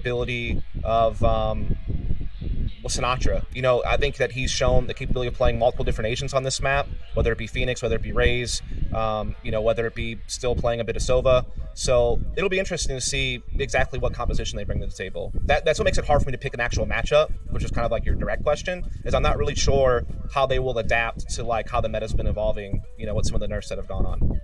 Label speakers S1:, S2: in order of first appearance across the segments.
S1: ability of Sinatra. You know, I think that he's shown the capability of playing multiple different agents on this map, whether it be Phoenix, whether it be Raze, you know, whether it be still playing a bit of Sova. So it'll be interesting to see exactly what composition they bring to the table. That's what makes it hard for me to pick an actual matchup, which is kind of like your direct question, is I'm not really sure how they will adapt to like how the meta's been evolving, you know, with some of the nerfs that have gone on.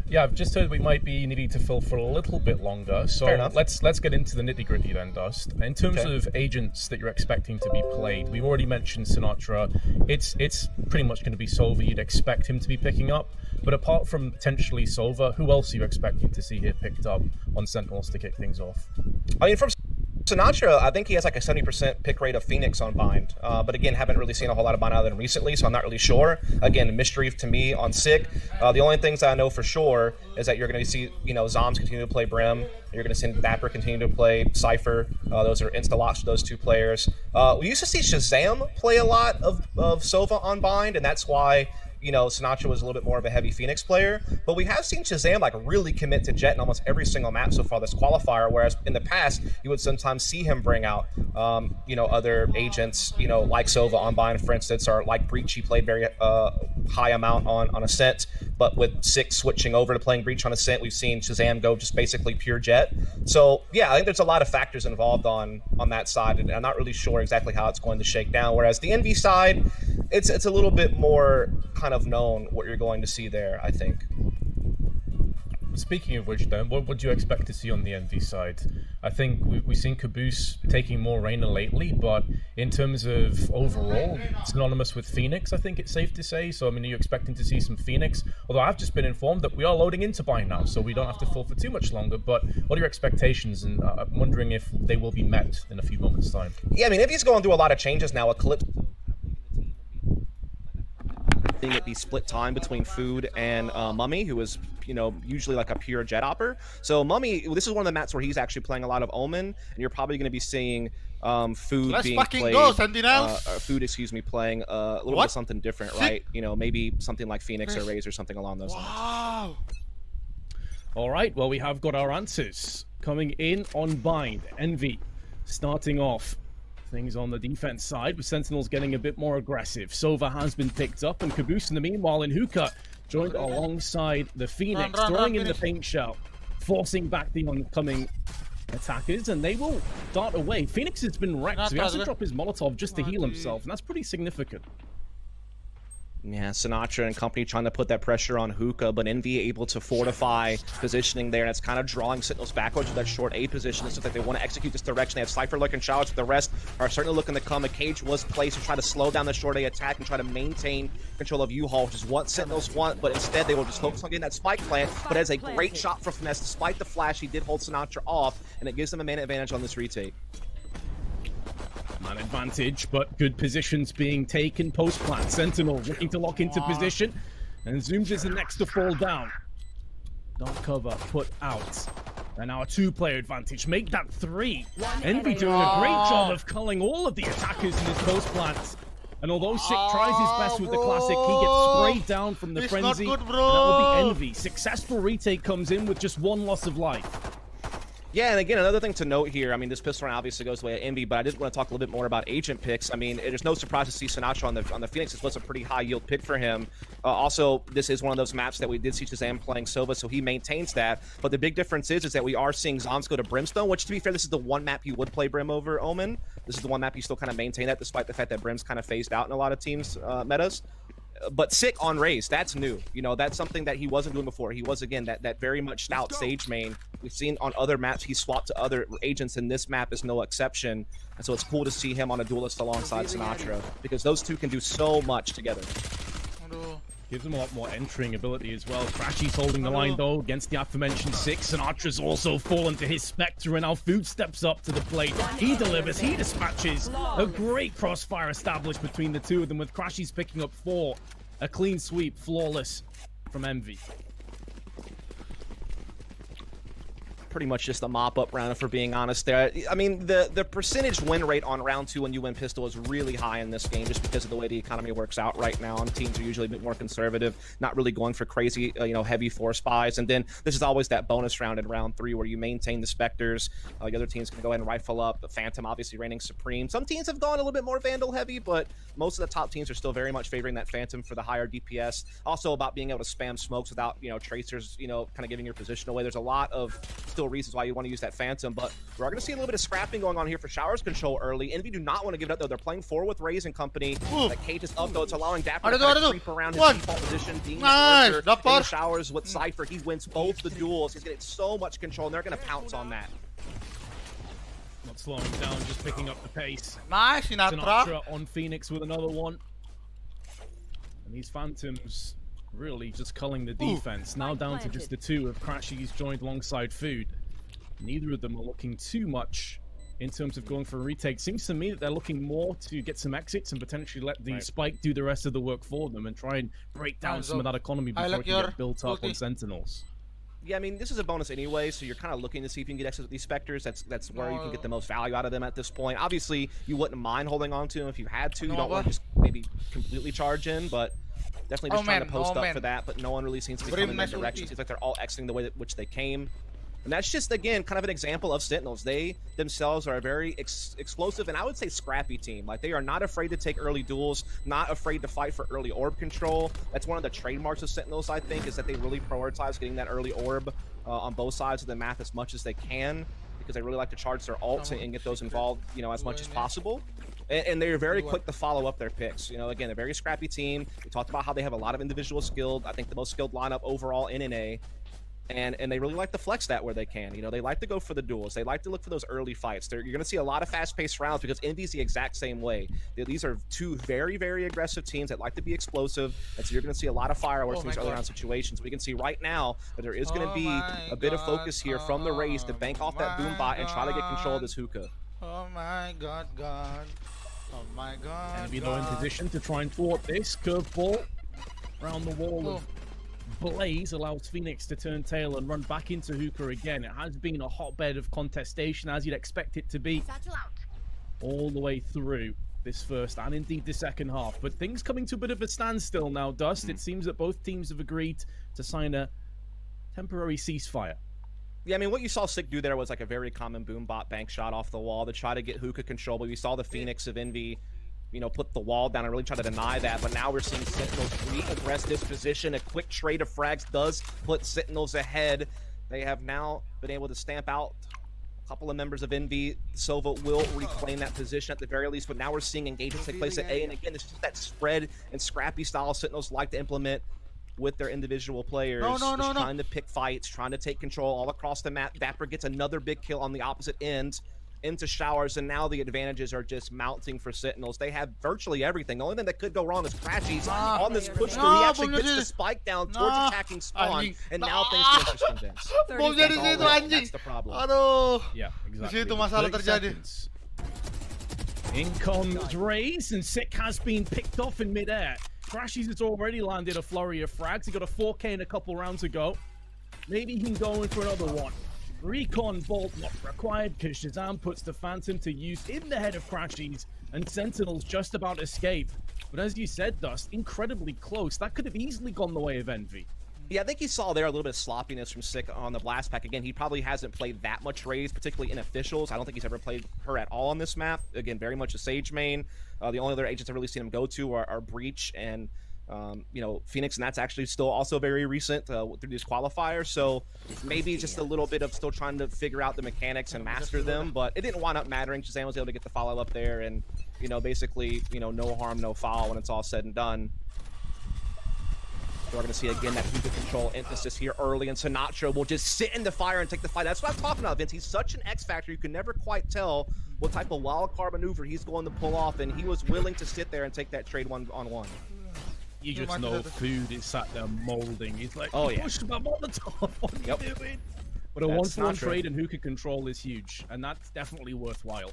S2: Yeah, I've just heard we might be needing to fill for a little bit longer, so let's get into the nitty-gritty then, Dust. In terms of agents that you're expecting to be played, we've already mentioned Sinatra. It's pretty much going to be Sova you'd expect him to be picking up, but apart from potentially Sova, who else are you expecting to see here picked up on Sentinels to kick things off?
S1: I mean, from Sinatra, I think he has like a 70% pick rate of Phoenix on Bind, but again, haven't really seen a whole lot of Bind out of them recently, so I'm not really sure. Again, a mystery to me on Sick. The only things I know for sure is that you're going to see, you know, Zoms continue to play Brim. You're going to see Dapper continue to play Cypher. Those are insta-locks for those two players. We used to see Shazam play a lot of Sova on Bind, and that's why, you know, Sinatra was a little bit more of a heavy Phoenix player, but we have seen Shazam like really commit to Jet in almost every single map so far this qualifier, whereas in the past, you would sometimes see him bring out, you know, other agents, you know, like Sova on Bind, for instance, or like Breach, he played very high amount on Ascent, but with Six switching over to playing Breach on Ascent, we've seen Shazam go just basically pure Jet. So, yeah, I think there's a lot of factors involved on that side, and I'm not really sure exactly how it's going to shake down, whereas the Envy side, it's a little bit more kind of known what you're going to see there, I think.
S2: Speaking of which, then, what would you expect to see on the Envy side? I think we've seen Caboose taking more Reyna lately, but in terms of overall, synonymous with Phoenix, I think it's safe to say. So, I mean, are you expecting to see some Phoenix? Although I've just been informed that we are loading into Bind now, so we don't have to fill for too much longer. But what are your expectations? And I'm wondering if they will be met in a few moments' time.
S1: Yeah, I mean, Envy's going through a lot of changes now. Eclipse it be split time between Food and Mummy, who is, you know, usually like a pure jet hopper. So Mummy, this is one of the maps where he's actually playing a lot of Omen, and you're probably going to be seeing Food being played.
S3: Go, Sentinels!
S1: Food, excuse me, playing a little bit something different, right? You know, maybe something like Phoenix or Raze or something along those lines.
S2: All right, well, we have got our answers coming in on Bind. Envy starting off. Things on the defense side, with Sentinels getting a bit more aggressive. Sova has been picked up, and Caboose in the meanwhile in Hookah joined alongside the Phoenix, throwing in the paint shell, forcing back the oncoming attackers, and they will dart away. Phoenix has been wrecked, so he has to drop his Molotov just to heal himself, and that's pretty significant.
S1: Yeah, Sinatra and company trying to put that pressure on Hookah, but Envy able to fortify positioning there, and it's kind of drawing Sentinels backwards to that short A position. It's just like they want to execute this direction. They have Cypher looking showers, but the rest are certainly looking to come. A cage was placed to try to slow down the short A attack and try to maintain control of U-Haul, which is what Sentinels want, but instead they will just focus on getting that spike plant, but as a great shot from Finesse. Despite the flash, he did hold Sinatra off, and it gives them a man advantage on this retake.
S2: Man advantage, but good positions being taken post-plant. Sentinel looking to lock into position, and Zooms is the next to fall down. Dark cover put out. And now a two-player advantage. Make that three. Envy doing a great job of culling all of the attackers in his post-plant. And although Sick tries his best with the classic, he gets sprayed down from the frenzy.
S3: Good,
S2: and that will be Envy. Successful retake comes in with just one loss of life.
S1: Yeah, and again, another thing to note here, I mean, this pistol round obviously goes the way of Envy, but I did want to talk a little bit more about agent picks. I mean, there's no surprise to see Sinatra on the Phoenix. This was a pretty high yield pick for him. Also, this is one of those maps that we did see Shazam playing Sova, so he maintains that. But the big difference is that we are seeing Zoms go to Brimstone, which, to be fair, this is the one map you would play Brim over Omen. This is the one map you still kind of maintain that, despite the fact that Brim's kind of phased out in a lot of teams' metas. But Sick on Raze, that's new. You know, that's something that he wasn't doing before. He was, again, that very much stout Sage main. We've seen on other maps he swapped to other agents, and this map is no exception. And so it's cool to see him on a duelist alongside Sinatra, because those two can do so much together.
S2: Gives them a lot more entering ability as well. Crashy's holding the line, though, against the aforementioned Six. Sinatra's also fallen to his Spectre, and now Food steps up to the plate. He delivers, he dispatches. A great crossfire established between the two of them, with Crashy's picking up 4. A clean sweep, flawless from Envy.
S1: pretty much just a mop-up round, if we're being honest there. I mean, the percentage win rate on round 2 when you win pistol is really high in this game just because of the way the economy works out right now, and teams are usually a bit more conservative, not really going for crazy, heavy force buys. And then this is always that bonus round in round 3 where you maintain the Spectres. The other team's going to go ahead and rifle up. The Phantom obviously reigning supreme. Some teams have gone a little bit more Vandal heavy, but most of the top teams are still very much favoring that Phantom for the higher DPS. Also about being able to spam smokes without, tracers, kind of giving your position away. There's a lot of still reasons why you want to use that Phantom, but we're going to see a little bit of scrapping going on here for Showers control early. Envy do not want to give it up, though. They're playing 4 with Raze and company. That Cage is up, though. It's allowing Dapper to kind of creep around his default position. Being in the Showers with Cypher, he wins both the duels. He's getting so much control, and they're going to pounce on that.
S2: Not slowing down, just picking up the pace.
S3: Nice,
S2: Sinatra on Phoenix with another one. And these Phantoms really just culling the defense. Now down to just the 2 of Crashy's joined alongside Food. Neither of them are looking too much in terms of going for a retake. Seems to me that they're looking more to get some exits and potentially let the Spike do the rest of the work for them and try and break down some of that economy before it can get built up on Sentinels.
S1: Yeah, I mean, this is a bonus anyway, so you're kind of looking to see if you can get exits with these Spectres. That's where you can get the most value out of them at this point. Obviously, you wouldn't mind holding on to them if you had to. You don't want to just maybe completely charge in, but definitely just trying to post up for that. But no one really seems to be coming in that direction. Seems like they're all exiting the way that which they came. And that's just, again, kind of an example of Sentinels. They themselves are a very explosive and I would say scrappy team. Like, they are not afraid to take early duels, not afraid to fight for early orb control. That's one of the trademarks of Sentinels, I think, is that they really prioritize getting that early orb on both sides of the map as much as they can, because they really like to charge their ults and get those involved, as much as possible. And they're very quick to follow up their picks. Again, a very scrappy team. We talked about how they have a lot of individual skilled. I think the most skilled lineup overall in NA. And they really like to flex that where they can. They like to go for the duels. They like to look for those early fights. You're going to see a lot of fast-paced rounds because Envy's the exact same way. These are 2 very, very aggressive teams that like to be explosive, and so you're going to see a lot of fireworks in these early round situations. We can see right now that there is going to be a bit of focus here from the Raze to bank off that boom bot and try to get control of this hookah.
S3: Oh my god, God. Oh my god.
S2: Envy though in position to try and thwart this curveball around the wall of Blaze allows Phoenix to turn tail and run back into Hookah again. It has been a hotbed of contestation, as you'd expect it to be, all the way through this first and indeed the second half. But things coming to a bit of a standstill now, Dust. It seems that both teams have agreed to sign a temporary ceasefire.
S1: Yeah, I mean, what you saw Sick do there was like a very common boom bot bank shot off the wall to try to get Hookah control, but we saw the Phoenix of Envy put the wall down and really try to deny that. But now we're seeing Sentinels re-aggress this position. A quick trade of frags does put Sentinels ahead. They have now been able to stamp out a couple of members of Envy. Silva will reclaim that position at the very least, but now we're seeing engagements take place at A. And again, it's just that spread and scrappy style Sentinels like to implement with their individual players. Trying to pick fights, trying to take control all across the map. Dapper gets another big kill on the opposite end into Showers, and now the advantages are just mounting for Sentinels. They have virtually everything. The only thing that could go wrong is Crashy's on this push through. He actually gets the spike down towards attacking spawn, and now things get interesting, Vince. That's the problem.
S2: Yeah, exactly. In comes Raze, and Sick has been picked off in midair. Crashy's has already landed a flurry of frags. He got a 4K in a couple rounds ago. Maybe he can go in for another one. Recon bolt not required because Shazam puts the Phantom to use in the head of Crashies, and Sentinels just about escape. But as you said, Dust, incredibly close. That could have easily gone the way of Envy.
S1: Yeah, I think you saw there a little bit of sloppiness from Sick on the blast pack. Again, he probably hasn't played that much Raze, particularly in officials. I don't think he's ever played her at all on this map. Again, very much a Sage main. The only other agents I've really seen him go to are Breach and Phoenix, and that's actually still also very recent through these qualifiers. So maybe just a little bit of still trying to figure out the mechanics and master them, but it didn't wind up mattering. Shazam was able to get the follow up there, and basically no harm, no foul when it's all said and done. We're going to see again that hookah control emphasis here early, and Sinatra will just sit in the fire and take the fight. That's what I'm talking about, Vince. He's such an X factor. You can never quite tell what type of wild card maneuver he's going to pull off, and he was willing to sit there and take that trade one-on-one.
S2: You just know Food is sat there molding. He's like,
S1: oh yeah,
S2: push my Molotov. What are you doing? But a one-to-one trade and hookah control is huge, and that's definitely worthwhile.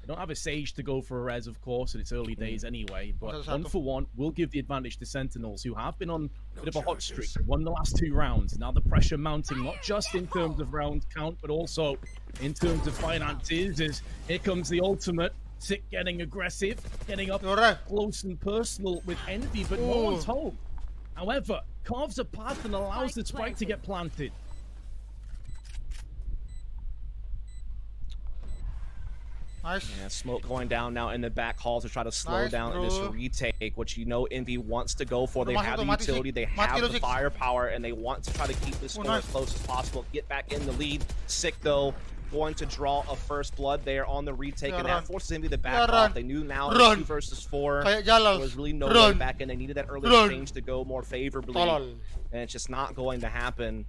S2: They don't have a Sage to go for a res, of course, and it's early days anyway. But 1-for-1 will give the advantage to Sentinels, who have been on a bit of a hot streak. They won the last 2 rounds. Now the pressure mounting, not just in terms of round count, but also in terms of finances. As here comes the ultimate. Sick getting aggressive, getting up close and personal with Envy, but no one's home. However, carves a path and allows the spike to get planted.
S3: Nice.
S1: Yeah, smoke going down now in the back hall to try to slow down this retake, which you know Envy wants to go for. They have the utility, they have the firepower, and they want to try to keep this score as close as possible. Get back in the lead. Sick though, going to draw a first blood there on the retake, and that forces Envy to back off. They knew now 2 versus 4. There was really no way back in. They needed that early exchange to go more favorably, and it's just not going to happen.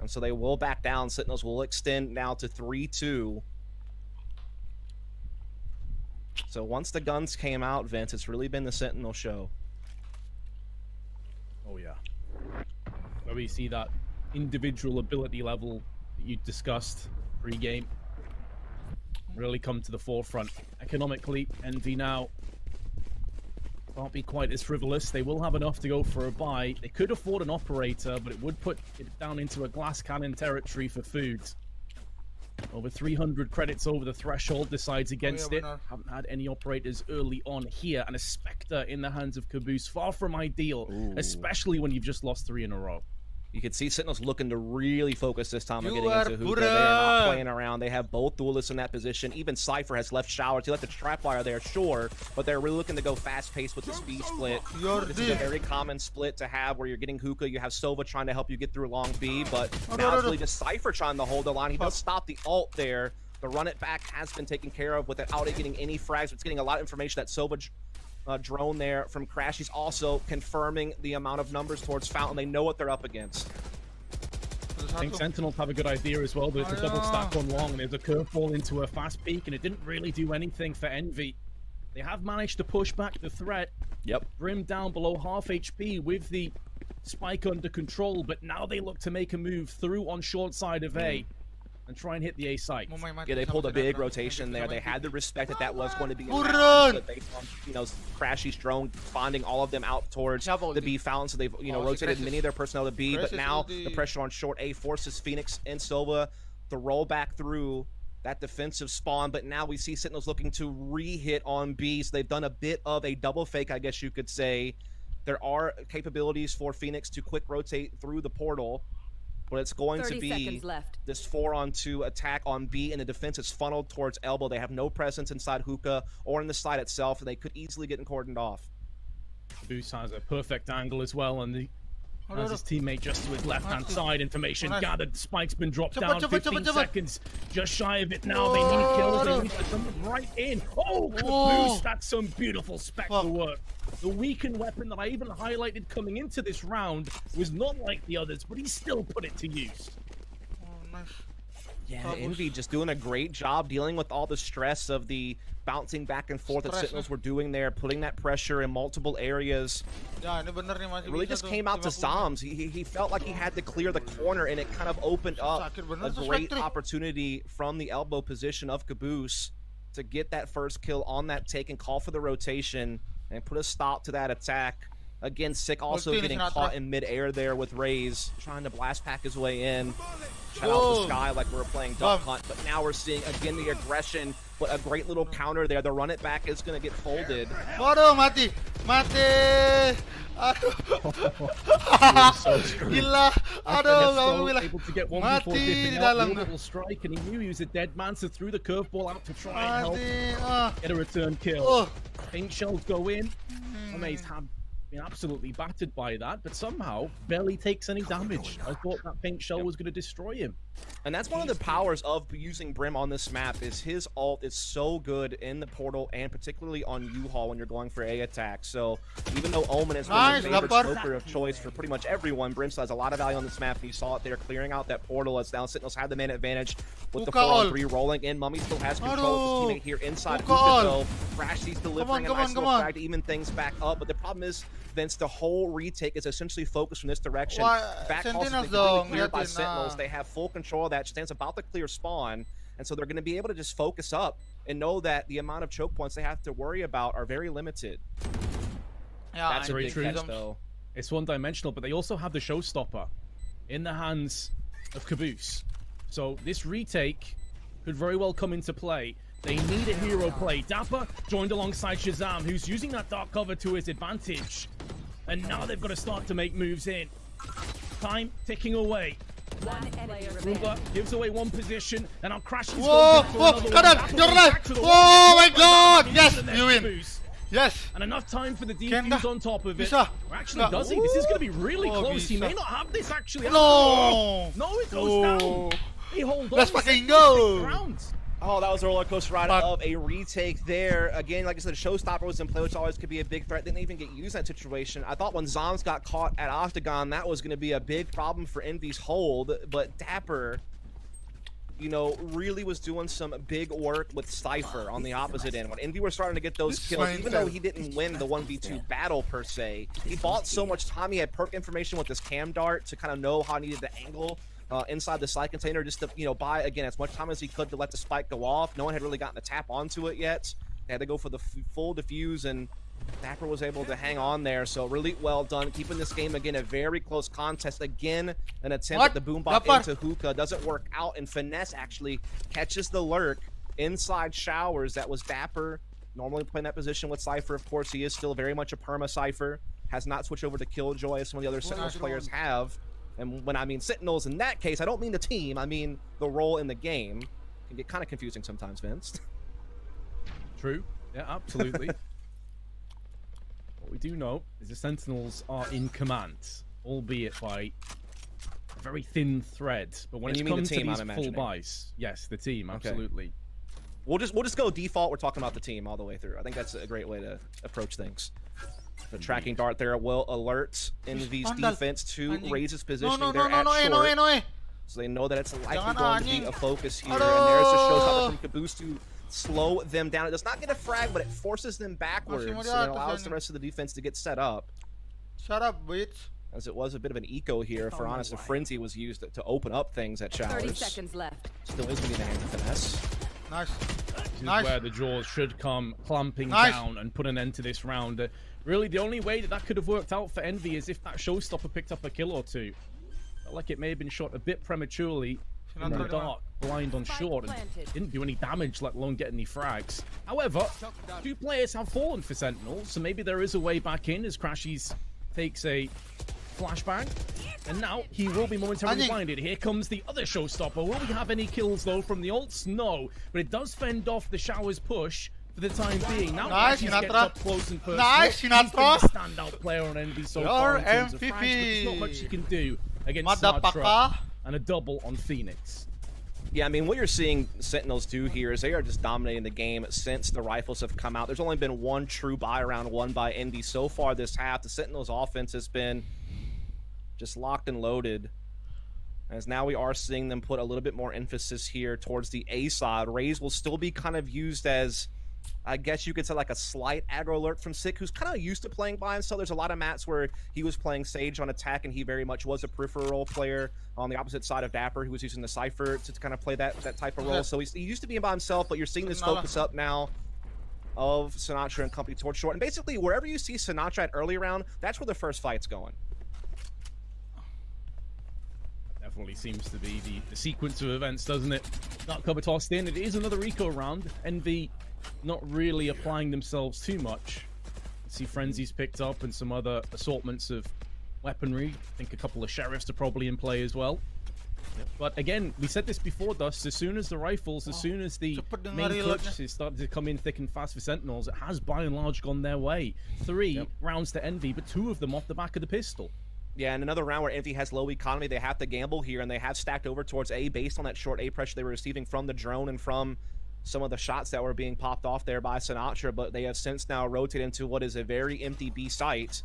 S1: And so they will back down. Sentinels will extend now to 3-2. So once the guns came out, Vince, it's really been the Sentinel show.
S2: Oh yeah. Where we see that individual ability level that you discussed pre-game really come to the forefront. Economically, Envy now can't be quite as frivolous. They will have enough to go for a buy. They could afford an operator, but it would put it down into a glass cannon territory for food. Over 300 credits over the threshold, decides against it. Haven't had any operators early on here, and a Spectre in the hands of Caboose. Far from ideal, especially when you've just lost 3 in a row.
S1: You can see Sentinels looking to really focus this time on getting into Hookah. They are not playing around. They have both duelists in that position. Even Cypher has left showers. He left the Trapwire there, sure, but they're really looking to go fast-paced with this B split. This is a very common split to have where you're getting Hookah. You have Sova trying to help you get through long B, but now it's really just Cypher trying to hold the line. He does stop the ult there. The run it back has been taken care of without it getting any frags. It's getting a lot of information that Sova drone there from Crash. He's also confirming the amount of numbers towards Fountain. They know what they're up against.
S2: I think Sentinels have a good idea as well, but it's a double stack on long, and there's a curveball into a fast peak, and it didn't really do anything for Envy. They have managed to push back the threat.
S1: Yep.
S2: Brim down below half HP with the spike under control, but now they look to make a move through on short side of A and try and hit the A site.
S1: Yeah, they pulled a big rotation there. They had to respect that was going to be based on, you know, Crashy's drone bonding all of them out towards the B fountain. So they've, you know, rotated many of their personnel to B, but now the pressure on short A forces Phoenix and Silva to roll back through that defensive spawn. But now we see Sentinels looking to re-hit on B. So they've done a bit of a double fake, I guess you could say. There are capabilities for Phoenix to quick rotate through the portal, but it's going to be this 4-on-2 attack on B, and the defense is funneled towards Elbow. They have no presence inside Hookah or in the side itself, and they could easily get cordoned off.
S2: Boost has a perfect angle as well, and has his teammate just to his left-hand side. Information gathered. The spike's been dropped down. 15 seconds, just shy of it now. They need kills. They need to come right in. Oh, Caboose! That's some beautiful Spectre work. The weakened weapon that I even highlighted coming into this round was not like the others, but he still put it to use.
S1: Yeah, Envy just doing a great job dealing with all the stress of the bouncing back and forth that Sentinels were doing there, putting that pressure in multiple areas. It really just came out to Zoms. He felt like he had to clear the corner, and it kind of opened up a great opportunity from the elbow position of Caboose to get that first kill on that take and call for the rotation and put a stop to that attack. Again, Sick also getting caught in mid-air there with Raze, trying to blast pack his way in. Shut out the sky like we were playing Duck Hunt, but now we're seeing, again, the aggression, but a great little counter there. The run it back is going to get folded.
S3: Waduh, mati! Mati! Gila! Aduh,
S2: able to get one before dipping out. The little strike, and he knew he was a dead man, so threw the curveball out to try and help get a return kill. Paint shells go in. Amaze have been absolutely battered by that, but somehow barely takes any damage. I thought that paint shell was going to destroy him.
S1: And that's one of the powers of using Brim on this map, is his ult is so good in the portal, and particularly on U-Haul when you're going for A attack. So even though Omen is one of the favorite smoker of choice for pretty much everyone, Brim still has a lot of value on this map, and you saw it there clearing out that portal as now Sentinels had the man advantage with the 4-on-3 rolling in. Mummy still has control of his teammate here inside Hookah, though. Crashy's delivering a nice little frag to even things back up, but the problem is, Vince, the whole retake is essentially focused from this direction. Back calls have been cleared by Sentinels. They have full control of that. Stands about to clear spawn. And so they're going to be able to just focus up and know that the amount of choke points they have to worry about are very limited.
S3: Yeah,
S1: That's a
S2: very
S1: big
S2: true.
S1: catch, though.
S2: It's one-dimensional, but they also have the showstopper in the hands of Caboose. So this retake could very well come into play. They need a hero play. Dapper joined alongside Shazam, who's using that dark cover to his advantage. And now they've got to start to make moves in. Time ticking away. Roomba gives away one position, and now crashes.
S4: Whoa, kanan, you're right. Oh my god, yes, you win. Yes.
S2: And enough time for the
S4: Kenda,
S2: defuse on top of it.
S4: bisa.
S2: Actually, does he? This is going to be really
S4: Oh,
S2: close. He
S4: bisa.
S2: may not have this, actually.
S4: No.
S2: No, it goes
S4: Oh.
S2: down. They hold on.
S4: Let's fucking go.
S2: Rounds.
S1: Oh, that was a roller coaster ride
S4: But-
S1: of a retake there. Again, like I said, the showstopper was in play, which always could be a big threat. Didn't even get used in that situation. I thought when Zoms got caught at Octagon, that was going to be a big problem for Envy's hold. But Dapper, you know, really was doing some big work with Cypher on the opposite end. When Envy were starting to get those kills, even though he didn't win the 1v2 battle per se, he bought so much time. He had perk information with his cam dart to kind of know how he needed to angle inside the side container, just to, you know, buy, again, as much time as he could to let the spike go off. No one had really gotten a tap onto it yet. They had to go for the full defuse, and Dapper was able to hang on there. So really well done, keeping this game, again, a very close contest. Again, an attempt at the boombot into Hookah. Doesn't work out, and Finesse actually catches the lurk inside Showers. That was Dapper, normally playing that position with Cypher. Of course, he is still very much a perma Cypher. Has not switched over to Killjoy as some of the other Sentinels players have. And when I mean Sentinels in that case, I don't mean the team, I mean the role in the game. Can get kind of confusing sometimes, Vince.
S2: True. Yeah, absolutely. What we do know is the Sentinels are in command, albeit by a very thin thread. But when
S1: And
S2: it
S1: you mean the
S2: comes
S1: team,
S2: to these
S1: I'm
S2: full
S1: imagining.
S2: buys, yes, the team, absolutely.
S1: We'll just go default. We're talking about the team all the way through. I think that's a great way to approach things. The tracking dart there will alert Envy's
S4: Andal.
S1: defense to
S4: Anjing.
S1: raise its positioning
S4: No,
S1: there
S4: no,
S1: at
S4: no,
S1: short.
S4: no.
S1: So they know that it's likely
S4: Jangan
S1: going to be
S4: anjing.
S1: a focus here.
S4: Aduh.
S1: And there's a showstopper from Caboose to slow them down. It does not get a frag, but it forces them backwards
S4: Masih
S1: and
S4: mau
S1: it
S4: di atas,
S1: allows the
S4: anjing.
S1: rest of the defense to get set up.
S4: Shut up, bitch.
S1: As it was a bit of an eco here, for honest, a frenzy was used to open up things at Showers.
S5: 30 seconds left.
S1: Still is getting the hand of Finesse.
S4: Nice.
S2: This is
S4: Nice.
S2: where the jaws should come clamping
S4: Nice.
S2: down and put an end to this round. Really, the only way that that could have worked out for Envy is if that showstopper picked up a kill or two. Felt like it may have been shot a bit prematurely in the
S4: Sinatra.
S2: dark, blind on short, and
S5: planted.
S2: didn't do any damage, let alone get any frags. However, two players have fallen for Sentinels, so maybe there is a way back in as Crashies takes a flashbang. And now he will be momentarily
S4: Anjing.
S2: blinded. Here comes the other showstopper. Will we have any kills though from the ults? No, but it does fend off the Showers push for the time being. Now
S4: Nice,
S2: Crashies gets
S4: Sinatra.
S2: up close and personal.
S4: Nice,
S2: He's been
S4: Sinatra.
S2: the standout player on Envy so far in
S4: You're
S2: terms of frags, but there's not
S4: MVP.
S2: much you can do against Sinatra
S4: Madapaka.
S2: and a double on Phoenix.
S1: Yeah, I mean, what you're seeing Sentinels do here is they are just dominating the game since the rifles have come out. There's only been one true buy round won by Envy so far this half. The Sentinels offense has been just locked and loaded. As now we are seeing them put a little bit more emphasis here towards the A side. Raze will still be kind of used as, I guess you could say, like a slight aggro alert from Sick, who's kind of used to playing buy and sell. There's a lot of mats where he was playing Sage on attack, and he very much was a peripheral role player on the opposite side of Dapper, who was using the Cypher to kind of play that type of role. So he used to be by himself, but you're seeing this focus up now of Sinatra and company towards short. And basically, wherever you see Sinatra at early round, that's where the first fight's going.
S2: Definitely seems to be the sequence of events, doesn't it? Dark cover tossed in. It is another eco round. Envy not really applying themselves too much. See Frenzy's picked up and some other assortments of weaponry. I think a couple of Sheriffs are probably in play as well. But again, we said this before, Dust. As soon as the rifles, as soon as the
S4: Cepet dengar
S2: main
S4: reloadnya.
S2: clutch is starting to come in thick and fast for Sentinels, it has by and large gone their way. 3 rounds to Envy, but 2 of them off the back of the pistol.
S1: Yeah, and another round where Envy has low economy, they have to gamble here, and they have stacked over towards A based on that short A pressure they were receiving from the drone and from some of the shots that were being popped off there by Sinatra, but they have since now rotated into what is a very empty B site,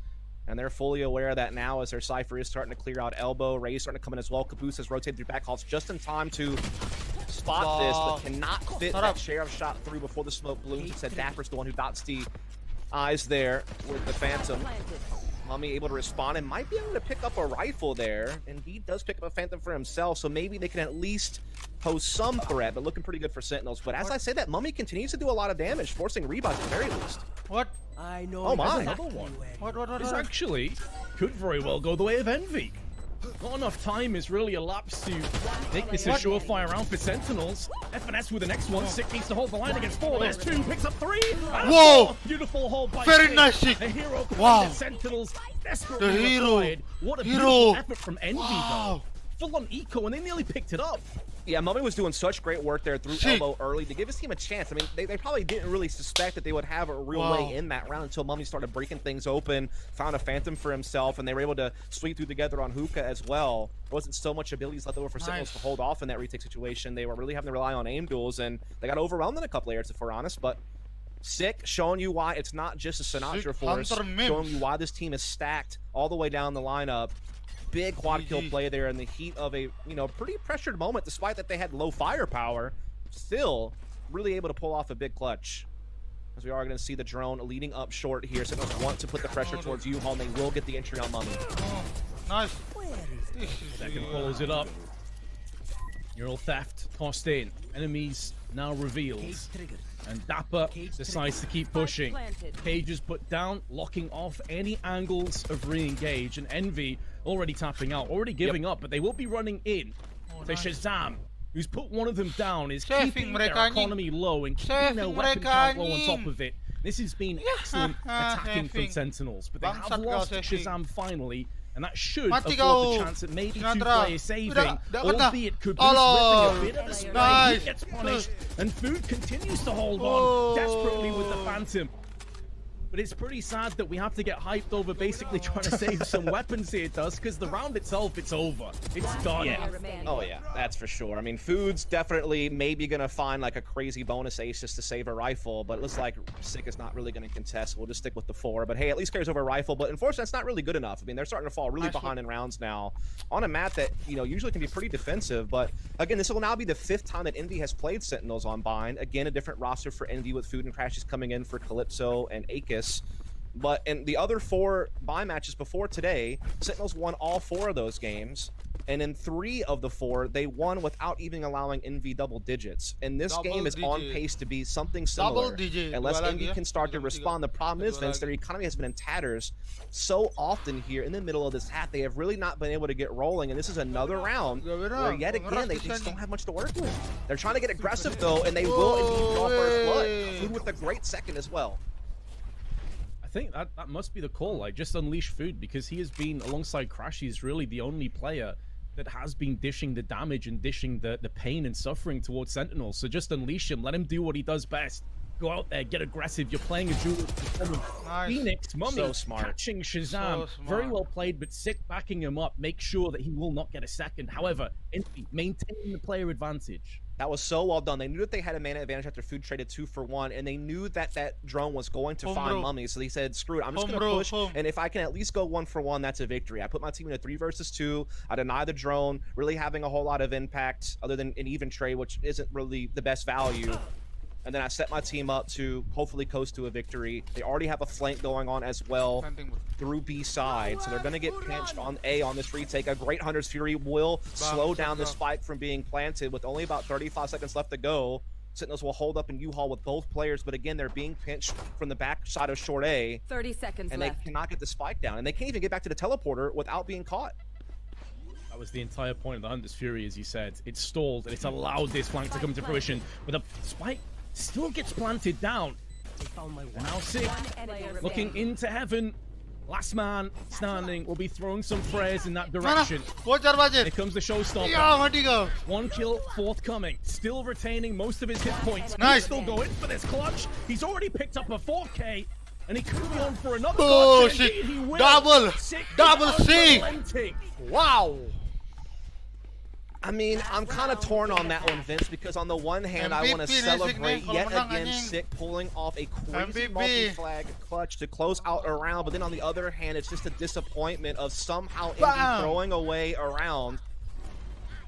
S1: and they're fully aware of that now as their Cypher is starting to clear out elbow. Ray's starting to come in as well. Caboose has rotated through back halls just in time to spot this, but cannot fit that Sheriff shot through before the smoke blooms. Instead, Dapper's the one who dots the eyes there with the Phantom. Mummy able to respond and might be able to pick up a rifle there. Indeed does pick up a Phantom for himself, so maybe they can at least pose some threat, but looking pretty good for Sentinels. But as I say that, Mummy continues to do a lot of damage, forcing rebounds at the very least.
S4: What?
S5: I know.
S1: Oh my.
S2: Another one.
S4: What?
S2: This actually could very well go the way of Envy. Not enough time is really elapsed to make this a surefire round for Sentinels. FNS with the next one. Sick needs to hold the line against 4. There's 2, picks up 3.
S4: Whoa!
S2: Beautiful hold by
S4: Very
S2: Sick.
S4: nice, Sick.
S2: A hero
S4: Wow.
S2: Sentinels desperately
S4: The hero.
S2: required. What a
S4: Hero.
S2: beautiful effort from Envy
S4: Wow.
S2: though. Full on eco, and they nearly picked it up.
S1: Yeah, Mummy was doing such great work there through
S4: Sick.
S1: elbow early to give his team a chance. I mean, they probably didn't really suspect that they would have a real
S4: Wow.
S1: way in that round until Mummy started breaking things open, found a Phantom for himself, and they were able to sweep through together on Hookah as well. There wasn't so much abilities left over for Sentinels to hold off in that retake situation. They were really having to rely on aim duels, and they got overwhelmed in a couple areas, if we're honest, but Sick, showing you why it's not just a Sinatra
S4: Sick
S1: force,
S4: Hunter Mims.
S1: showing you why this team is stacked all the way down the lineup. Big quad kill
S4: GG.
S1: play there in the heat of a pretty pressured moment, despite that they had low firepower. Still really able to pull off a big clutch. As we are going to see the drone leading up short here. Sentinels want to put the pressure towards U-Haul, and they will get the entry on Mummy.
S4: Oh, nice.
S2: Second follows it up. Neural theft tossed in. Enemies now revealed. And Dapper decides to keep pushing. Cage is put down, locking off any angles of re-engage. And Envy already tapping out, already giving up, but they will be running in. So Shazam, who's put one of them down, is keeping their economy low and keeping their weapon count low on top of it. This has been excellent attacking from Sentinels, but they have lost Shazam finally. And that should afford the chance that maybe 2 players saving, albeit could boost Whipping a bit of a spray. He gets punished, and Food continues to hold on desperately with the Phantom. But it's pretty sad that we have to get hyped over basically trying to save some weapons here, Dust, because the round itself, it's over. It's done.
S1: Yeah. Oh, yeah, that's for sure. I mean, Food's definitely maybe going to find like a crazy bonus ace just to save a rifle, but it looks like Sick is not really going to contest. We'll just stick with the 4. But hey, at least carries over a rifle, but unfortunately, that's not really good enough. I mean, they're starting to fall really behind in rounds now on a map that, usually can be pretty defensive. But again, this will now be the 5th time that Envy has played Sentinels on Bind. Again, a different roster for Envy with Food and Crashes coming in for Calypso and Akis. But in the other 4 buy matches before today, Sentinels won all 4 of those games. And in 3 of the 4, they won without even allowing Envy double digits. And this game is on pace to be something similar. Unless Envy can start to respond. The problem is, Vince, their economy has been in tatters so often here in the middle of this half. They have really not been able to get rolling. And this is another round where, yet again, they just don't have much to work with. They're trying to get aggressive, though, and they will indeed draw first blood. Food with a great second as well.
S2: I think that must be the call, like just unleash Food, because he has been, alongside Crash, he's really the only player that has been dishing the damage and dishing the pain and suffering towards Sentinels. So just unleash him, let him do what he does best. Go out there, get aggressive. You're playing a duel with Phoenix, Mummy,
S1: So smart.
S2: catching Shazam. Very well played, but Sick backing him up. Make sure that he will not get a second. However, maintaining the player advantage.
S1: That was so well done. They knew that they had a mana advantage after Food traded 2 for 1, and they knew that that drone was going to find Mummy. So they said, screw it, I'm just going to push, and if I can at least go 1 for 1, that's a victory. I put my team in a 3 versus 2. I deny the drone, really having a whole lot of impact other than an even trade, which isn't really the best value. And then I set my team up to hopefully coast to a victory. They already have a flank going on as well through B side, so they're going to get pinched on A on this retake. A great Hunter's Fury will slow down the spike from being planted with only about 35 seconds left to go. Sentinels will hold up in U-Haul with both players, but again, they're being pinched from the back side of short A.
S5: 30 seconds
S1: and
S5: left.
S1: they cannot get the spike down, and they can't even get back to the teleporter without being caught.
S2: That was the entire point of the Hunter's Fury, as you said. It's stalled, and it's allowed this flank to come to fruition, but the spike still gets planted down. And now Sick, looking into heaven. Last man standing will be throwing some prayers in that direction. Here comes the showstopper. 1 kill forthcoming. Still retaining most of his hit points. He's still going for this clutch. He's already picked up a 4K. And he could be on for another clutch. Indeed, he will.
S4: Double C.
S2: Unrelenting.
S4: Wow.
S1: I mean, I'm kind of torn on that one, Vince, because on the one hand, I want to celebrate yet again Sick pulling off a crazy multi-flag clutch to close out a round, but then on the other hand, it's just a disappointment of somehow Envy throwing away a round.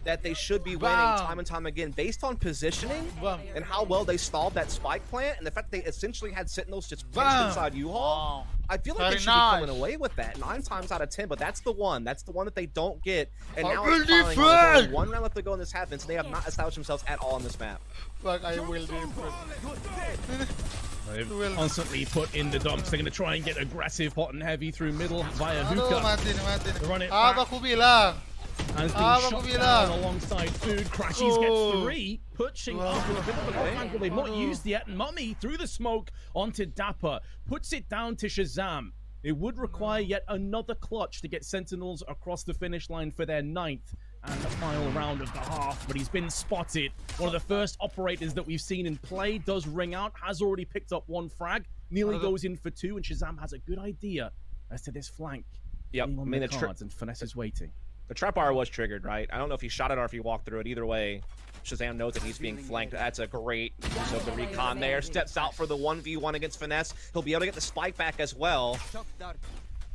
S1: that they should be winning time and time again based on positioning and how well they stalled that spike plant and the fact that they essentially had Sentinels just pinched inside U-Haul. I feel like they should be coming away with that 9 times out of 10, but that's the one that they don't get. And now it's finally on. There's one round left to go in this half, and so they have not established themselves at all on this map.
S4: But I will different.
S2: They've constantly put in the dumps. They're going to try and get aggressive, hot and heavy through middle via hookah. Run it back. Has been shot down alongside Food. Crashies gets 3, pushing up with a bit of an off angle they've not used yet. Mummy through the smoke onto Dapper, puts it down to Shazam. It would require yet another clutch to get Sentinels across the finish line for their 9th and the final round of the half, but he's been spotted. One of the first operators that we've seen in play does ring out, has already picked up 1 frag, nearly goes in for 2, and Shazam has a good idea as to this flank.
S1: Yep,
S2: I mean, the cards, and Finesse is waiting.
S1: The trap bar was triggered, right? I don't know if he shot it or if he walked through it. Either way, Shazam knows that he's being flanked. That's a great use of the recon there. Steps out for the 1v1 against Finesse. He'll be able to get the spike back as well.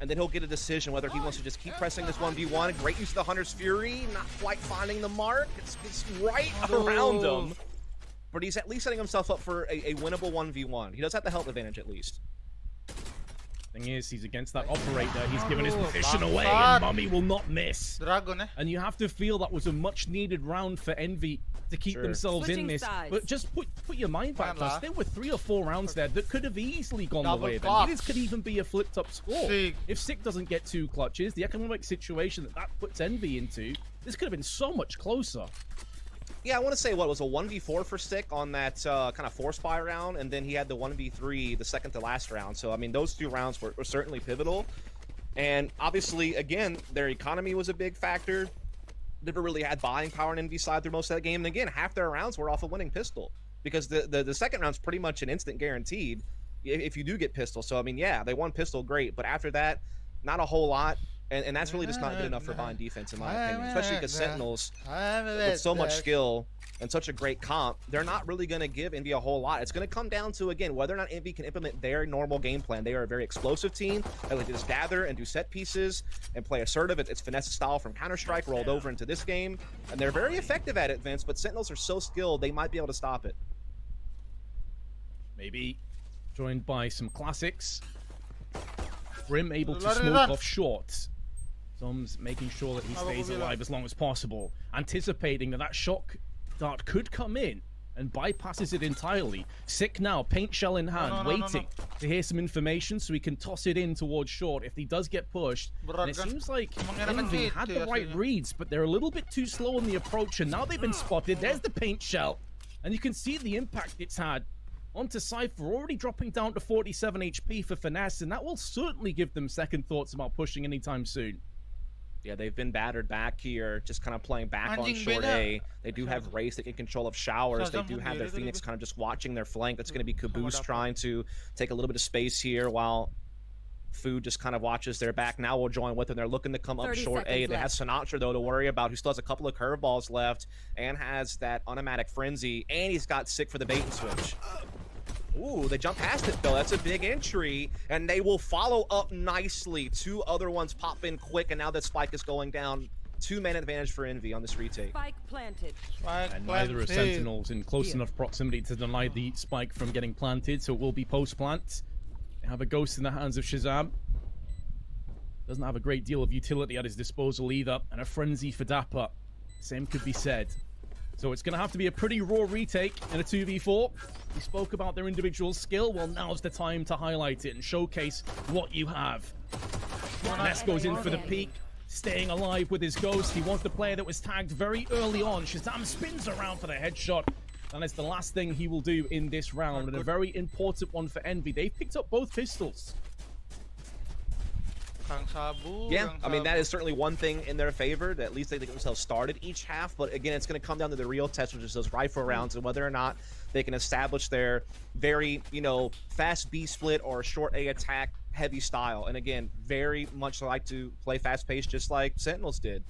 S1: And then he'll get a decision whether he wants to just keep pressing this 1v1. Great use of the Hunter's Fury. Not quite finding the mark. It's right around him. But he's at least setting himself up for a winnable 1v1. He does have the health advantage at least.
S2: Thing is, he's against that operator. He's given his position away, and Mummy will not miss.
S4: Dragon,
S2: and you have to feel that was a much-needed round for Envy to keep themselves in this. But just put your mind back, plus there were 3 or 4 rounds there that could have easily gone the way of Envy. This could even be a flipped-up score. If Sick doesn't get 2 clutches, the economic situation that puts Envy into, this could have been so much closer.
S1: Yeah, I want to say, what, was a 1v4 for Stick on that kind of 4-spy round, and then he had the 1v3 the second to last round. So, I mean, those 2 rounds were certainly pivotal. And obviously, again, their economy was a big factor. Never really had buying power on Envy's side through most of that game. And again, half their rounds were off a winning pistol. Because the second round's pretty much an instant guaranteed if you do get pistol. So, I mean, yeah, they won pistol, great. But after that, not a whole lot. And that's really just not good enough for buying defense, in my opinion. Especially because Sentinels, with so much skill and such a great comp, they're not really going to give Envy a whole lot. It's going to come down to, again, whether or not Envy can implement their normal game plan. They are a very explosive team. They like to just gather and do set pieces and play assertive. It's Finesse style from Counter-Strike rolled over into this game. And they're very effective at it, Vince, but Sentinels are so skilled, they might be able to stop it.
S2: Maybe joined by some classics. Brim able to smoke off short. Zom's making sure that he stays alive as long as possible, anticipating that shock dart could come in and bypasses it entirely. Sick now, paint shell in hand, waiting to hear some information so he can toss it in towards short if he does get pushed. And it seems like Envy had the right reads, but they're a little bit too slow on the approach, and now they've been spotted. There's the paint shell, and you can see the impact it's had onto Cypher, already dropping down to 47 HP for Finesse, and that will certainly give them second thoughts about pushing anytime soon.
S1: Yeah, they've been battered back here, just kind of playing back on short A. They do have Race that can control of showers. They do have their Phoenix kind of just watching their flank. That's going to be Caboose trying to take a little bit of space here while Food just kind of watches their back. Now will join with them. They're looking to come up short A. They have Sinatra, though, to worry about, who still has a couple of curveballs left and has that automatic frenzy. And he's got Sick for the bait and switch. Ooh, they jump past it, though. That's a big entry, and they will follow up nicely. 2 other ones pop in quick, and now that spike is going down. 2-man advantage for Envy on this retake.
S5: Spike planted.
S2: And neither are Sentinels in close enough proximity to deny the spike from getting planted, so it will be post-plant. They have a ghost in the hands of Shazam. Doesn't have a great deal of utility at his disposal either, and a frenzy for Dapper. Same could be said. So it's going to have to be a pretty raw retake in a 2v4. We spoke about their individual skill. Well, now's the time to highlight it and showcase what you have. Ness goes in for the peak, staying alive with his ghost. He was the player that was tagged very early on. Shazam spins around for the headshot. And it's the last thing he will do in this round. And a very important one for Envy. They've picked up both pistols.
S1: Yeah, I mean, that is certainly one thing in their favor. That at least they get themselves started each half. But again, it's going to come down to the real test, which is those rifle rounds and whether or not they can establish their very, fast B split or short A attack heavy style. And again, very much like to play fast paced, just like Sentinels did.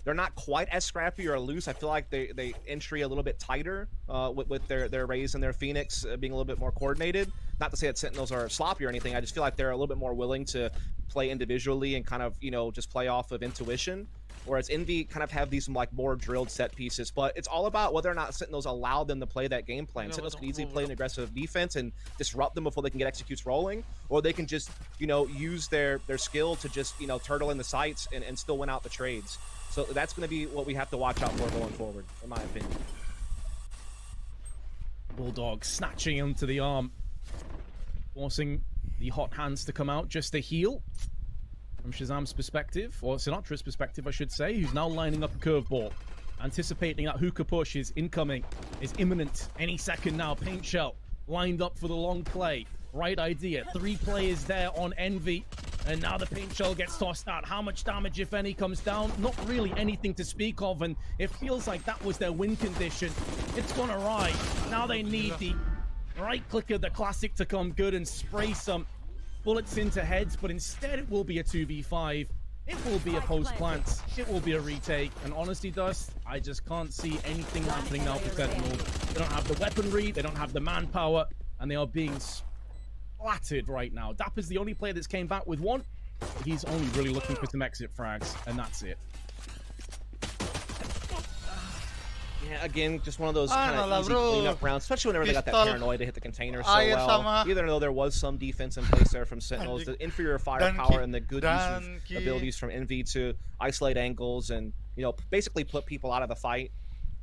S1: They're not quite as scrappy or loose. I feel like they entry a little bit tighter with their Raze and their Phoenix being a little bit more coordinated. Not to say that Sentinels are sloppy or anything. I just feel like they're a little bit more willing to play individually and kind of, just play off of intuition. Whereas Envy kind of have these like more drilled set pieces, but it's all about whether or not Sentinels allow them to play that game plan. Sentinels can easily play an aggressive defense and disrupt them before they can get executes rolling, or they can just, you know, use their skill to just, you know, turtle in the sights and still win out the trades. So that's going to be what we have to watch out for going forward, in my opinion.
S2: Bulldog snatching him to the arm, forcing the hot hands to come out just to heal. From Shazam's perspective, or Sinatra's perspective, I should say, who's now lining up a curveball, anticipating that hookah push is incoming, is imminent any second now. Paint shell lined up for the long play. Right idea. 3 players there on Envy, and now the paint shell gets tossed out. How much damage, if any, comes down? Not really anything to speak of, and it feels like that was their win condition. It's gone awry. Now they need the right click of the classic to come good and spray some bullets into heads, but instead it will be a 2v5. It will be a post plant. It will be a retake. And honestly, Dust, I just can't see anything happening now for Sentinels. They don't have the weaponry, they don't have the manpower, and they are being splattered right now. Dapper's the only player that's came back with one. He's only really looking for some exit frags, and that's it.
S1: Yeah, again, just one of those kind of easy cleanup rounds, especially whenever they got that paranoia to hit the container so well. Even though there was some defense in place there from Sentinels, the inferior firepower and the good use of abilities from Envy to isolate angles and, you know, basically put people out of the fight.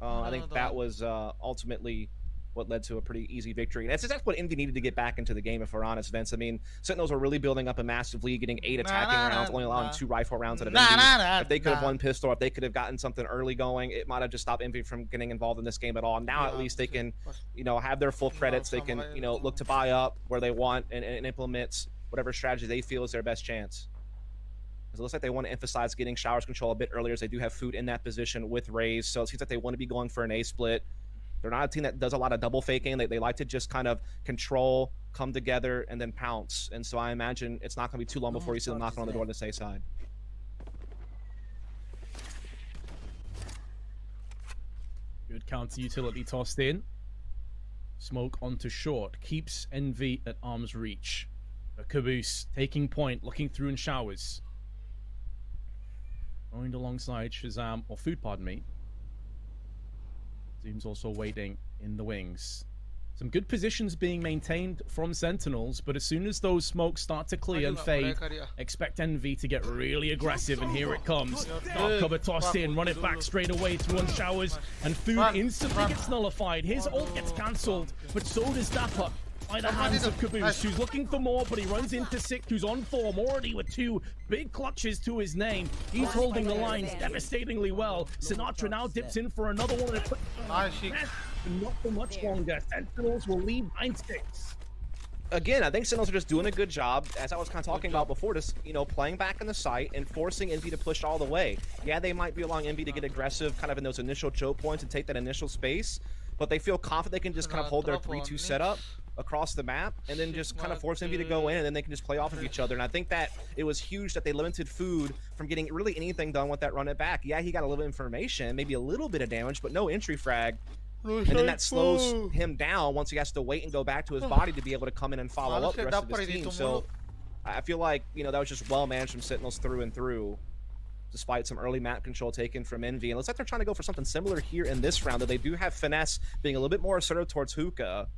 S1: I think that was ultimately what led to a pretty easy victory. And that's exactly what Envy needed to get back into the game, if we're honest, Vince. I mean, Sentinels were really building up a massive lead, getting 8 attacking rounds, only allowing 2 rifle rounds out of Envy. If they could have won pistol, if they could have gotten something early going, it might have just stopped Envy from getting involved in this game at all. Now at least they can, you know, have their full credits. They can, you know, look to buy up where they want and implement whatever strategy they feel is their best chance. It looks like they want to emphasize getting showers control a bit earlier, as they do have food in that position with Raze. So it seems like they want to be going for an A split. They're not a team that does a lot of double faking. They like to just kind of control, come together, and then pounce. And so I imagine it's not going to be too long before you see them knocking on the door on the safe side.
S2: Good counter utility tossed in. Smoke onto short. Keeps Envy at arm's reach. But Caboose taking point, looking through in showers. Going alongside Shazam, or Food, pardon me. Zoom's also waiting in the wings. Some good positions being maintained from Sentinels, but as soon as those smokes start to clear and fade, expect Envy to get really aggressive, and here it comes. Dark cover tossed in, run it back straight away through on showers, and Food instantly gets nullified. His ult gets cancelled, but so does Dapper. By the hands of Caboose, who's looking for more, but he runs into Sick, who's on form already with 2 big clutches to his name. He's holding the lines devastatingly well. Sinatra now dips in for another one. Not for much longer. Sentinels will lead 9-6.
S1: Again, I think Sentinels are just doing a good job, as I was kind of talking about before, just, you know, playing back in the site and forcing Envy to push all the way. Yeah, they might be allowing Envy to get aggressive kind of in those initial choke points and take that initial space, but they feel confident they can just kind of hold their 3-2 setup across the map and then just kind of force Envy to go in, and then they can just play off of each other. And I think that it was huge that they limited Food from getting really anything done with that run it back. Yeah, he got a little information, maybe a little bit of damage, but no entry frag. And then that slows him down once he has to wait and go back to his body to be able to come in and follow up the rest of his team. So I feel like, you know, that was just well managed from Sentinels through and through, despite some early map control taken from Envy. And it looks like they're trying to go for something similar here in this round, that they do have Finesse being a little bit more assertive towards Hookah,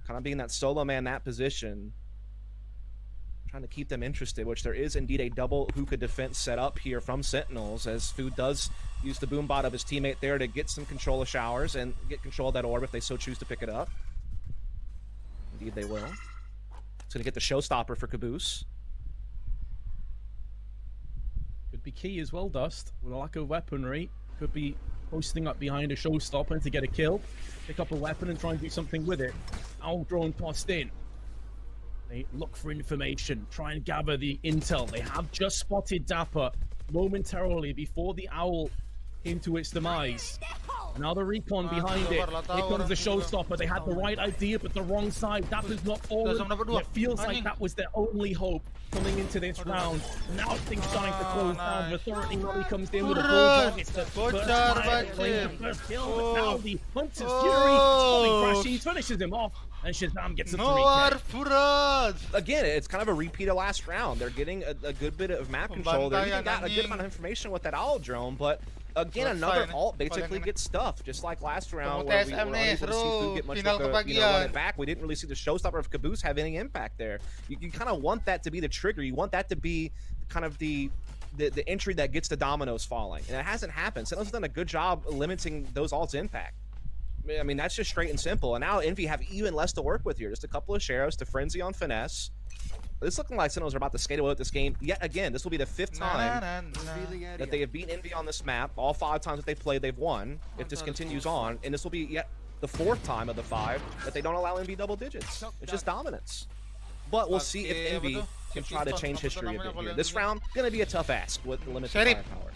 S1: kind of being that solo man, that position, trying to keep them interested, which there is indeed a double Hookah defense set up here from Sentinels, as Food does use the boom bot of his teammate there to get some control of showers and get control of that orb if they so choose to pick it up. Indeed they will. It's going to get the showstopper for Caboose.
S2: Could be key as well, Dust. With a lack of weaponry, could be posting up behind a showstopper to get a kill, pick up a weapon and try and do something with it. Owl drone tossed in. They look for information, try and gather the intel. They have just spotted Dapper momentarily before the Owl into its demise. Now the recon behind it. Here comes the showstopper. They had the right idea, but the wrong side. That was not fallen. It feels like that was their only hope coming into this round. Now things starting to close down. Authority really comes in with a bulldog. It's the first kill, but now the Hunter's Fury Crashy finishes him off, and Shazam gets a 3K.
S1: Again, it's kind of a repeat of last round. They're getting a good bit of map control. They even got a good amount of information with that owl drone, but again, another ult basically gets stuffed, just like last round where we were unable to see Food get much of a, run it back. We didn't really see the showstopper of Caboose have any impact there. You kind of want that to be the trigger. You want that to be kind of the entry that gets the dominoes falling, and it hasn't happened. Sentinels have done a good job limiting those ults' impact. I mean, that's just straight and simple. And now Envy have even less to work with here. Just a couple of Sheriffs to Frenzy on Finesse. It's looking like Sentinels are about to skate away with this game. Yet again, this will be the 5th time that they have beaten Envy on this map. All 5 times that they played, they've won. If this continues on, and this will be yet the 4th time of the 5 that they don't allow Envy double digits. It's just dominance. But we'll see if Envy can try to change history a bit here. This round, gonna be a tough ask with limited firepower.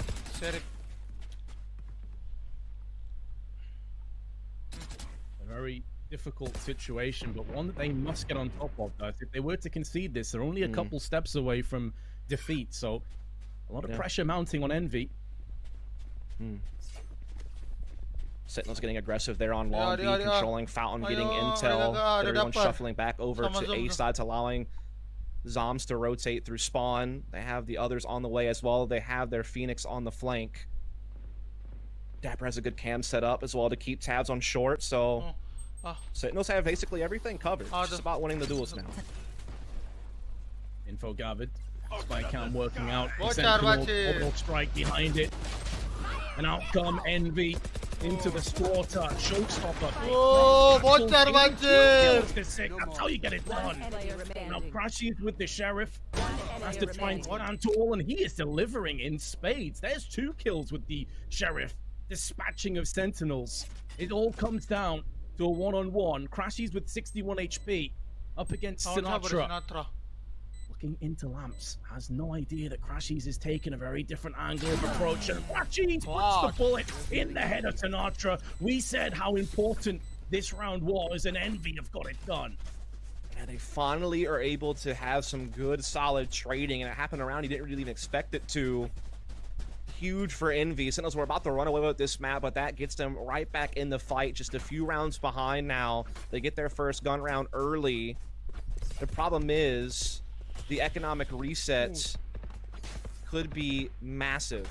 S2: A very difficult situation, but one that they must get on top of, guys. If they were to concede this, they're only a couple steps away from defeat, so a lot of pressure mounting on Envy.
S1: Sentinels getting aggressive there on long B, controlling Fountain, getting intel. Everyone shuffling back over to A sides, allowing Zombs to rotate through spawn. They have the others on the way as well. They have their Phoenix on the flank. Dapper has a good cam set up as well to keep tabs on short, so Sentinels have basically everything covered. It's just about winning the duels now.
S2: Info gathered. Spy cam working out. Sentinel, orbital strike behind it. And out come Envy into the slaughter. Showstopper.
S4: Oh,
S2: That's how you get it done. Now Crashies with the Sheriff. Has to try and stand tall, and he is delivering in spades. There's 2 kills with the Sheriff. Dispatching of Sentinels. It all comes down to a one-on-one. Crashies with 61 HP up against Sinatra. Looking into Lamps, has no idea that Crashies is taking a very different angle of approach, and Crashies puts the bullet in the head of Sinatra. We said how important this round was, and Envy have got it done.
S1: Yeah, they finally are able to have some good, solid trading, and it happened around you didn't really even expect it to. Huge for Envy. Sentinels were about to run away with this map, but that gets them right back in the fight. Just a few rounds behind now. They get their first gun round early. The problem is the economic reset could be massive.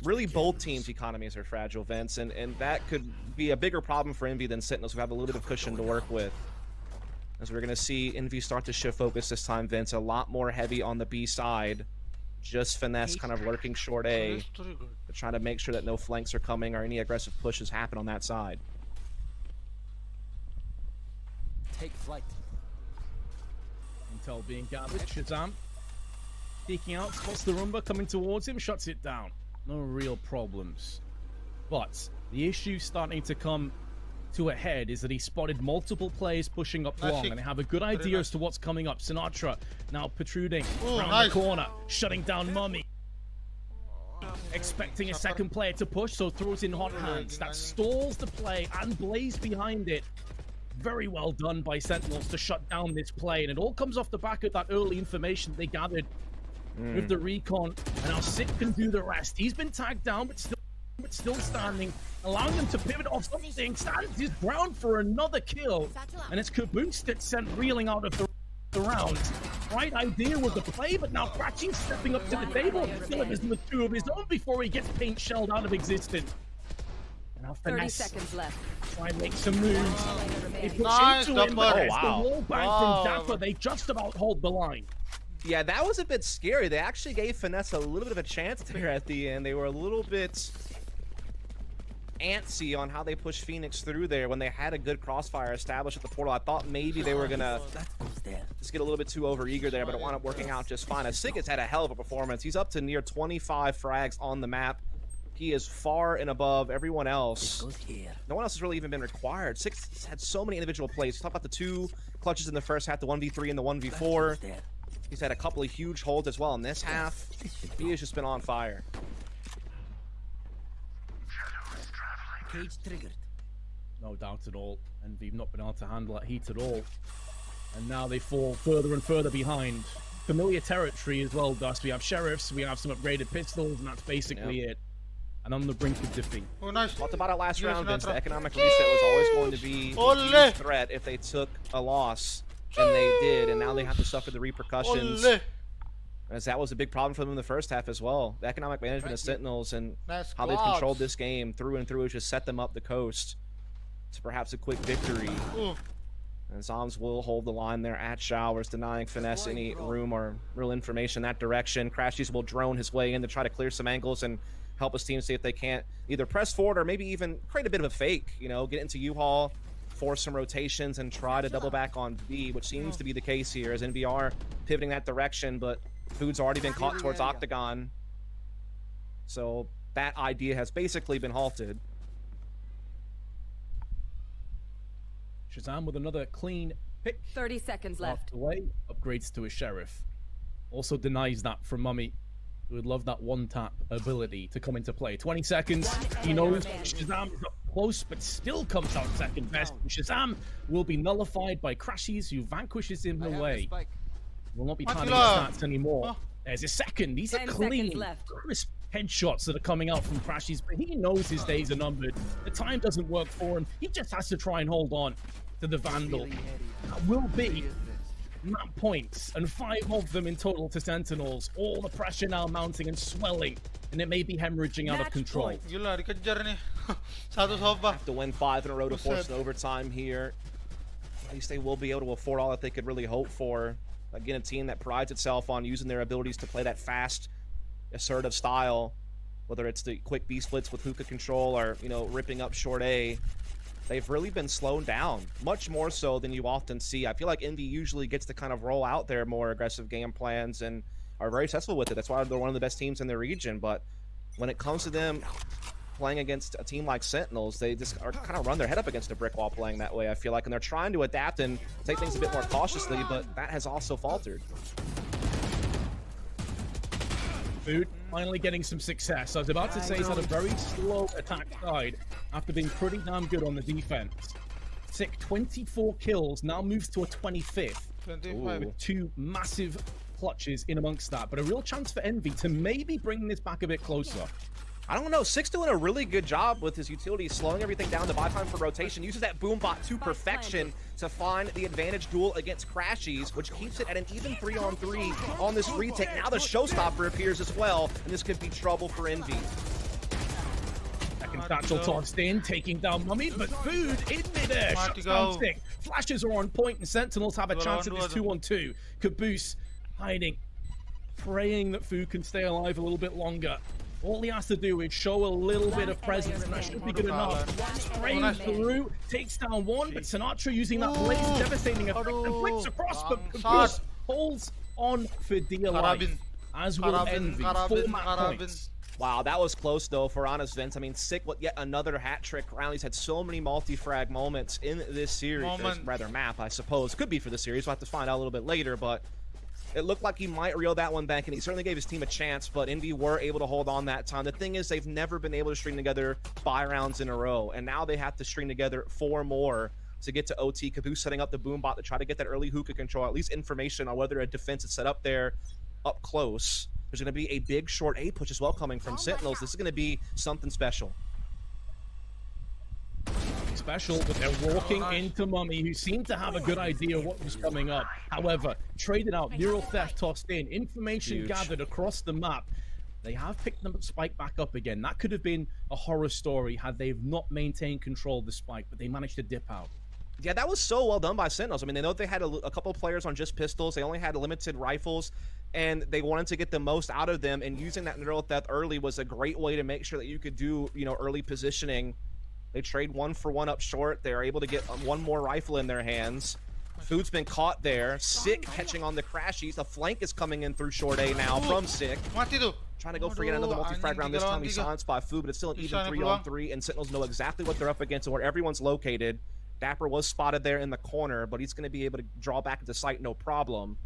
S1: Really, both teams' economies are fragile, Vince, and that could be a bigger problem for Envy than Sentinels, who have a little bit of cushion to work with. As we're going to see Envy start to shift focus this time, Vince, a lot more heavy on the B side. Just Finesse kind of lurking short A, but trying to make sure that no flanks are coming or any aggressive pushes happen on that side.
S5: Take flight.
S2: Intel being gathered. Shazam peeking out, spots the Rumba coming towards him, shuts it down. No real problems. But the issue starting to come to a head is that he spotted multiple players pushing up long, and they have a good idea as to what's coming up. Sinatra now protruding around the corner, shutting down Mummy. Expecting a second player to push, so throws in hot hands. That stalls the play, and Blaze behind it. Very well done by Sentinels to shut down this play, and it all comes off the back of that early information they gathered with the recon. And now Sid can do the rest. He's been tagged down, but still standing, allowing them to pivot off something. Stands his ground for another kill, and it's Caboose that's sent reeling out of the round. Right idea with the play, but now Cratching stepping up to the table, delivers with 2 of his own before he gets paint shelled out of existence. And now Finesse
S6: 30 seconds left.
S2: try and make some moves. They push into him, but it's the wall bang from Dapper. They just about hold the line.
S1: Yeah, that was a bit scary. They actually gave Finesse a little bit of a chance there at the end. They were a little bit antsy on how they pushed Phoenix through there when they had a good crossfire established at the portal. I thought maybe they were gonna just get a little bit too overeager there, but it wound up working out just fine. Sigurds had a hell of a performance. He's up to near 25 frags on the map. He is far and above everyone else. No one else has really even been required. Six had so many individual plays. Talk about the 2 clutches in the first half, the 1v3 and the 1v4. He's had a couple of huge holds as well in this half. He has just been on fire.
S5: Cage triggered.
S2: No doubt at all. And we've not been able to handle that heat at all. And now they fall further and further behind. Familiar territory as well, Dust. We have sheriffs, we have some upgraded pistols, and that's basically it. And on the brink of defeat.
S4: Oh, nice.
S1: Talked about it last
S4: Yes,
S1: round, Vince. The
S4: Sinatra.
S1: economic reset was always going to be
S4: Ole.
S1: a huge threat if they took a loss. And they did, and now they have to suffer the repercussions.
S4: Ole.
S1: As that was a big problem for them in the first half as well. The economic management of Sentinels and
S4: Nice
S1: how they've
S4: gloves.
S1: controlled this game through and through has just set them up the coast to perhaps a quick victory.
S4: Ooh.
S1: And Zoms will hold the line there at Showers, denying Finesse any room or real information in that direction. Crashies will drone his way in to try to clear some angles and help his team see if they can't either press forward or maybe even create a bit of a fake, you know, get into U-Haul, force some rotations, and try to double back on B, which seems to be the case here as NVR pivoting that direction, but Food's already been caught towards Octagon. So that idea has basically been halted.
S2: Shazam with another clean pick.
S6: 30 seconds left.
S2: Away, upgrades to a sheriff. Also denies that from Mummy, who would love that one-tap ability to come into play. 20 seconds. He knows Shazam is up close, but still comes out second best. Shazam will be nullified by Crashies, who vanquishes him
S5: I have the
S2: away.
S5: spike.
S2: Will not be
S4: Attila.
S2: targeting stats anymore.
S4: Oh.
S2: There's a second. These are
S6: 10
S2: clean,
S6: seconds left.
S2: crisp headshots that are coming out from Crashies, but he knows his days are numbered. The time doesn't work for him. He just has to try and hold on to the Vandal. That will be map points, and 5 of them in total to Sentinels. All the pressure now mounting and swelling, and it may be hemorrhaging out of
S6: Match
S2: control.
S6: point.
S4: Gila, dikejar nih. Satu sofa.
S1: Have to win 5 in a row to force
S4: Buset.
S1: an overtime here. At least they will be able to afford all that they could really hope for. Again, a team that prides itself on using their abilities to play that fast, assertive style, whether it's the quick B splits with hookah control or, you know, ripping up short A. They've really been slowed down, much more so than you often see. I feel like Envy usually gets to kind of roll out their more aggressive game plans and are very successful with it. That's why they're one of the best teams in the region. But when it comes to them playing against a team like Sentinels, they just are kind of run their head up against a brick wall playing that way, I feel like. And they're trying to adapt and take things a bit more cautiously, but that has also faltered.
S2: Food finally getting some success. I was about to say he's had a very slow attack side after being pretty damn good on the defense. Sick 24 kills, now moves to a 25th.
S4: 25.
S2: With 2 massive clutches in amongst that, but a real chance for Envy to maybe bring this back a bit closer.
S1: I don't know. Six doing a really good job with his utility, slowing everything down to buy time for rotation. Uses that boom bot to perfection to find the advantage duel against Crashies, which keeps it at an even 3-on-3 on this retake. Now the showstopper appears as well, and this could be trouble for Envy.
S2: Second satchel tossed in, taking down Mummy, but Food in midair.
S4: Marty,
S2: Shuts down
S4: go.
S2: Sick. Flashes are on point, and Sentinels have a chance at this 2-on-2. Caboose hiding, praying that Food can stay alive a little bit longer. All he has to do is show a little bit of presence, and that should be good enough. Sprays through, takes down one, but Sinatra using that blaze, devastating effect, and flicks across, but Caboose holds on for dear life.
S4: Karabin.
S2: As will Envy, 4 map points.
S1: Wow, that was close though for honest Vince. I mean, Sick with yet another hat trick round. He's had so many multi-frag moments in this series, or rather map, I suppose. Could be for the series. We'll have to find out a little bit later, but it looked like he might reel that one back, and he certainly gave his team a chance, but Envy were able to hold on that time. The thing is, they've never been able to string together 5 rounds in a row, and now they have to string together 4 more to get to OT. Caboose setting up the boom bot to try to get that early hookah control, at least information on whether a defense is set up there up close. There's going to be a big short A push as well coming from Sentinels. This is going to be something special.
S2: Special, but they're walking into Mummy, who seemed to have a good idea what was coming up. However, traded out, neural theft tossed in, information gathered across the map. They have picked the spike back up again. That could have been a horror story had they not maintained control of the spike, but they managed to dip out.
S1: Yeah, that was so well done by Sentinels. I mean, they know they had a couple of players on just pistols. They only had limited rifles, and they wanted to get the most out of them, and using that neural theft early was a great way to make sure that you could do, you know, early positioning. They trade 1 for 1 up short. They're able to get 1 more rifle in their hands. Food's been caught there. Sick catching on the Crashies. The flank is coming in through short A now from Sick.
S4: Mati tuh.
S1: Trying to go for yet another multi-frag round. This time he's silenced by Food, but it's still an even 3-on-3, and Sentinels know exactly what they're up against and where everyone's located. Dapper was spotted there in the corner, but he's going to be able to draw back into sight no problem.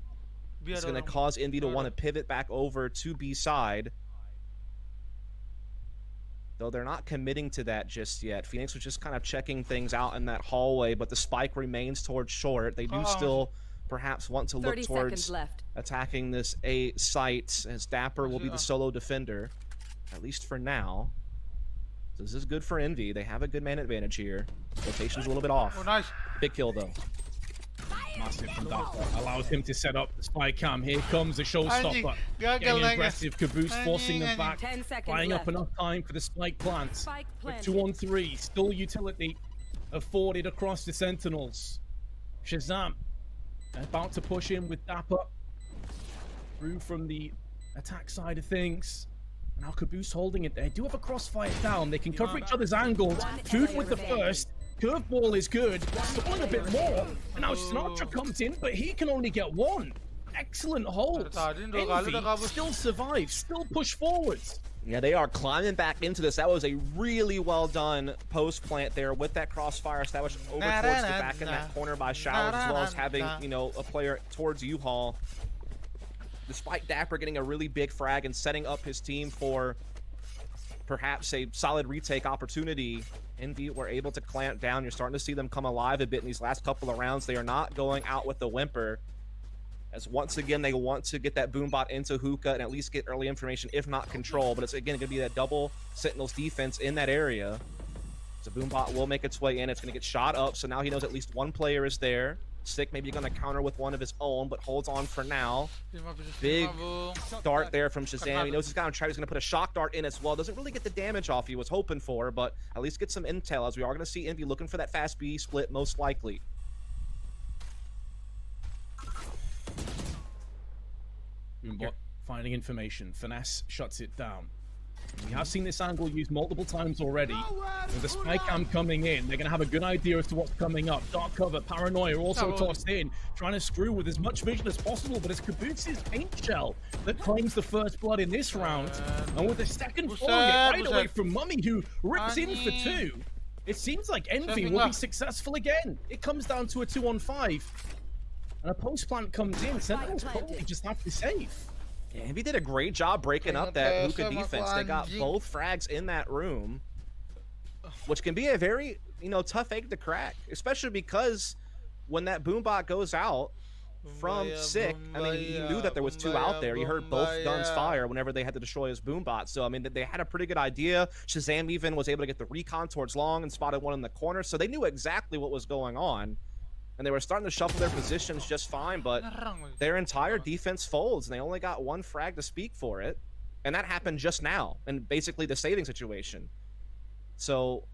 S1: It's going to cause Envy to want to pivot back over to B side. though they're not committing to that just yet. Phoenix was just kind of checking things out in that hallway, but the spike remains towards short. They do still perhaps want to look
S6: 30
S1: towards
S6: seconds left.
S1: attacking this A site, as Dapper will be the solo defender, at least for now. So this is good for Envy. They have a good man advantage here. Rotation's a little bit off.
S4: Oh, nice.
S1: Big kill, though.
S2: Massive from Dapper. Allows him to set up the spy cam. Here comes the showstopper.
S4: Gagal
S2: Getting
S4: na
S2: aggressive. Caboose forcing them back.
S6: 10 seconds
S2: Buying up
S6: left.
S2: enough time for the spike plant.
S6: Spike
S2: With
S6: planted.
S2: 2-on-3. Still utility afforded across the Sentinels. Shazam about to push in with Dapper. Through from the attack side of things. Now Caboose holding it there. Do have a crossfire down. They can cover each other's angles. Food with the first. Curveball is good. Stalling a bit more. And now Sinatra comes in, but he can only get one. Excellent hold. Envy still survives. Still push forwards.
S1: Yeah, they are climbing back into this. That was a really well done post plant there with that crossfire established over towards the back in that corner by Showers, as well as having, you know, a player towards U-Haul. Despite Dapper getting a really big frag and setting up his team for perhaps a solid retake opportunity, Envy were able to clamp down. You're starting to see them come alive a bit in these last couple of rounds. They are not going out with the whimper, as once again they want to get that boombot into hookah and at least get early information, if not control. But it's again going to be that double Sentinels defense in that area. So boombot will make its way in. It's going to get shot up, so now he knows at least one player is there. Sick maybe going to counter with one of his own, but holds on for now. Big dart there from Shazam. He knows he's got him trapped. He's going to put a shock dart in as well. Doesn't really get the damage off he was hoping for, but at least get some intel, as we are going to see Envy looking for that fast B split most likely.
S2: Boombot finding information. Finesse shuts it down. We have seen this angle used multiple times already. With the spy cam coming in, they're going to have a good idea as to what's coming up. Dark cover, paranoia also tossed in, trying to screw with as much vision as possible, but it's Caboose's paint shell that claims the first blood in this round. And with the second falling right away from Mummy, who rips in for 2, it seems like Envy will be successful again. It comes down to a 2-on-5. And a post plant comes in. Sentinels probably just have to save.
S1: Yeah, Envy did a great job breaking up that hookah defense. They got both frags in that room, which can be a very, you know, tough egg to crack, especially because when that boombot goes out from Sick, I mean, you knew that there was 2 out there. You heard both guns fire whenever they had to destroy his boombot. So, I mean, they had a pretty good idea. Shazam even was able to get the recon towards long and spotted one in the corner. So they knew exactly what was going on. And they were starting to shuffle their positions just fine, but their entire defense folds, and they only got 1 frag to speak for it. And that happened just now, and basically the saving situation. So,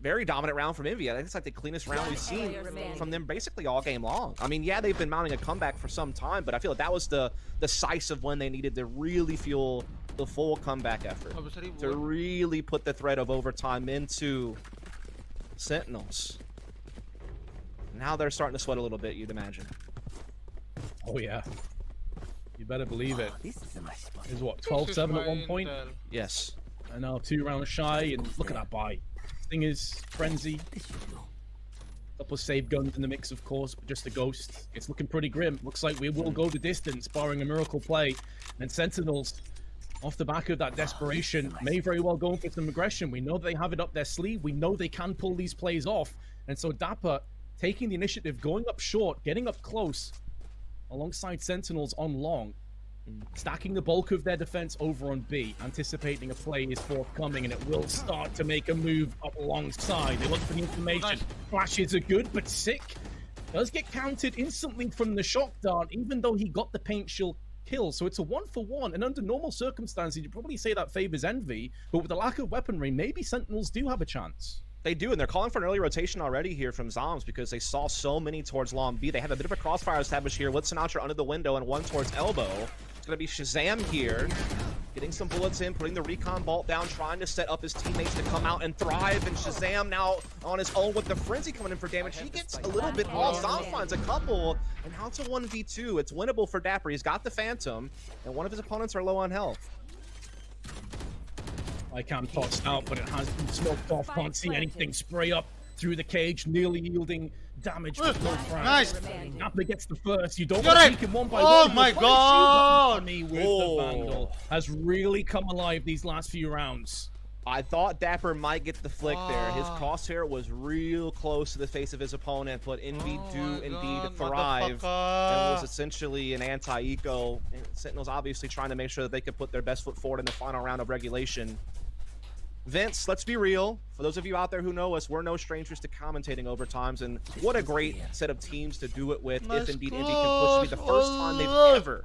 S1: very dominant round from Envy. I think it's like the cleanest round we've seen from them basically all game long. I mean, yeah, they've been mounting a comeback for some time, but I feel like that was the decisive when they needed to really fuel the full comeback effort. To really put the threat of overtime into Sentinels. Now they're starting to sweat a little bit, you'd imagine.
S2: Oh, yeah. You better believe it. It was what, 12-7 at one point?
S1: Yes.
S2: And now 2 rounds shy, and look at that buy. Thing is, Frenzy. Couple of save guns in the mix, of course, but just a ghost. It's looking pretty grim. Looks like we will go the distance, barring a miracle play. And Sentinels, off the back of that desperation, may very well go for some aggression. We know they have it up their sleeve. We know they can pull these plays off. And so Dapper taking the initiative, going up short, getting up close, alongside Sentinels on long, stacking the bulk of their defense over on B, anticipating a play is forthcoming, and it will start to make a move up alongside. They look for the information. Flashes are good, but Sick does get counted instantly from the shock dart, even though he got the paint shield kill. So it's a 1-for-1, and under normal circumstances, you'd probably say that favors Envy, but with the lack of weaponry, maybe Sentinels do have a chance.
S1: They do, and they're calling for an early rotation already here from Zoms because they saw so many towards long B. They have a bit of a crossfire established here with Sinatra under the window and 1 towards elbow. It's going to be Shazam here, getting some bullets in, putting the recon bolt down, trying to set up his teammates to come out and thrive, and Shazam now on his own with the Frenzy coming in for damage. He gets a little bit off. Zoms finds a couple, and now it's a 1v2. It's winnable for Dapper. He's got the Phantom, and one of his opponents are low on health.
S2: I can't tossed out, but it has been smoked off. Can't see anything. Spray up through the cage, nearly yielding damage with no frag.
S4: Nice.
S2: Napper gets the first. You don't
S4: You're
S2: want to
S4: right.
S2: peek him one by
S4: Oh
S2: one.
S4: my
S2: The
S4: God.
S2: Mummy with the Vandal has really come alive these last few rounds.
S1: I thought Dapper might get the flick there. His crosshair was real close to the face of his opponent, but Envy do indeed thrive. And was essentially an anti-eco. Sentinels obviously trying to make sure that they could put their best foot forward in the final round of regulation. Vince, let's be real. For those of you out there who know us, we're no strangers to commentating overtimes, and what a great set of teams to do it with if indeed Envy can push. It'll be the first time they've ever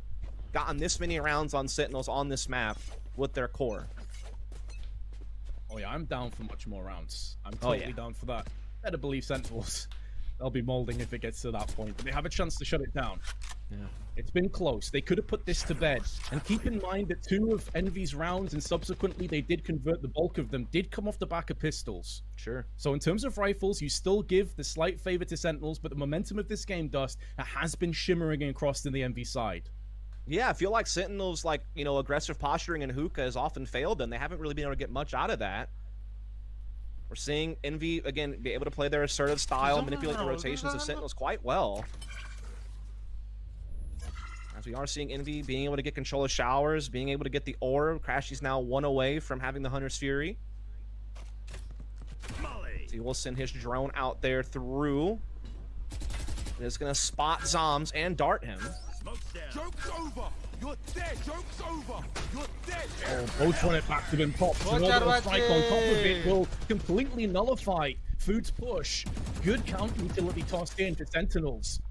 S1: gotten this many rounds on Sentinels on this map with their core.
S2: Oh yeah, I'm down for much more rounds. I'm totally down for that. Better believe Sentinels. They'll be molding if it gets to that point, but they have a chance to shut it down. Yeah. It's been close. They could have put this to bed. And keep in mind that 2 of Envy's rounds, and subsequently they did convert the bulk of them, did come off the back of pistols.
S1: Sure.
S2: So in terms of rifles, you still give the slight favor to Sentinels, but the momentum of this game, Dust, has been shimmering across to the Envy side.
S1: Yeah, I feel like Sentinels, like, you know, aggressive posturing and hookah has often failed them. They haven't really been able to get much out of that. We're seeing Envy, again, be able to play their assertive style, manipulate the rotations of Sentinels quite well. As we are seeing Envy being able to get control of showers, being able to get the orb. Crashy's now 1 away from having the Hunter's Fury. So he will send his drone out there through. It's going to spot Zoms and dart him.
S6: Joke's over! You're dead! Joke's over! You're dead!
S2: Oh, both run it back to him pops. And orbital strike on top of it will completely nullify Food's push. Good counter utility tossed in to Sentinels.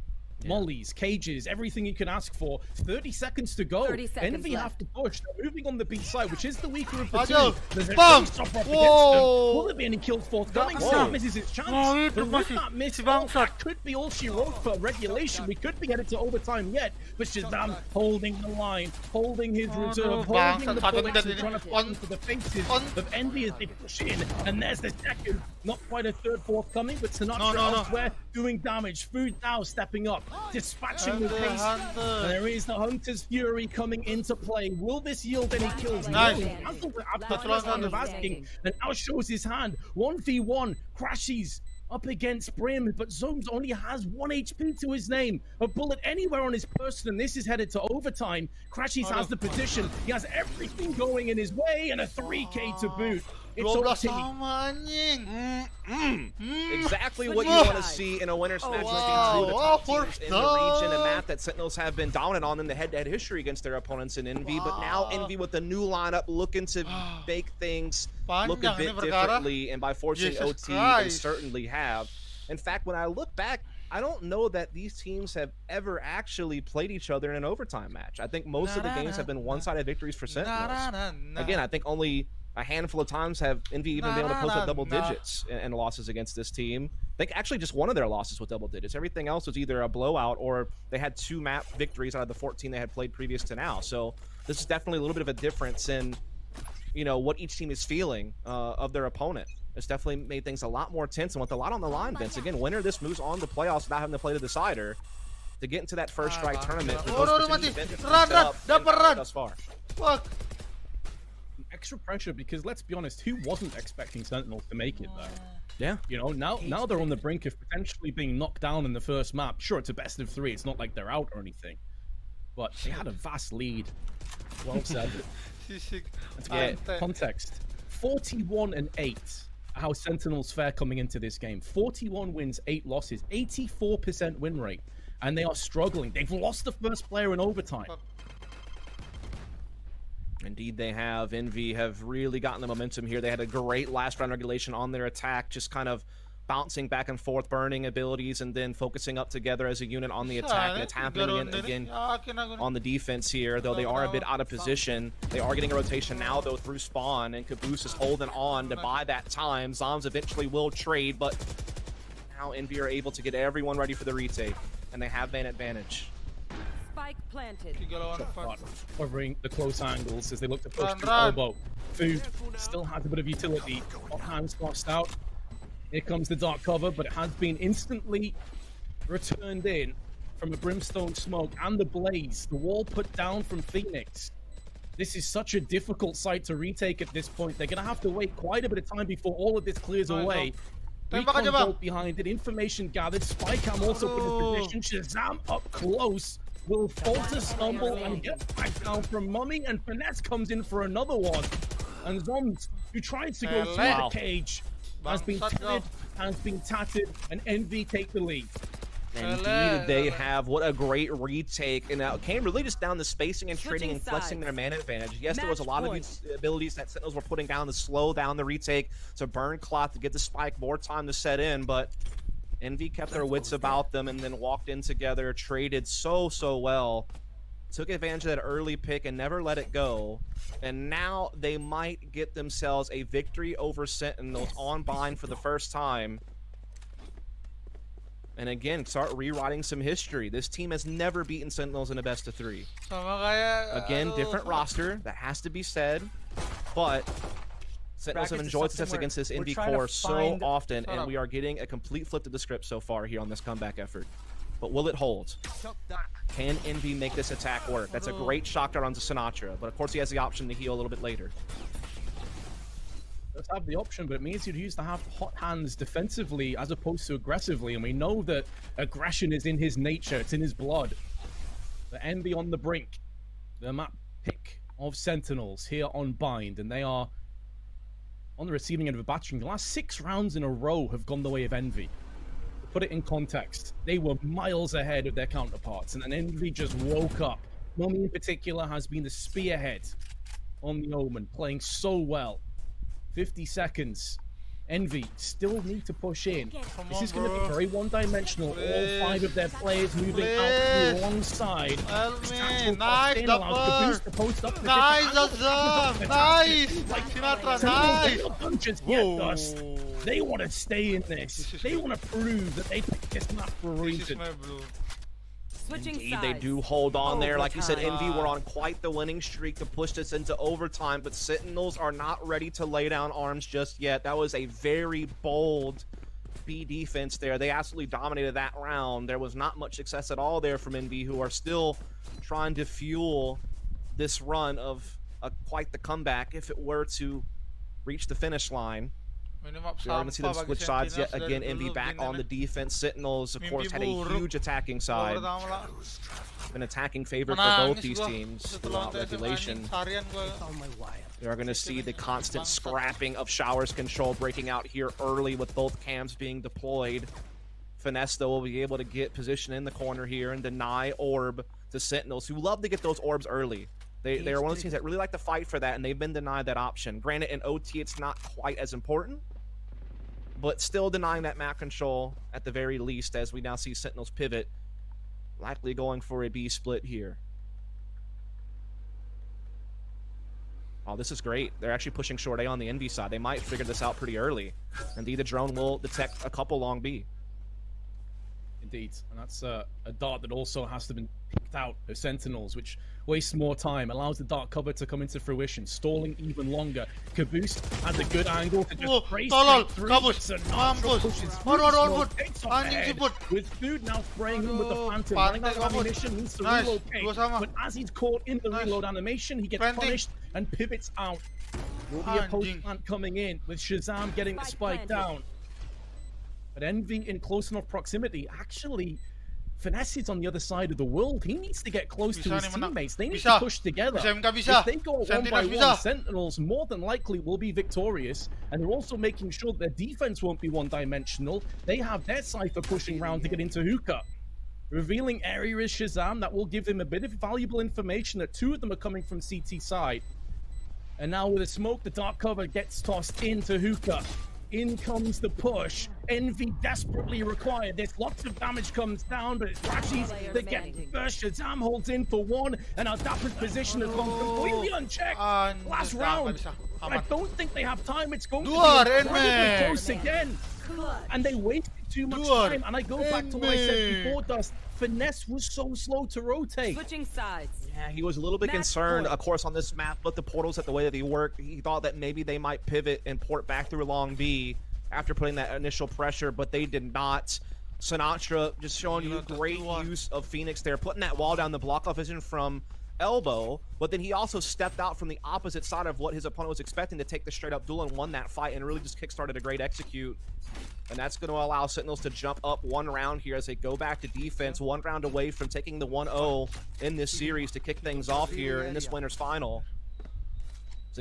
S2: Mollies, cages, everything you can ask for. 30 seconds to go.
S7: 30 seconds
S2: Envy
S7: left.
S2: have to push. They're moving on the B side, which is the weaker of the two.
S4: Ajo,
S2: There's a
S4: bam!
S2: stop up against them.
S4: Whoa!
S2: Will there be any kills forthcoming?
S4: Whoa!
S2: Sam misses his chance.
S4: No,
S2: But with
S4: itu
S2: that miss,
S4: si bangsat.
S2: that could be all she wrote for regulation. We could be headed to overtime yet. But Shazam holding the line, holding his reserve, holding the
S4: bangsat.
S2: bullets, and
S4: Satu
S2: trying to
S4: tadi.
S2: put into the faces of Envy as they push in. And there's the second. Not quite a third, fourth coming, but Sinatra elsewhere doing damage. Food now stepping up, dispatching the pace. And there is the Hunter's Fury coming into play. Will this yield any kills?
S4: Nice.
S2: No. After the first round of asking, and now shows his hand. 1v1, crashes up against Brim, but Zomes only has 1 HP to his name. A bullet anywhere on his person, and this is headed to overtime. Crashes has the position. He has everything going in his way, and a 3k to boot. It's
S4: 12
S2: OT.
S4: sama anjing.
S1: Exactly what you want to see in a winner's match between two of the top teams in the region, a map that Sentinels have been dominant on in the head-to-head history against their opponents in Envy, but now Envy with a new lineup looking to make things look a bit differently, and by forcing OT, they certainly have. In fact, when I look back, I don't know that these teams have ever actually played each other in an overtime match. I think most of the games have been one-sided victories for Sentinels. Again, I think only a handful of times have Envy even been able to post up double digits in losses against this team. I think actually just one of their losses with double digits. Everything else was either a blowout or they had 2 map victories out of the 14 they had played previous to now. So this is definitely a little bit of a difference in, you know, what each team is feeling of their opponent. It's definitely made things a lot more tense and with a lot on the line, Vince. Again, winner this moves on to playoffs without having to play the decider to get into that first strike tournament. Thus far.
S4: Fuck.
S2: Extra pressure because let's be honest, who wasn't expecting Sentinels to make it though?
S1: Yeah.
S2: You know, now they're on the brink of potentially being knocked down in the first map. Sure, it's a best of 3. It's not like they're out or anything. But they had a vast lead. Well said. Let's get context. 41-8. How Sentinels fare coming into this game. 41 wins, 8 losses, 84% win rate. And they are struggling. They've lost the first player in overtime.
S1: Indeed, they have. Envy have really gotten the momentum here. They had a great last round regulation on their attack, just kind of bouncing back and forth, burning abilities, and then focusing up together as a unit on the attack. And it's happening again on the defense here, though they are a bit out of position. They are getting a rotation now, though, through spawn, and Caboose is holding on to buy that time. Zoms eventually will trade, but now Envy are able to get everyone ready for the retake, and they have an advantage.
S7: Spike planted.
S2: Covering the close angles as they look to push through elbow. Food still has a bit of utility. Hands crossed out. Here comes the dark cover, but it has been instantly returned in from a brimstone smoke and the blaze. The wall put down from Phoenix. This is such a difficult site to retake at this point. They're going to have to wait quite a bit of time before all of this clears away. Recon bolt behind it. Information gathered. Spycam also put in position. Shazam up close. Will falter, stumble, and get back down from Mummy, and Finesse comes in for another one. And Zombs, who tried to go through the cage, has been tattered, and Envy take the lead.
S1: Indeed, they have. What a great retake. And now it came really just down the spacing and trading and flexing their mana advantage. Yes, there was a lot of abilities that Sentinels were putting down to slow down the retake, to burn cloth, to get the spike more time to set in, but Envy kept their wits about them and then walked in together, traded so well, took advantage of that early pick and never let it go. And now they might get themselves a victory over Sentinels on bind for the first time. And again, start rewriting some history. This team has never beaten Sentinels in a best of 3. Again, different roster, that has to be said. But Sentinels have enjoyed success against this Envy core so often, and we are getting a complete flip to the script so far here on this comeback effort. But will it hold? Can Envy make this attack work? That's a great shock dart onto Sinatra, but of course he has the option to heal a little bit later.
S2: Does have the option, but it means you'd use to have hot hands defensively as opposed to aggressively, and we know that aggression is in his nature, it's in his blood. The Envy on the brink, the map pick of Sentinels here on Bind, and they are on the receiving end of a battering. The last 6 rounds in a row have gone the way of Envy. To put it in context, they were miles ahead of their counterparts, and then Envy just woke up. Nomi in particular has been the spearhead on the Omen, playing so well. 50 seconds. Envy still need to push in. This is going to be very one-dimensional. All 5 of their players moving out alongside.
S4: Nice, nice, Sinatra, nice.
S2: Punches get us. They want to stay in this. They want to prove that they picked this map for a reason.
S1: Indeed, they do hold on there. Like you said, Envy were on quite the winning streak to push this into overtime, but Sentinels are not ready to lay down arms just yet. That was a very bold B defense there. They absolutely dominated that round. There was not much success at all there from Envy, who are still trying to fuel this run of quite the comeback if it were to reach the finish line. We're going to see them switch sides yet again. Envy back on the defense. Sentinels, of course, had a huge attacking side. An attacking favorite for both these teams throughout regulation. We are going to see the constant scrapping of Showers Control breaking out here early with both cams being deployed. Finesse, though, will be able to get position in the corner here and deny orb to Sentinels, who love to get those orbs early. They are one of those teams that really like to fight for that, and they've been denied that option. Granted, in OT, it's not quite as important, but still denying that map control at the very least, as we now see Sentinels pivot, likely going for a B split here. Oh, this is great. They're actually pushing short A on the Envy side. They might figure this out pretty early. Indeed, the drone will detect a couple long B.
S2: Indeed, and that's a dart that also has to be picked out of Sentinels, which wastes more time, allows the dart cover to come into fruition, stalling even longer. Caboose has a good angle to just race through. Sinatra pushes through, with Food now spraying him with the Phantom, running out of ammunition, needs to relocate, but as he's caught in the reload animation, he gets punished and pivots out. Will be a post plant coming in, with Shazam getting the spike down. But Envy in close enough proximity, actually, Finesse is on the other side of the world. He needs to get close to his teammates. They need to push together. If they go one by one, Sentinels more than likely will be victorious. And they're also making sure that their defense won't be one-dimensional. They have their Cypher pushing around to get into hookah. Revealing area is Shazam. That will give him a bit of valuable information that 2 of them are coming from CT side. And now with a smoke, the dark cover gets tossed into hookah. In comes the push. Envy desperately required this. Lots of damage comes down, but it's Rashi's that get first. Shazam holds in for 1, and Aldapa's position has gone completely unchecked. Last round. But I don't think they have time. It's going to be incredibly close again. And they wasted too much time. And I go back to what I said before, Dust. Finesse was so slow to rotate.
S7: Switching sides.
S1: Yeah, he was a little bit concerned, of course, on this map, but the portals at the way that he worked, he thought that maybe they might pivot and port back through long B after putting that initial pressure, but they did not. Sinatra just showing you great use of Phoenix there, putting that wall down, the block off vision from elbow, but then he also stepped out from the opposite side of what his opponent was expecting to take the straight up duel and won that fight and really just kickstarted a great execute. And that's going to allow Sentinels to jump up 1 round here as they go back to defense, 1 round away from taking the 1-0 in this series to kick things off here in this winner's final.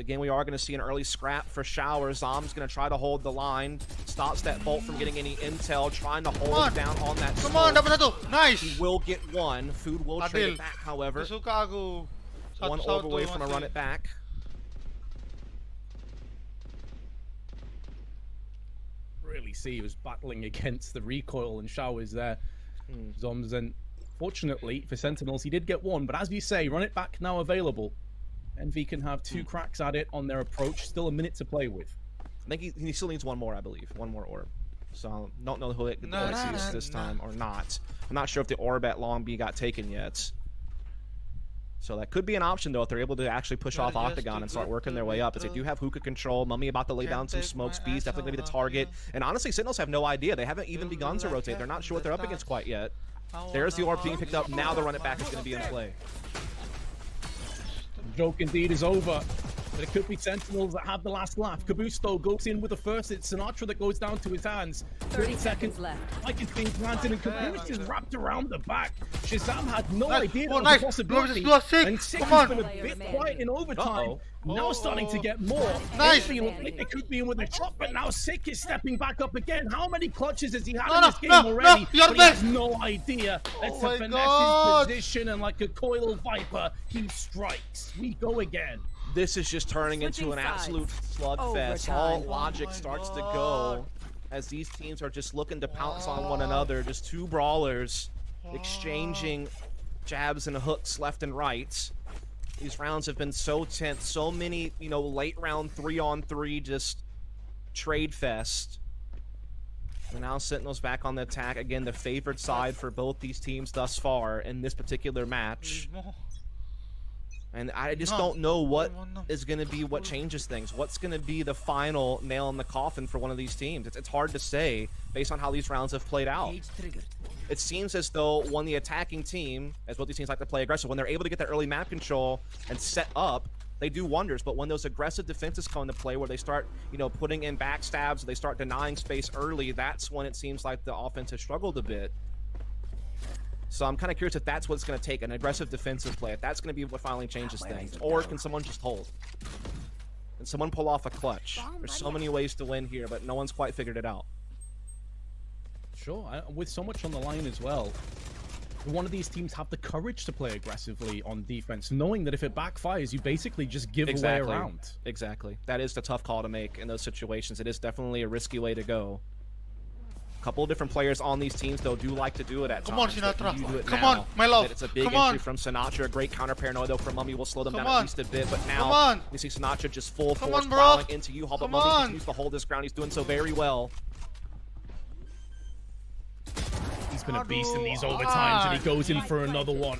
S1: So again, we are going to see an early scrap for Shower. Zom's going to try to hold the line. Stops that Bolt from getting any intel. Trying to hold it down on that
S4: Come on,
S1: smoke.
S4: dapat satu. Nice.
S1: He will get one. Food will trade
S4: Adil.
S1: it back, however.
S4: Suka aku.
S1: One orb away from a run it back.
S2: Really see he was battling against the recoil and Showers there. Zoms, and fortunately for Sentinels, he did get one, but as you say, run it back now available. Envy can have 2 cracks at it on their approach. Still a minute to play with.
S1: I think he still needs one more, I believe. One more orb. So I don't know who it sees this time or not. I'm not sure if the orb at Long B got taken yet. So that could be an option, though, if they're able to actually push off Octagon and start working their way up. As they do have hookah control. Mummy about to lay down some smoke. Speed's definitely going to be the target. And honestly, Sentinels have no idea. They haven't even begun to rotate. They're not sure what they're up against quite yet. There's the orb being picked up. Now the run it back is going to be in play.
S2: The joke indeed is over. But it could be Sentinels that have the last laugh. Caboose, though, goes in with the first. It's Sinatra that goes down to his hands.
S7: 30 seconds left.
S2: Like it's being planted, and Caboose is wrapped around the back. Shazam had no idea
S4: Oh,
S2: of
S4: nice.
S2: the possibility.
S4: Go, Sick.
S2: And Sick
S4: Come
S2: has
S4: on.
S2: been a bit quiet in overtime. Now starting to get more.
S4: Nice.
S2: Envy look like they could be in with a shot, but now Sick is stepping back up again. How many clutches has he had in this game already?
S4: you're
S2: But he
S4: best.
S2: has no idea. That's
S4: Oh
S2: to
S4: my
S2: finesse
S4: God.
S2: his position, and like a coiled viper, he strikes. We go again.
S1: This is just turning into
S7: Switching
S1: an
S7: sides.
S1: absolute slugfest.
S7: Overtime.
S1: All logic starts to go as these teams are just looking to pounce on one another. Just 2 brawlers exchanging jabs and hooks left and right. These rounds have been so tense. So many, late round 3-on-3 just trade fest. And now Sentinels back on the attack. Again, the favored side for both these teams thus far in this particular match. And I just don't know what is going to be what changes things. What's going to be the final nail in the coffin for one of these teams? It's hard to say based on how these rounds have played out. It seems as though when the attacking team, as both these teams like to play aggressive, when they're able to get that early map control and set up, they do wonders. But when those aggressive defenses come into play where they start, putting in backstabs, they start denying space early, that's when it seems like the offense has struggled a bit. So I'm kind of curious if that's what it's going to take, an aggressive defensive play, if that's going to be what finally changes things. Or can someone just hold? Can someone pull off a clutch? There's so many ways to win here, but no one's quite figured it out.
S2: Sure, with so much on the line as well, one of these teams have the courage to play aggressively on defense, knowing that if it backfires, you basically just give away a round.
S1: Exactly. That is the tough call to make in those situations. It is definitely a risky way to go. A couple of different players on these teams, though, do like to do it at
S4: Come on,
S1: times.
S4: Sinatra.
S1: You do it
S4: Come
S1: now.
S4: on, my love.
S1: It's a big
S4: Come
S1: entry
S4: on.
S1: from Sinatra. A great counter paranoia, though, from Mummy will slow them
S4: Come
S1: down
S4: on.
S1: at least a bit. But now,
S4: Come on.
S1: you see Sinatra just full
S4: Come
S1: force
S4: on, bro.
S1: plowing into U-Haul, but
S4: Come
S1: Mummy
S4: on.
S1: continues to hold his ground. He's doing so very well.
S2: He's been a beast in these overtimes, and he goes in for another one.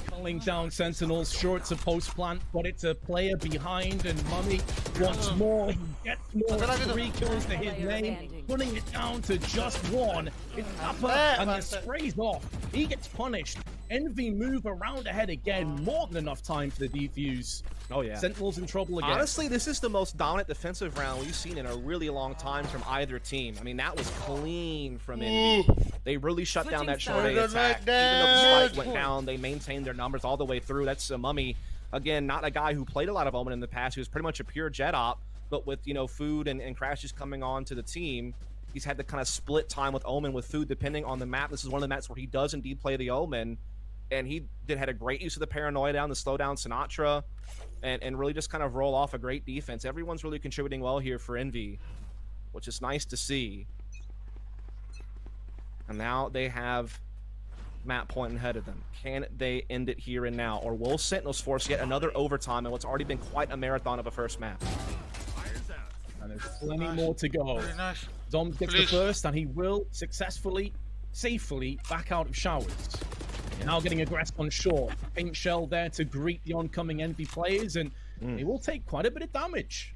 S2: Culling down Sentinels, sure it's a post plant, but it's a player behind, and Mummy wants more. He gets more. 3 kills to his name, putting it down to just 1. It's Upper, and the spray's off. He gets punished. Envy move around ahead again, more than enough time for the defuse.
S1: Oh, yeah.
S2: Sentinels in trouble again.
S1: Honestly, this is the most dominant defensive round we've seen in a really long time from either team. I mean, that was clean from Envy. They really shut down that short A attack. Even though the spike went down, they maintained their numbers all the way through. That's a Mummy. Again, not a guy who played a lot of Omen in the past. He was pretty much a pure jet op, but with, Food and Crashes coming on to the team, he's had to kind of split time with Omen with Food depending on the map. This is one of the maps where he does indeed play the Omen, and he had a great use of the paranoia down to slow down Sinatra and really just kind of roll off a great defense. Everyone's really contributing well here for Envy, which is nice to see. And now they have map point ahead of them. Can they end it here and now? Or will Sentinels force yet another overtime in what's already been quite a marathon of a first map?
S2: And there's plenty more to go.
S4: Very nice.
S2: Dom gets the first, and he will successfully, safely back out of Showers. Now getting aggressed on short. Paint shell there to greet the oncoming Envy players, and they will take quite a bit of damage.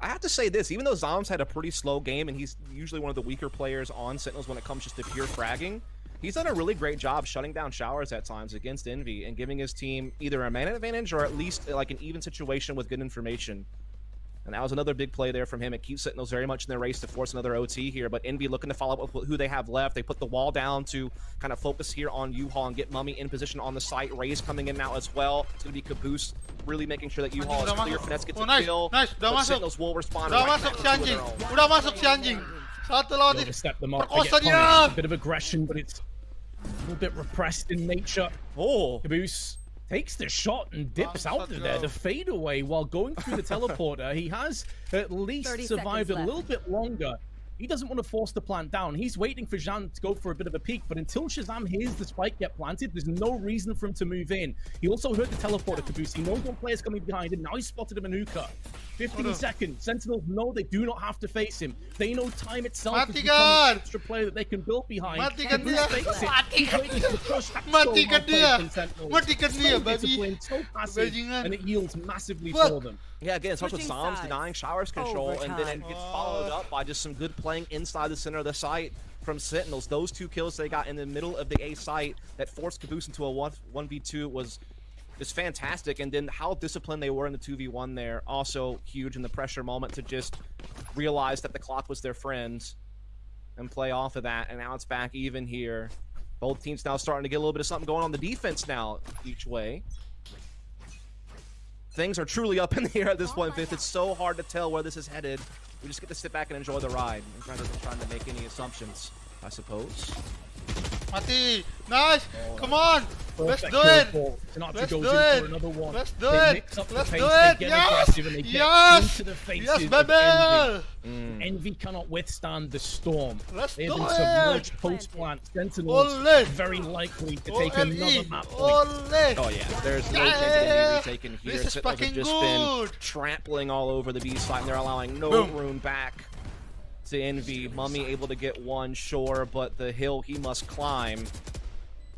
S1: I have to say this, even though Zoms had a pretty slow game, and he's usually one of the weaker players on Sentinels when it comes just to pure fragging, he's done a really great job shutting down Showers at times against Envy and giving his team either a mana advantage or at least like an even situation with good information. And that was another big play there from him. It keeps Sentinels very much in their race to force another OT here. But Envy looking to follow up with who they have left. They put the wall down to kind of focus here on U-Haul and get Mummy in position on the site. Ray's coming in now as well. It's going to be Caboose really making sure that U-Haul is clear. Finesse gets a kill.
S4: Nice, udah
S1: But
S4: masuk.
S1: Sentinels will respond
S4: Udah
S1: right
S4: masuk
S1: back
S4: si
S1: to
S4: anjing.
S1: their own.
S4: Udah masuk si anjing. Satu lawan
S2: Able to step them up. They
S4: Perkosa
S2: get
S4: dia.
S2: punished. A bit of aggression, but it's a little bit repressed in nature.
S1: Oh,
S2: Caboose takes the shot and dips
S4: One
S2: out of
S4: shot
S2: there.
S4: go.
S2: The fadeaway while going through the teleporter. He has at least
S7: 30
S2: survived a
S7: seconds
S2: little bit longer. He doesn't want to force the plant down. He's waiting for Jean to go for a bit of a peek, but until Shazam hears the spike get planted, there's no reason for him to move in. He also heard the teleporter, Caboose. He knows one player's coming behind him. Now he's spotted a Manuka. 15 seconds. Sentinels know they do not have to face him. They know time itself has become
S4: Matikan!
S2: an extra player that they can build behind.
S4: Matikan
S2: Caboose
S4: dia!
S2: fakes it. He's waiting to push. That's so
S4: Matikan
S2: well played
S4: dia!
S2: from Sentinels.
S4: Matikan dia,
S2: So
S4: baby!
S2: disciplined, so passive,
S4: Bajingan.
S2: and it yields massively
S4: Fuck.
S2: for them.
S1: yeah, again, it starts with
S7: Switching
S1: Psalms
S7: sides.
S1: denying Showers control, and then it
S7: Overtime.
S1: gets followed up by just some good playing inside the center of the site from Sentinels. Those two kills they got in the middle of the A site that forced Caboose into a 1v2 was just fantastic. And then how disciplined they were in the 2v1 there, also huge in the pressure moment to just realize that the clock was their friend and play off of that. And now it's back even here. Both teams now starting to get a little bit of something going on the defense now each way. Things are truly up in the air at this point, Fifth. It's so hard to tell where this is headed. We just get to sit back and enjoy the ride. I'm trying to make any assumptions, I suppose.
S4: Mati. Nice. Come on. Let's
S2: Perfect
S4: do
S2: kill
S4: it.
S2: for Sinatra
S4: Let's
S2: goes
S4: do
S2: in
S4: it.
S2: for another one.
S4: Let's do
S2: They
S4: it.
S2: mix up the
S4: Let's
S2: pace,
S4: do
S2: they
S4: it.
S2: get
S4: Yes.
S2: aggressive, and they get
S4: Yes.
S2: into the faces
S4: Yes,
S2: of
S4: baby.
S2: Envy. Envy cannot withstand the storm.
S4: Let's
S2: They have
S4: do
S2: been
S4: it.
S2: submerged post-plant. Sentinels
S4: Ole.
S2: very likely to take
S4: OLE.
S2: another map point.
S4: Ole.
S1: Oh yeah, there's no chance of
S4: Yeah.
S1: any retaken here.
S4: This is
S1: Sentinels have
S4: fucking
S1: just been
S4: good.
S1: trampling all over the B side, and they're allowing no
S4: Boom.
S1: room back to Envy. Mummy able to get one, sure, but the hill he must climb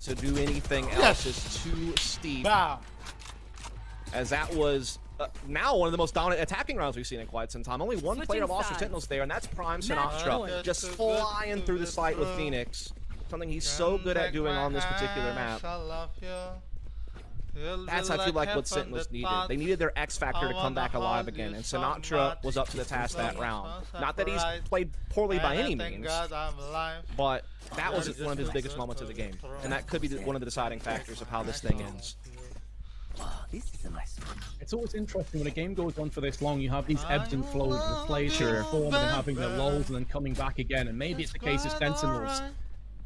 S1: to do anything else
S4: Yes.
S1: is too steep.
S4: Bam.
S1: As that was now one of the most dominant attacking rounds we've seen in quite some time. Only one
S7: Switching
S1: player lost for
S7: sides.
S1: Sentinels there, and that's Prime
S7: Match
S1: Sinatra,
S7: point.
S1: just
S4: Good,
S1: flying
S4: good,
S1: through the
S4: good,
S1: site with
S4: good.
S1: Phoenix. Something he's so good at doing on this particular map.
S4: I love you.
S1: That's, I feel like, what Sentinels needed. They needed their X Factor to come back alive again, and Sinatra was up to the task that round. Not that he's played poorly by any means, but that was one of his biggest moments of the game, and that could be one of the deciding factors of how this thing ends.
S2: It's always interesting when a game goes on for this long, you have these ebbs and flows with players performing and having their lulls and then coming back again. And maybe it's the case of Sentinels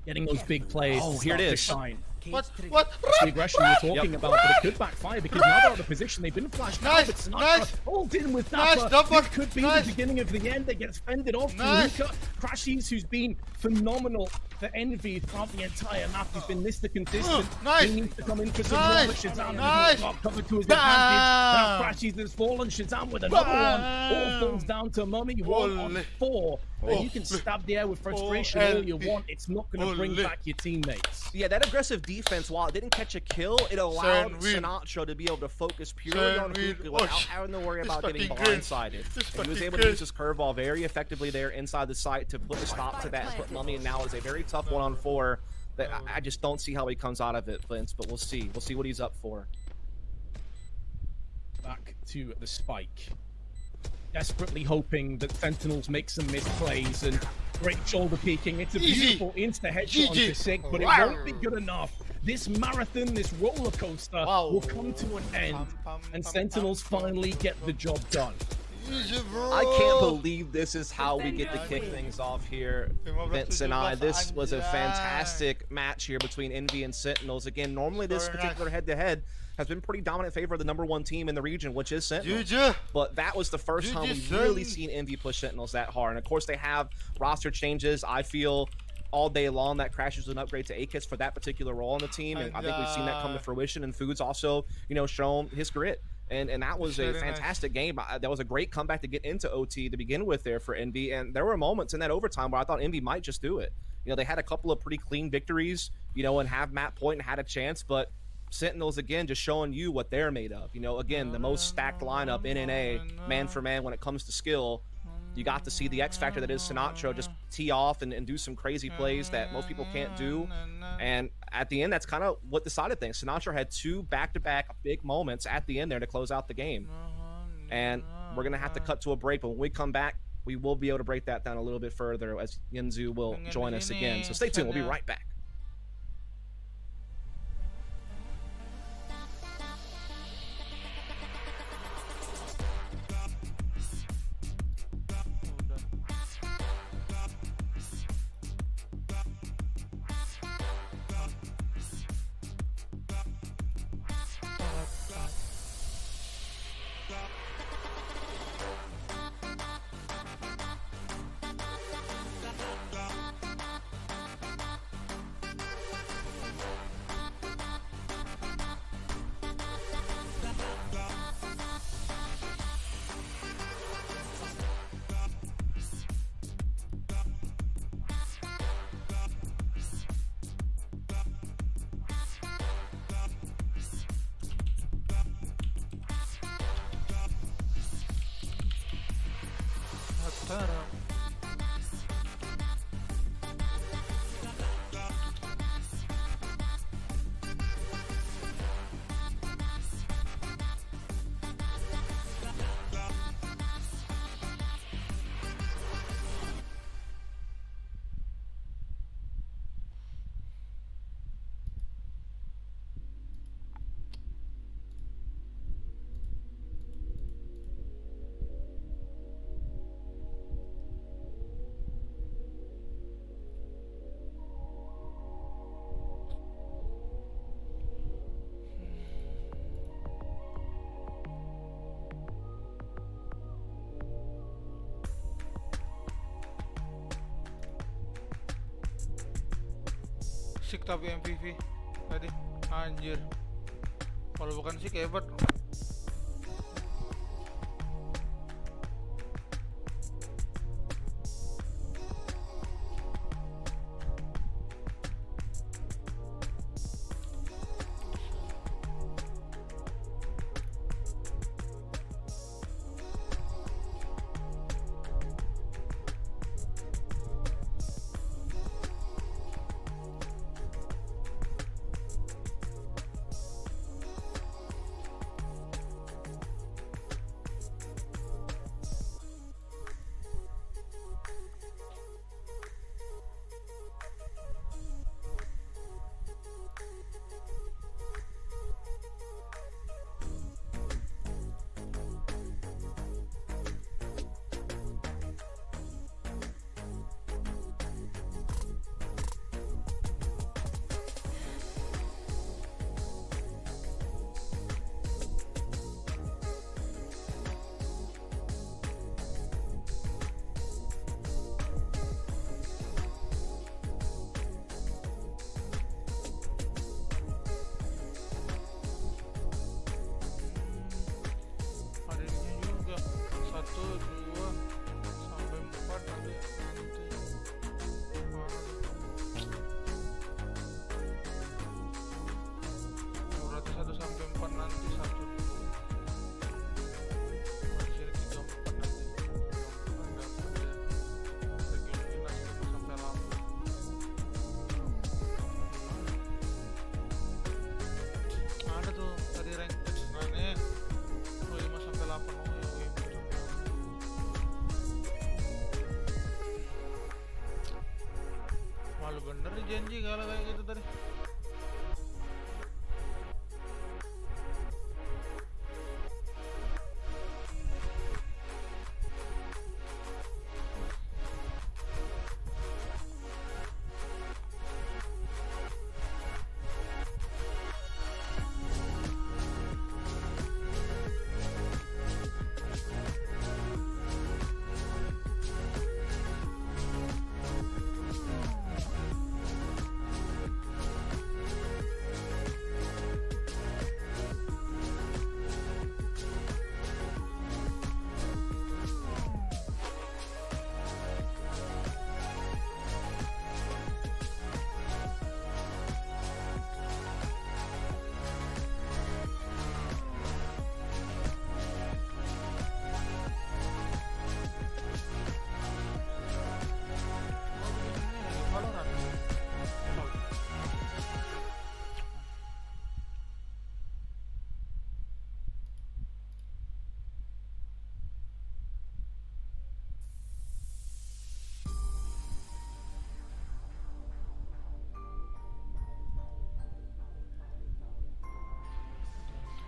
S2: getting those big plays
S1: Oh,
S2: to
S1: here it
S2: start to
S1: is.
S2: shine.
S4: What?
S2: It's the aggression we were talking about, but it could backfire because now they're out of position. They've been flashed
S4: Nice,
S2: out, but Sinatra
S4: nice.
S2: holds in with
S4: Nice,
S2: Dapper.
S4: Dapper,
S2: This could be
S4: nice.
S2: the beginning of the end. They get fended off.
S4: Nice.
S2: Luca Crashies, who's been phenomenal for Envy throughout the entire map. He's been Mr. Consistent.
S4: Nice.
S2: He needs to come in for some
S4: Nice.
S2: more. Shazam
S4: Nice.
S2: got covered to his
S4: Bam.
S2: advantage. Now Crashies has fallen. Shazam with another one.
S4: Bam.
S2: All falls down to Mummy. 1 on
S4: Ole.
S2: 4. And you can
S4: Ole.
S2: stab the air with frustration all you
S4: OLP.
S2: want. It's not going to bring
S4: Ole.
S2: back your teammates.
S1: Yeah, that aggressive defense, while it didn't catch a kill, it allowed
S4: Sandwich.
S1: Sinatra to be able to focus purely on
S4: Sandwich.
S1: Hookah without
S4: Osh.
S1: having to worry
S4: This
S1: about getting
S4: fucking good.
S1: blindsided.
S4: This
S1: And he was
S4: fucking
S1: able to
S4: good.
S1: use his curveball very effectively there inside the site to put a stop to that and put Mummy, and now is a very tough 1-on-4 that I just don't see how he comes out of it, Vince, but we'll see. We'll see what he's up for.
S2: Back to the spike. Desperately hoping that Sentinels make some missed plays and great shoulder peeking. It's a
S4: Easy.
S2: beautiful insta headshot onto
S4: GG.
S2: Sig, but it
S4: Wow.
S2: won't be good enough. This marathon, this roller coaster
S4: Wow.
S2: will come to an end, and Sentinels finally get the job done.
S4: Easy, bro.
S1: I can't believe this is how we get to kick things off here, Vince and I. This was a fantastic match here between Envy and Sentinels. Again, normally this
S4: Very
S1: particular head-to-head has been pretty dominant favor of the #1 team in the region, which is Sentinels.
S4: GG.
S1: But that was the first time we've really seen Envy push Sentinels that hard. And of course, they have roster changes. I feel all day long that Crashes was an upgrade to AKIS for that particular role on the team, and I think we've seen that come to fruition. And Food's also, shown his grit. And that was a
S4: Very nice.
S1: fantastic game. That was a great comeback to get into OT to begin with there for Envy. And there were moments in that overtime where I thought Envy might just do it. They had a couple of pretty clean victories, and have map point and had a chance, but Sentinels, again, just showing you what they're made of. Again, the most stacked lineup in NA, man for man, when it comes to skill. You got to see the X factor that is Sinatra just tee off and do some crazy plays that most people can't do. And at the end, that's kind of what decided things. Sinatra had 2 back-to-back big moments at the end there to close out the game. And We're going to have to cut to a break, but when we come back, we will be able to break that down a little bit further as Yinzu will join us again. So stay tuned. We'll be right back.
S4: Sik tapi MVP tadi anjir, kalau bukan sik hebat. Bener nih janji kalau kayak gitu tadi.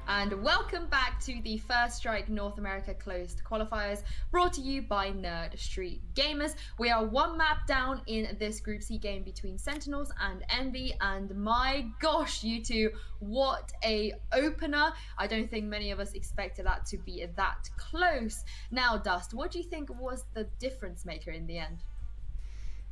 S8: and welcome back to the First Strike North America Closed Qualifiers, brought to you by Nerd Street Gamers. We are one map down in this Group C game between Sentinels and Envy, and my gosh, you two, what a opener. I don't think many of us expected that to be that close. Now, Dust, what do you think was the difference maker in the end?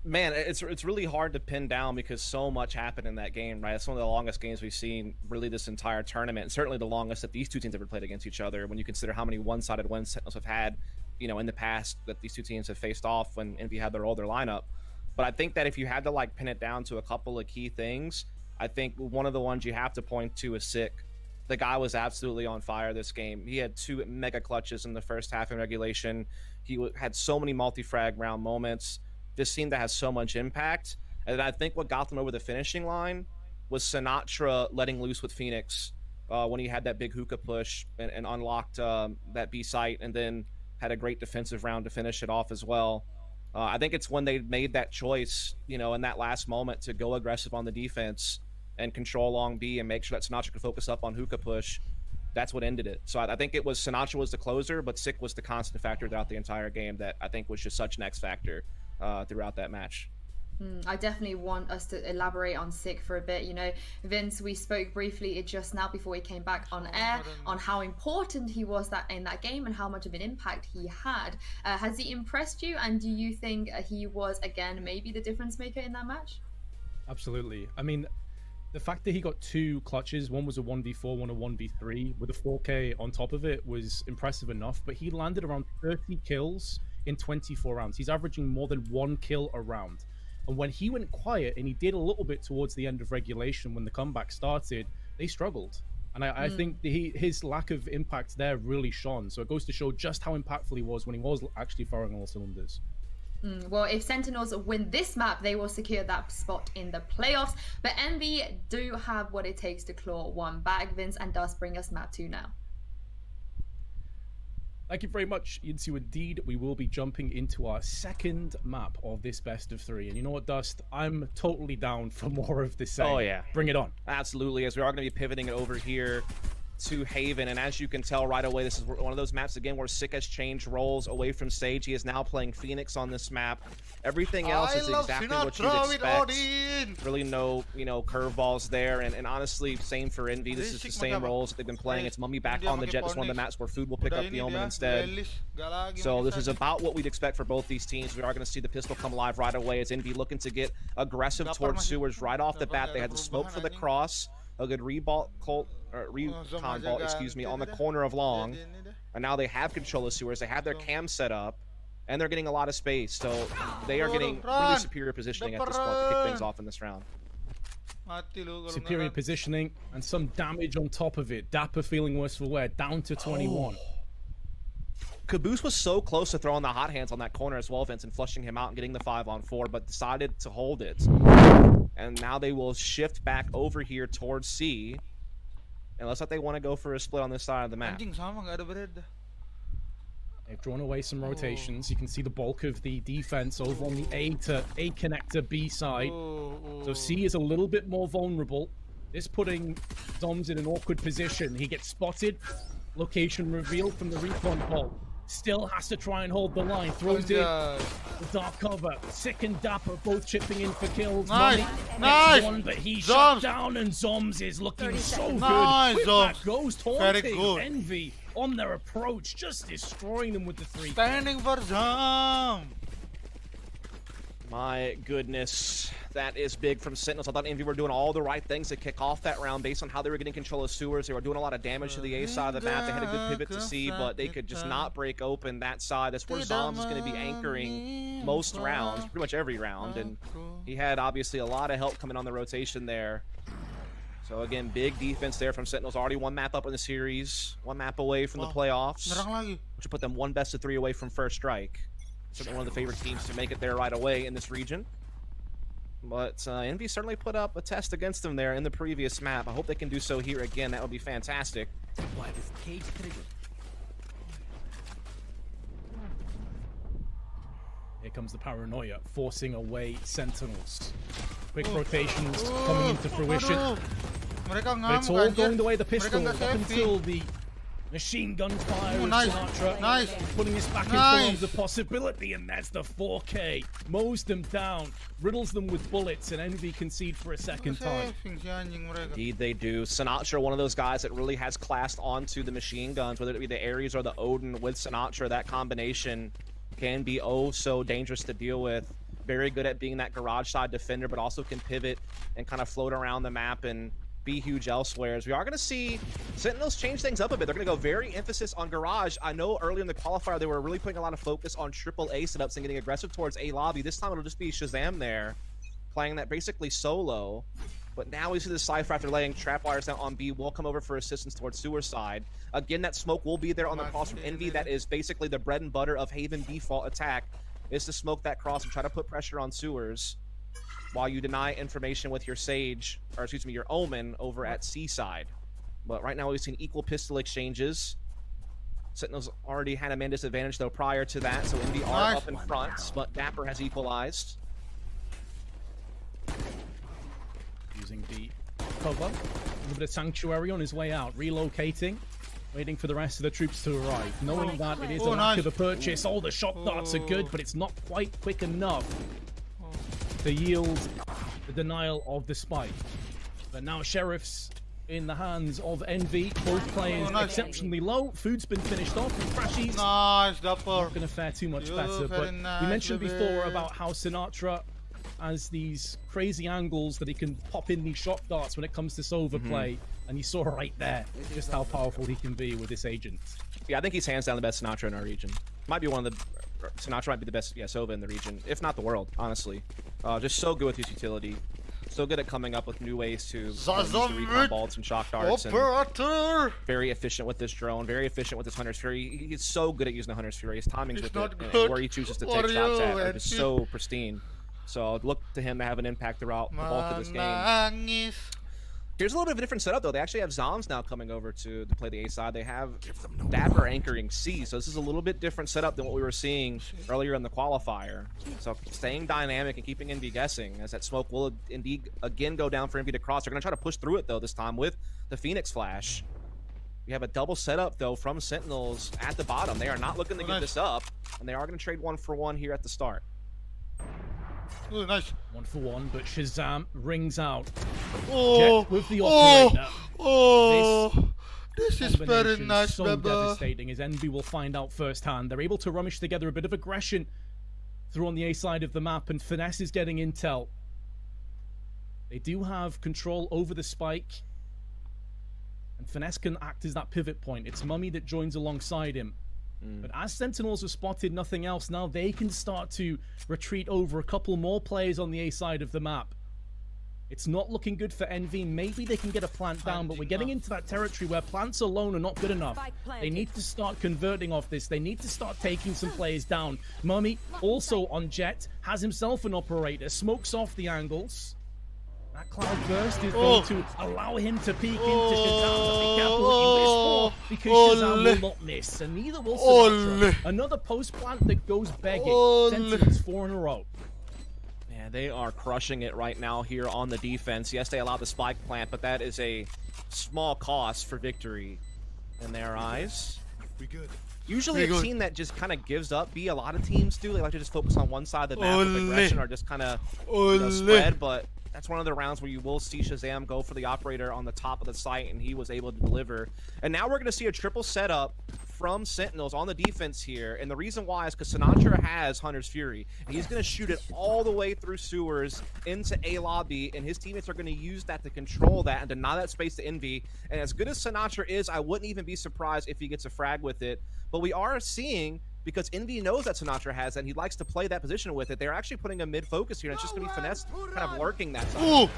S1: Man, it's really hard to pin down because so much happened in that game, right? It's one of the longest games we've seen really this entire tournament, and certainly the longest that these two teams ever played against each other when you consider how many one-sided wins Sentinels have had, you know, in the past that these two teams have faced off when Envy had their older lineup. But I think that if you had to like pin it down to a couple of key things, I think one of the ones you have to point to is Sick. The guy was absolutely on fire this game. He had 2 mega clutches in the first half in regulation. He had so many multi-frag round moments. Just seemed to have so much impact. And I think what got them over the finishing line was Sinatra letting loose with Phoenix when he had that big hookah push and unlocked that B site, and then had a great defensive round to finish it off as well. I think it's when they made that choice, you know, in that last moment to go aggressive on the defense and control long B and make sure that Sinatra could focus up on hookah push. That's what ended it. So I think it was Sinatra was the closer, but Sick was the constant factor throughout the entire game that I think was just such an X factor throughout that match.
S8: I definitely want us to elaborate on Sick for a bit. You know, Vince, we spoke briefly just now before we came back on air on how important he was in that game and how much of an impact he had. Has he impressed you, and do you think he was, again, maybe the difference maker in that match?
S2: Absolutely. I mean, the fact that he got 2 clutches, one was a 1v4, one a 1v3, with a 4K on top of it was impressive enough, but he landed around 30 kills in 24 rounds. He's averaging more than 1 kill a round. And when he went quiet, and he did a little bit towards the end of regulation when the comeback started, they struggled. And I think his lack of impact there really shone. So it goes to show just how impactful he was when he was actually firing all cylinders.
S8: Well, if Sentinels win this map, they will secure that spot in the playoffs. But Envy do have what it takes to claw one back. Vince and Dust, bring us map 2 now.
S2: Thank you very much, Yinsu. Indeed, we will be jumping into our second map of this best of 3. And you know what, Dust? I'm totally down for more of the same.
S1: Oh, yeah.
S2: Bring it on.
S1: Absolutely, as we are going to be pivoting it over here to Haven, and as you can tell right away, this is one of those maps again where Sick has changed roles away from Sage. He is now playing Phoenix on this map. Everything else is exactly what you'd expect. Really no, you know, curveballs there, and honestly, same for Envy. This is the same roles that they've been playing. It's Mummy back on the Jet. It's one of the maps where Food will pick up the Omen instead. So this is about what we'd expect for both these teams. We are going to see the pistol come alive right away as Envy looking to get aggressive towards sewers right off the bat. They had the smoke for the cross, a good recon vault, excuse me, on the corner of long, and now they have control of sewers. They have their cam set up, and they're getting a lot of space, so they are getting really superior positioning at this point to kick things off in this round.
S2: Superior positioning and some damage on top of it. Dapper feeling worse for wear, down to 21.
S1: Caboose was so close to throwing the hot hands on that corner as well, Vince, and flushing him out and getting the 5-on-4, but decided to hold it. And now they will shift back over here towards C. And looks like they want to go for a split on this side of the map.
S2: They've drawn away some rotations. You can see the bulk of the defense over on the A connector B side. So C is a little bit more vulnerable. This putting Zoms in an awkward position. He gets spotted. Location revealed from the recon pole. Still has to try and hold the line. Throws in the dark cover. Sick and Dapper both chipping in for kills.
S4: Nice!
S2: One, but he's shut down, and Zoms is looking so good. That goes taunting Envy on their approach, just destroying them with the 3.
S4: Standing for Zom!
S1: My goodness, that is big from Sentinels. I thought Envy were doing all the right things to kick off that round based on how they were getting control of sewers. They were doing a lot of damage to the A side of the map. They had a good pivot to C, but they could just not break open that side. That's where Zoms is going to be anchoring most rounds, pretty much every round, and he had obviously a lot of help coming on the rotation there. So again, big defense there from Sentinels. Already 1 map up in the series, 1 map away from the playoffs, which will put them 1 best of 3 away from first strike. Certainly one of the favorite teams to make it there right away in this region. But Envy certainly put up a test against them there in the previous map. I hope they can do so here again. That would be fantastic.
S2: Here comes the paranoia, forcing away Sentinels. Quick rotations coming into fruition.
S3: Mereka
S2: But
S3: ngamuk
S2: it's all
S3: anjir.
S2: going the way of the
S3: Mereka
S2: pistol
S3: nggak
S2: up
S3: safety.
S2: until the machine gun fire of
S3: Nice.
S2: Sinatra.
S3: Nice.
S2: Putting this back in
S3: Nice.
S2: forms of possibility, and that's the 4K. Mows them down, riddles them with bullets, and Envy concede for a second time.
S3: Saving si anjing mereka.
S1: Indeed, they do. Sinatra, one of those guys that really has classed onto the machine guns, whether it be the Ares or the Odin with Sinatra. That combination can be oh so dangerous to deal with. Very good at being that garage side defender, but also can pivot and kind of float around the map and be huge elsewhere. As we are going to see Sentinels change things up a bit. They're going to go very emphasis on garage. I know earlier in the qualifier they were really putting a lot of focus on AAA setups and getting aggressive towards A lobby. This time it'll just be Shazam there, playing that basically solo. But now we see the Cypher, after laying trap wires down on B, will come over for assistance towards sewer side. Again, that smoke will be there on the cross from Envy. That is basically the bread and butter of Haven default attack, is to smoke that cross and try to put pressure on sewers while you deny information with your Sage, or excuse me, your Omen over at Seaside. But right now we've seen equal pistol exchanges. Sentinels already had a man disadvantage though prior to that, so Envy are up in front, but Dapper has equalized.
S2: Using the cover, a little bit of sanctuary on his way out, relocating, waiting for the rest of the troops to arrive, knowing that it is a lack of a purchase. Oh, the shock darts are good, but it's not quite quick enough to yield the denial of the spike. But now Sheriff's in the hands of Envy, both players exceptionally low. Food's been finished off, and Crashies
S3: Nice, Dapper.
S2: not going to fare too much better.
S3: very
S2: But
S3: nice,
S2: we mentioned
S3: baby.
S2: before about how Sinatra has these crazy angles that he can pop in these shock darts when it comes to Sova play, and you saw right there just how powerful he can be with this agent.
S1: Yeah, I think he's hands down the best Sinatra in our region. Might be one of the... Sinatra might be the best, yeah, Sova in the region, if not the world, honestly. Just so good with his utility. So good at coming up with new ways to use the recon bolts and shock darts. And
S3: Operator.
S1: very efficient with this drone, very efficient with his Hunter's Fury. He's so good at using the Hunter's Fury. His timings with
S3: not
S1: it
S3: good.
S1: and where he chooses to take shots at are
S3: Wario,
S1: just so pristine. So look to him to have an impact throughout the bulk of this game.
S3: Menangis.
S1: Here's a little bit of a different setup, though. They actually have Zoms now coming over to play the A side. They have Dapper anchoring C, so this is a little bit different setup than what we were seeing earlier in the qualifier. So staying dynamic and keeping Envy guessing, as that smoke will indeed again go down for Envy to cross. They're going to try to push through it, though, this time with the Phoenix Flash. We have a double setup, though, from Sentinels at the bottom. They are not looking to give this up, and they are going to trade 1-for-1 here at the start.
S3: Ooh, nice.
S2: 1-for-1, but Shazam rings out.
S3: Oh,
S2: Jet with the operator.
S3: This is very
S2: Combination
S3: nice,
S2: so
S3: baby.
S2: devastating, as Envy will find out firsthand. They're able to rummage together a bit of aggression through on the A side of the map, and Finesse is getting intel. They do have control over the spike, and Finesse can act as that pivot point. It's Mummy that joins alongside him. But as Sentinels have spotted nothing else, now they can start to retreat over a couple more players on the A side of the map. It's not looking good for Envy. Maybe they can get a plant down, but we're getting into that territory where plants alone are not good enough. They need to start converting off this. They need to start taking some players down. Mummy, also on Jet, has himself an operator, smokes off the angles. That cloud burst is going to allow him to peek into Shazam, but be careful what you wish for, because Shazam will not miss, and neither will Sinatra. Another post plant that goes begging. Sentinels 4 in a row.
S1: Yeah, they are crushing it right now here on the defense. Yes, they allowed the spike plant, but that is a small cost for victory in their eyes.
S6: We good.
S1: Usually a team that just kind of gives up, a lot of teams do. They like to just focus on one side of the map with aggression or just kind of spread, but that's one of the rounds where you will see Shazam go for the operator on the top of the site, and he was able to deliver. And now we're going to see a triple setup from Sentinels on the defense here, and the reason why is because Sinatra has Hunter's Fury, and he's going to shoot it all the way through sewers into A lobby, and his teammates are going to use that to control that and deny that space to Envy. And as good as Sinatra is, I wouldn't even be surprised if he gets a frag with it. But we are seeing, because Envy knows that Sinatra has that, and he likes to play that position with it, they're actually putting a mid-focus here, and it's just going to be Finesse kind of lurking that side.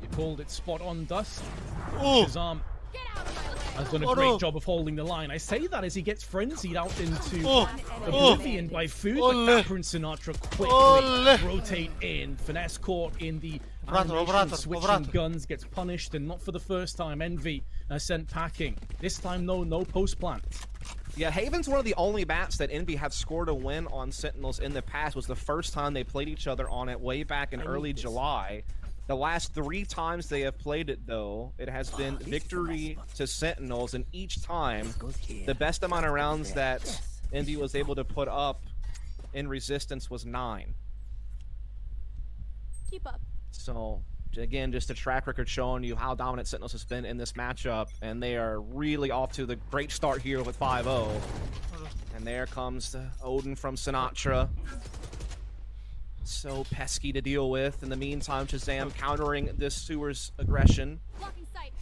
S2: You called it spot on, Dust. Shazam has done a great job of holding the line. I say that as he gets frenzied out into oblivion by Food, but Dapper and Sinatra quickly rotate in. Finesse caught in the animation, switching guns, gets punished, and not for the first time. Envy sent packing. This time, no post plant.
S1: Yeah, Haven's one of the only maps that Envy have scored a win on Sentinels in the past. Was the first time they played each other on it way back in early July. The last 3 times they have played it, though, it has been victory to Sentinels, and each time, the best amount of rounds that Envy was able to put up in Resistance was 9.
S9: Keep up.
S1: So, again, just a track record showing you how dominant Sentinels has been in this matchup, and they are really off to the great start here with 5-0. And there comes the Odin from Sinatra. So pesky to deal with. In the meantime, Shazam countering this Sewer's aggression.
S9: Blocking sight.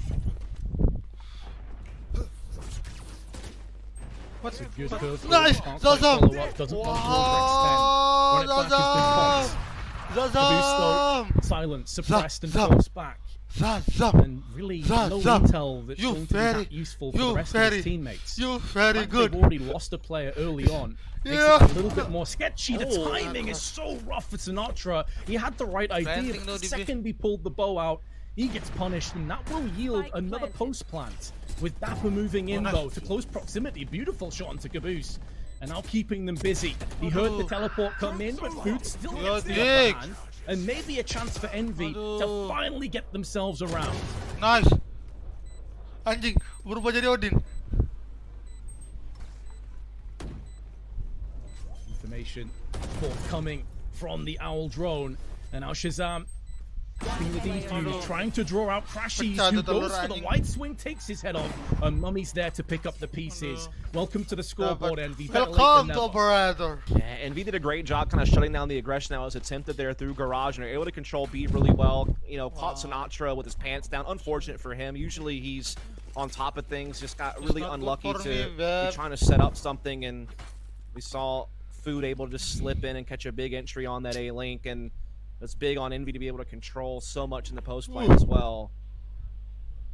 S4: What's
S2: It's a good curve.
S4: Nice!
S2: Can't quite
S4: Zazam!
S2: follow up, doesn't want to overextend. Run it back has been popped.
S4: Zazam!
S2: Caboose, silent, suppressed, and
S4: Zam.
S2: forced back.
S4: Zazam!
S2: And really
S4: Zam,
S2: no
S4: Zam.
S2: intel that's
S4: You
S2: going to be
S4: very-
S2: that useful for
S4: you
S2: the rest of
S4: very-
S2: his teammates.
S4: You very
S2: Fact
S4: good.
S2: They've already lost a player early on. Makes
S4: Yeah.
S2: it a little bit more sketchy. The timing is so rough for Sinatra. He had the right idea,
S3: Planting
S2: but
S3: no
S2: the
S3: DB.
S2: second he pulled the bow out, he gets punished, and that will yield
S7: Spike
S2: another
S7: planted.
S2: post plant. With Dapper moving in,
S4: nice.
S2: though, to close proximity. Beautiful shot onto Caboose. And now keeping them busy. He heard the teleport come in, but Food still gets the
S4: Dick.
S2: upper hand. And maybe a chance for Envy to finally get themselves around.
S4: Nice. Anjing, berubah jadi Odin.
S2: Information forthcoming from the Owl drone. And now Shazam getting the defuse, trying to draw out Crashies, who goes for the wide swing, takes his head off, and Mummy's there to pick up the pieces. Welcome to the scoreboard, Envy. Better late than
S4: Welcome to
S2: never.
S4: operator.
S1: Yeah, Envy did a great job kind of shutting down the aggression that was attempted there through Garage, and they're able to control B really well. You know, caught Sinatra with his pants down. Unfortunate for him. Usually he's on top of things. Just got really
S4: not good
S1: unlucky
S4: for
S1: to
S4: me,
S1: be
S4: man.
S1: trying to set up something, and we saw Food able to just slip in and catch a big entry on that A-Link, and it's big on Envy to be able to control so much in the post plant as well.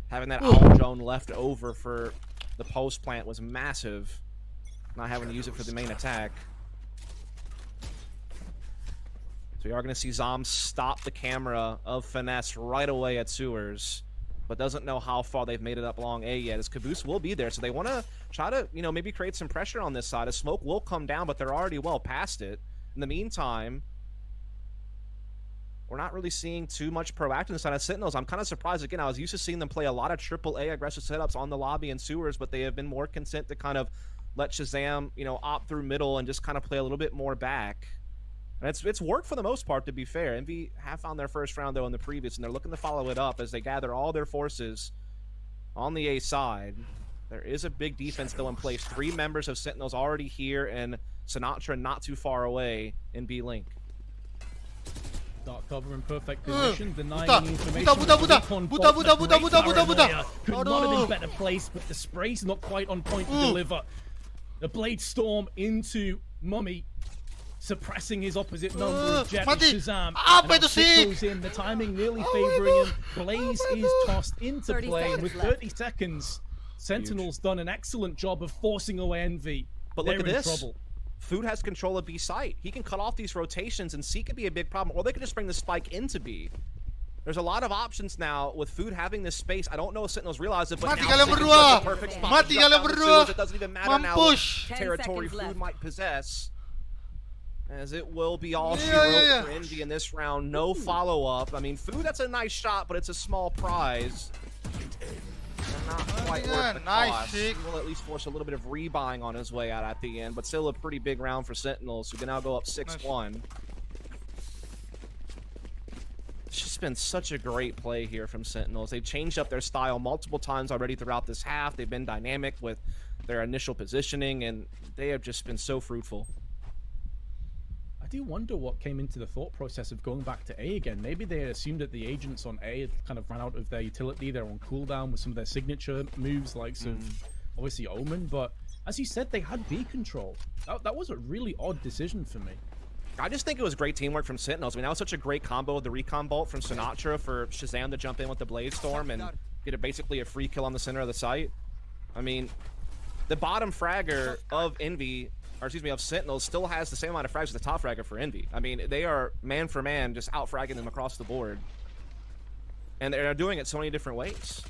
S1: Having that Owl drone left over for the post plant was massive. Not having to use it for the main attack. So we are going to see Zom stop the camera of Finesse right away at Sewers, but doesn't know how far they've made it up along A yet, as Caboose will be there. So they want to try to, you know, maybe create some pressure on this side. A smoke will come down, but they're already well past it. In the meantime, we're not really seeing too much proactiveness out of Sentinels. I'm kind of surprised. Again, I was used to seeing them play a lot of AAA aggressive setups on the lobby and Sewers, but they have been more content to kind of let Shazam, you know, opt through middle and just kind of play a little bit more back. And it's worked for the most part, to be fair. Envy have found their first round, though, in the previous, and they're looking to follow it up as they gather all their forces on the A side. There is a big defense, though, in place. 3 members of Sentinels already here, and Sinatra not too far away in B-Link.
S2: Dark cover in perfect position, denying
S4: Buta,
S2: the information.
S4: buta, buta,
S2: Recon
S4: buta,
S2: bot,
S4: buta,
S2: the
S4: buta,
S2: great
S4: buta, buta, buta.
S2: paranoia could not have been
S4: Aduh.
S2: better placed, but the spray's not quite on point to deliver. The Blade Storm into Mummy, suppressing his opposite number of Jet and
S4: Mati.
S2: Shazam.
S4: Apa
S2: And
S4: itu
S2: now Sip
S4: sih?
S2: goes in, the timing nearly favoring him. Blaze is tossed into
S7: 30
S2: play, and with
S7: seconds
S2: 30 seconds, Sentinel's done an excellent job of forcing away Envy.
S1: But look
S2: They're
S1: at
S2: in
S1: this.
S2: trouble.
S1: Food has control of B site. He can cut off these rotations, and C could be a big problem. Or they could just bring the spike into B. There's a lot of options now with Food having this space. I don't know if Sentinels realize it, but
S4: Mati
S1: now
S4: kalian
S1: Sig is
S4: berdua.
S1: such a perfect spot to
S4: Mati
S1: shut
S4: kalian
S1: down the
S4: berdua.
S1: Sewers. It doesn't even matter now what
S4: Mampus.
S7: 10
S1: territory
S7: seconds
S1: Food
S7: left.
S1: might possess, as it will be all she
S4: Yeah,
S1: wrote
S4: yeah.
S1: for Envy in this round. No follow-up. I mean, Food, that's a nice shot, but it's a small prize. And not quite
S4: Yeah,
S1: worth the
S4: nice,
S1: cost. He
S4: Sig.
S1: will at least force a little bit of rebuying on his way out at the end, but still a pretty big round for Sentinels, who can now go up 6-1. It's just been such a great play here from Sentinels. They've changed up their style multiple times already throughout this half. They've been dynamic with their initial positioning, and they have just been so fruitful.
S2: I do wonder what came into the thought process of going back to A again. Maybe they assumed that the agents on A had kind of ran out of their utility. They're on cooldown with some of their signature moves, like obviously Omen. But as you said, they had B control. That was a really odd decision for me.
S1: I just think it was great teamwork from Sentinels. I mean, that was such a great combo with the recon bolt from Sinatra for Shazam to jump in with the Blade Storm and get basically a free kill on the center of the site. I mean, the bottom fragger of Envy, or excuse me, of Sentinels still has the same amount of frags as the top fragger for Envy. I mean, they are man for man just out-fragging them across the board. And they're doing it so many different ways.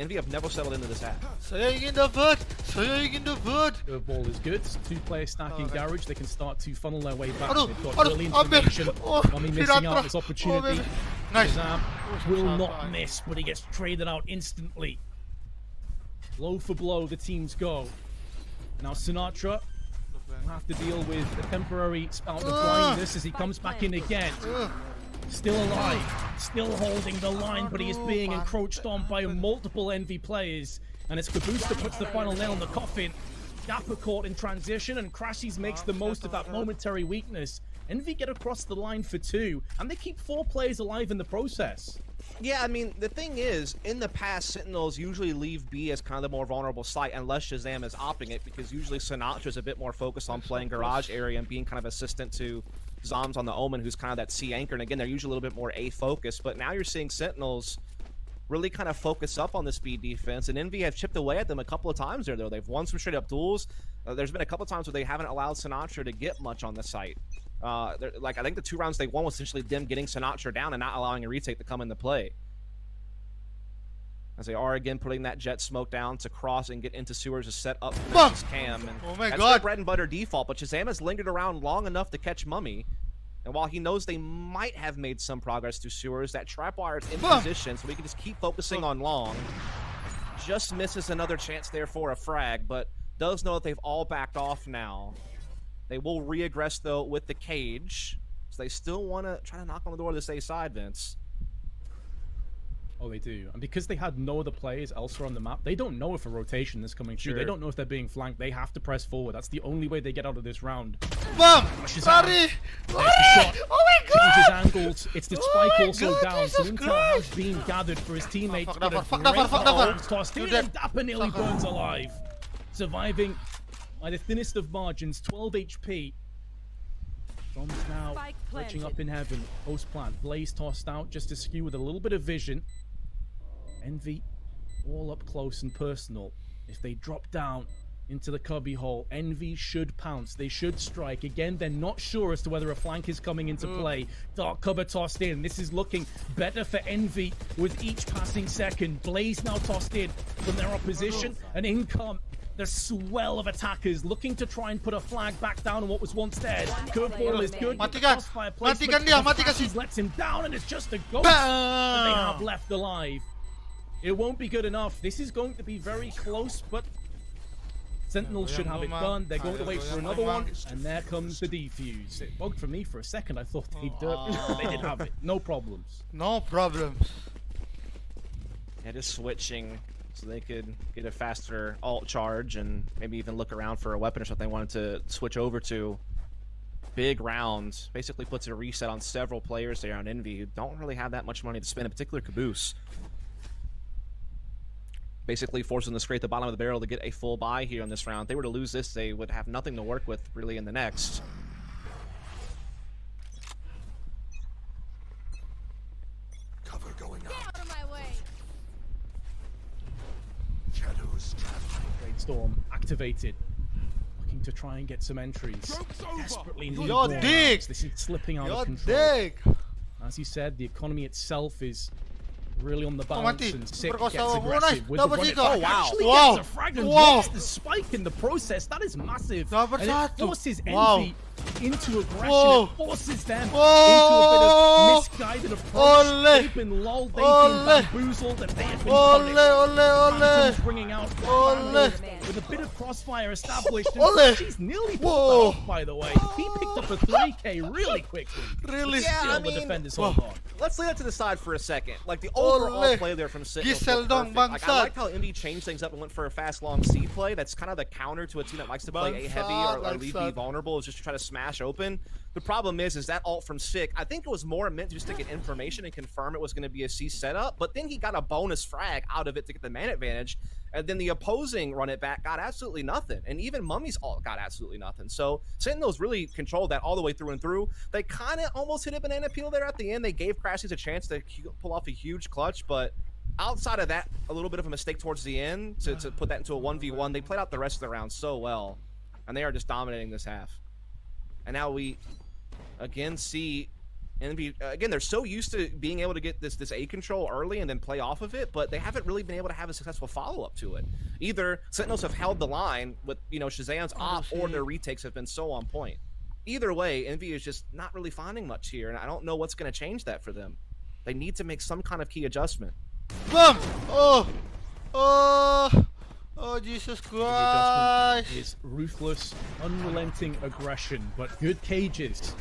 S1: Envy have never settled into this half.
S4: Saya ingin dapat. Saya ingin dapat.
S2: The ball is good. Two-player stacking
S4: Alright.
S2: garage. They can start to funnel their way back.
S4: Aduh,
S2: They've got
S4: aduh,
S2: early
S4: ambil.
S2: information.
S4: Oh,
S2: Mummy missing out on this
S4: Piratra.
S2: opportunity.
S4: Oh, nice.
S2: Shazam will
S4: Shazam.
S2: not miss, but he gets traded out instantly. Blow for blow, the teams go. Now Sinatra will have to deal with a temporary spout of blindness as he comes back in again. Still alive, still holding the line, but he is being encroached on by multiple Envy players. And it's Caboose that puts the final nail in the coffin. Gapper caught in transition, and Crashies makes the most of that momentary weakness. Envy get across the line for 2, and they keep 4 players alive in the process.
S1: Yeah, I mean, the thing is, in the past, Sentinels usually leave B as kind of the more vulnerable site, unless Shazam is opting it, because usually Sinatra's a bit more focused on playing garage area and being kind of assistant to Zoms on the Omen, who's kind of that C anchor, and again, they're usually a little bit more A-focused, but now you're seeing Sentinels really kind of focus up on the speed defense, and Envy have chipped away at them a couple of times there, though. They've won some straight-up duels. There's been a couple of times where they haven't allowed Sinatra to get much on the site. Like, I think the 2 rounds they won was essentially them getting Sinatra down and not allowing a retake to come into play. As they are again putting that jet smoke down to cross and get into sewers to set up versus Cam. And
S4: Oh my
S1: that's
S4: God.
S1: their bread and butter default, but Shazam has lingered around long enough to catch Mummy. And while he knows they might have made some progress through sewers, that tripwire is in position, so we can just keep focusing on long. Just misses another chance there for a frag, but does know that they've all backed off now. They will re-aggress, though, with the cage. So they still want to try to knock on the door of this A side, Vince.
S2: Oh, they do. And because they had no other players elsewhere on the map, they don't know if a rotation is coming through. They don't know if they're being flanked. They have to press forward. That's the only way they get out of this round.
S4: Bam!
S2: Shazam.
S4: Lari!
S2: There's the
S4: Lari!
S2: shot.
S4: Oh my God!
S2: Changes angles. It's the
S4: Oh
S2: spike
S4: my
S2: also
S4: God,
S2: down. So
S4: Jesus
S2: intel
S4: Christ.
S2: has been gathered for his teammates.
S4: Fuck
S2: But a
S4: Dapper, fuck
S2: great
S4: Dapper, fuck
S2: ball
S4: Dapper.
S2: is tossed in,
S4: You're
S2: and Dapper nearly
S4: Fuck.
S2: burns alive. Surviving by the thinnest of margins, 12 HP. Dom's now
S7: Spike
S2: glitching
S7: planted.
S2: up in heaven. Post plant. Blaze tossed out just to skew with a little bit of vision. Envy all up close and personal. If they drop down into the cubby hole, Envy should pounce. They should strike. Again, they're not sure as to whether a flank is coming into play. Dark cover tossed in. This is looking better for Envy with each passing second. Blaze now tossed in from their opposition. And in come the swell of attackers looking to try and put a flag back down on what was once there. Curveball is good. but the
S4: Matikan.
S2: crossfire
S4: Matikan
S2: placement
S4: dia,
S2: of the
S4: matikan si-
S2: Crashies lets him down, and it's just a ghost that they have
S4: Bam!
S2: left alive. It won't be good enough. This is going to be very close, but Sentinels should have it done. They're going to wait for another one, and there comes the defuse. It bugged for me for a second. I thought they did have it. No problems.
S4: No problems.
S1: Yeah, just switching so they could get a faster alt charge and maybe even look around for a weapon or something they wanted to switch over to. Big rounds. Basically puts a reset on several players there on Envy who don't really have that much money to spend, in particular Caboose. Basically forcing them to scrape the bottom of the barrel to get a full buy here in this round. If they were to lose this, they would have nothing to work with really in the next.
S6: Cover going
S7: Get
S6: out.
S7: out of my way.
S6: Shadows traveling.
S2: Great Storm activated. Looking to try and get some entries.
S6: Joke's over.
S2: Desperately need
S6: You're
S2: more
S4: dick.
S2: rounds. This is slipping out
S4: Your
S2: of control.
S4: dick.
S2: As you said, the economy itself is really on the balance,
S4: mati.
S2: and Sick
S4: Perkosa.
S2: gets
S4: Oh,
S2: aggressive
S4: nice.
S2: with the
S4: Dapat
S2: run it
S4: dito.
S2: back.
S4: Oh, wow.
S2: Actually
S4: Wow.
S2: gets a frag and
S4: Wow.
S2: lost the spike in the process. That is massive.
S4: Dapat
S2: And it
S4: satu.
S2: forces
S4: Wow.
S2: Envy into aggression.
S4: Whoa.
S2: It forces them
S4: Whoa.
S2: into a bit of misguided approach.
S4: Ole.
S2: They've been lulled, they've
S4: Ole.
S2: been bamboozled, and they have been
S4: Ole,
S2: punished.
S4: ole, ole.
S2: Phantoms bringing out
S4: Ole.
S2: with a bit of crossfire established. And
S4: Ole.
S2: she's nearly
S4: Whoa.
S2: pulled that off, by the way. He picked up a 3K really quickly.
S4: Really?
S1: Yeah,
S2: Still,
S1: I
S2: the
S1: mean,
S2: defenders hold on.
S1: Let's lay that to the side for a second. Like, the overall
S4: Ole.
S1: play there from Sentinels
S4: Giselle
S1: looked
S4: dong
S1: perfect. Like, I
S4: bangsat.
S1: liked how Envy changed things up and went for a fast, long C play. That's kind of the counter to a team that likes to play A heavy or leave B
S4: Bangsat.
S1: vulnerable, is just to try to smash open. The problem is that ult from Sick, I think it was more meant just to get information and confirm it was going to be a C setup, but then he got a bonus frag out of it to get the man advantage, and then the opposing run it back got absolutely nothing, and even Mummy's ult got absolutely nothing. So Sentinels really controlled that all the way through and through. They kind of almost hit a banana peel there at the end. They gave Crashies a chance to pull off a huge clutch, but outside of that, a little bit of a mistake towards the end to put that into a 1v1. They played out the rest of the round so well, and they are just dominating this half. And now we again see Envy, again, they're so used to being able to get this A control early and then play off of it, but they haven't really been able to have a successful follow-up to it. Either Sentinels have held the line with, you know, Shazam's off, or their retakes have been so on point. Either way, Envy is just not really finding much here, and I don't know what's going to change that for them. They need to make some kind of key adjustment.
S4: Boom! Oh, Jesus Christ!
S2: Is ruthless, unrelenting aggression, but good cages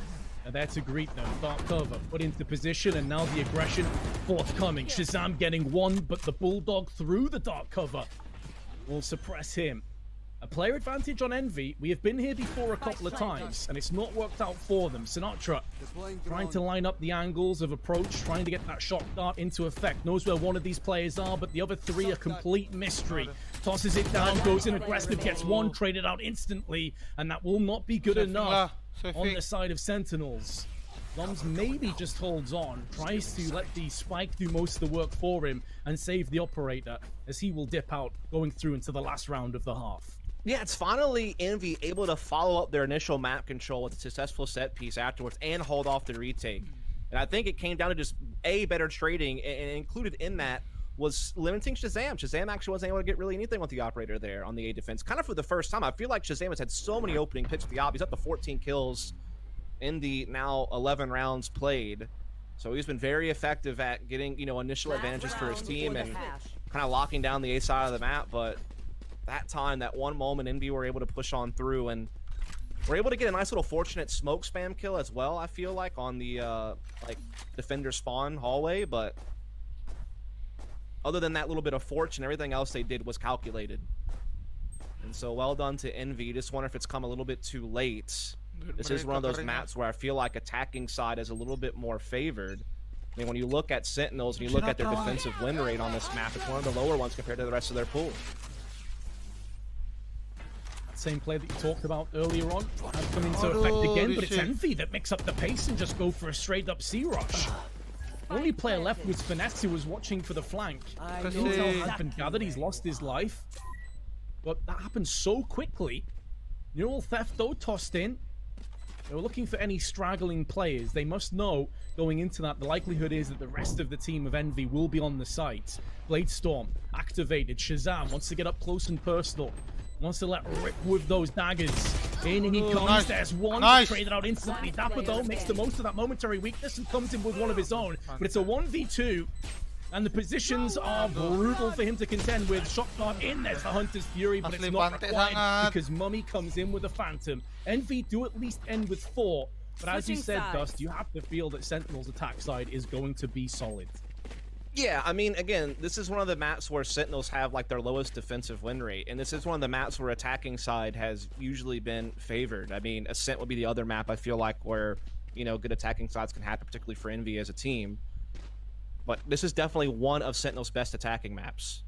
S2: are there to greet them. Dark cover put into position, and now the aggression forthcoming. Shazam getting one, but the Bulldog through the dark cover will suppress him. A player advantage on Envy. We have been here before a couple of times, and it's not worked out for them. Sinatra trying to line up the angles of approach, trying to get that shock dart into effect. Knows where one of these players are, but the other three are complete mystery. Tosses it down, goes in aggressive, gets one, traded out instantly, and that will not be good enough on the side of Sentinels. Zoms maybe just holds on, tries to let the Spike do most of the work for him and save the operator, as he will dip out going through into the last round of the half.
S1: Yeah, it's finally Envy able to follow up their initial map control with a successful set piece afterwards and hold off the retake. And I think it came down to just better trading, and included in that was limiting Shazam. Shazam actually wasn't able to get really anything with the operator there on the A defense. Kind of for the first time. I feel like Shazam has had so many opening picks with the op. He's up to 14 kills in the now 11 rounds played. So he's been very effective at getting, you know, initial advantages for his team and kind of locking down the A side of the map. But that time, that one moment, Envy were able to push on through, and we're able to get a nice little fortunate smoke spam kill as well, I feel like, on the like defender spawn hallway. But other than that little bit of fortune, everything else they did was calculated. And so well done to Envy. Just wonder if it's come a little bit too late. This is one of those maps where I feel like attacking side is a little bit more favored. I mean, when you look at Sentinels and you look at their defensive win rate on this map, it's one of the lower ones compared to the rest of their pool.
S2: Same play that you talked about earlier on has come into effect again, but it's Envy that mix up the pace and just go for a straight up C-rush. Only player left was Finesse, who was watching for the flank. Intel has been gathered, he's lost his life. But that happened so quickly. Neural Theft, though, tossed in. They were looking for any straggling players. They must know, going into that, the likelihood is that the rest of the team of Envy will be on the site. Bladestorm activated. Shazam wants to get up close and personal. Wants to let rip with those daggers. In and he comes.
S4: Nice.
S2: There's one.
S4: Nice.
S2: Traded out instantly. Dapper, though, makes the most of that momentary weakness and comes in with one of his own. But it's a 1v2. And the positions are brutal for him to contend with. Shot dart in. There's the Hunter's Fury, but it's not required because Mummy comes in with a Phantom. Envy do at least end with 4. But as you said, Dust, you have to feel that Sentinel's attack side is going to be solid.
S1: Yeah, I mean, again, this is one of the maps where Sentinels have like their lowest defensive win rate, and this is one of the maps where attacking side has usually been favored. I mean, Ascent would be the other map I feel like where, you know, good attacking sides can happen, particularly for Envy as a team. But this is definitely one of Sentinel's best attacking maps.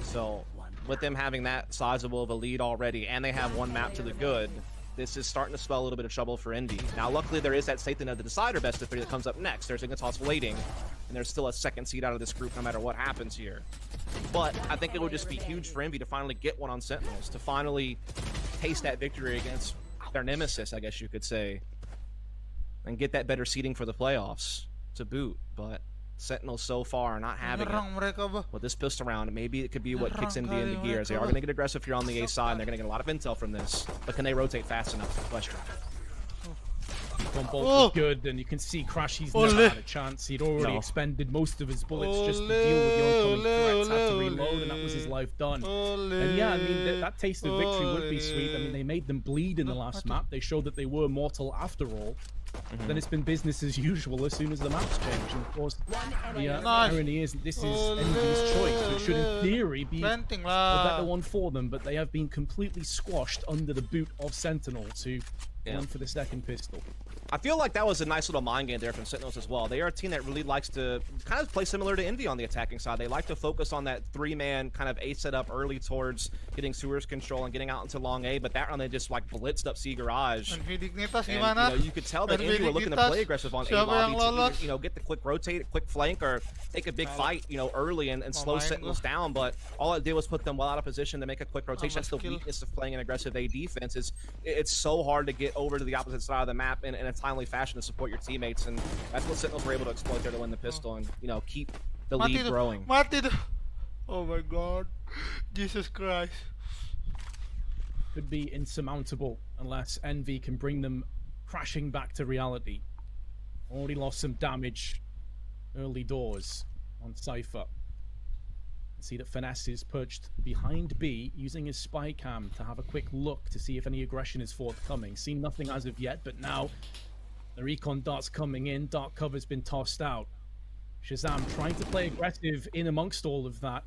S1: So, with them having that sizable of a lead already, and they have one map to the good, this is starting to spell a little bit of trouble for Envy. Now, luckily, there is that Satan of the Decider best of 3 that comes up next. There's Ignitas waiting, and there's still a second seed out of this group no matter what happens here. But I think it would just be huge for Envy to finally get one on Sentinels, to finally taste that victory against their nemesis, I guess you could say, and get that better seeding for the playoffs to boot. But Sentinels so far are not having it. With this pistol round, maybe it could be what kicks Envy into gear. As they are going to get aggressive here on the A side, and they're going to get a lot of intel from this. But can they rotate fast enough? Is the question.
S2: One bolt is good, and you can see Crash, he's never had a chance. He'd already expended most of his bullets just to deal with the oncoming threats. Had to reload, and that was his life done. And yeah, I mean, that taste of victory would be sweet. I mean, they made them bleed in the last map. They showed that they were mortal after all. Then it's been business as usual as soon as the maps change. And of course, the irony is that this is Envy's choice, which should in theory be a better one for them, but they have been completely squashed under the boot of Sentinel to run for the second pistol.
S1: I feel like that was a nice little mind game there from Sentinels as well. They are a team that really likes to kind of play similar to Envy on the attacking side. They like to focus on that 3-man kind of A setup early towards getting sewers control and getting out into long A, but that round they just like blitzed up C garage. And, you know, you could tell that Envy were looking to
S4: kita,
S1: play aggressive on A
S4: siapa yang
S1: lobby to
S4: lolos?
S1: either, get the quick rotate, quick flank, or take a big fight, early and slow
S4: main
S1: Sentinels
S4: gua.
S1: down. But all it did was put them well out of position to make a quick rotation. That's the
S4: skill.
S1: weakness of playing an aggressive A defense. It's so hard to get over to the opposite side of the map in a timely fashion to support your teammates, and that's what Sentinels were able to exploit there to win the pistol and keep the
S4: Mati
S1: lead
S4: tuh,
S1: growing.
S4: mati tuh. Oh my god, Jesus Christ.
S2: Could be insurmountable unless Envy can bring them crashing back to reality. Already lost some damage early doors on Cypher. See that Finesse is perched behind B, using his spy cam to have a quick look to see if any aggression is forthcoming. Seen nothing as of yet, but now the recon dart's coming in. Dark cover's been tossed out. Shazam trying to play aggressive in amongst all of that.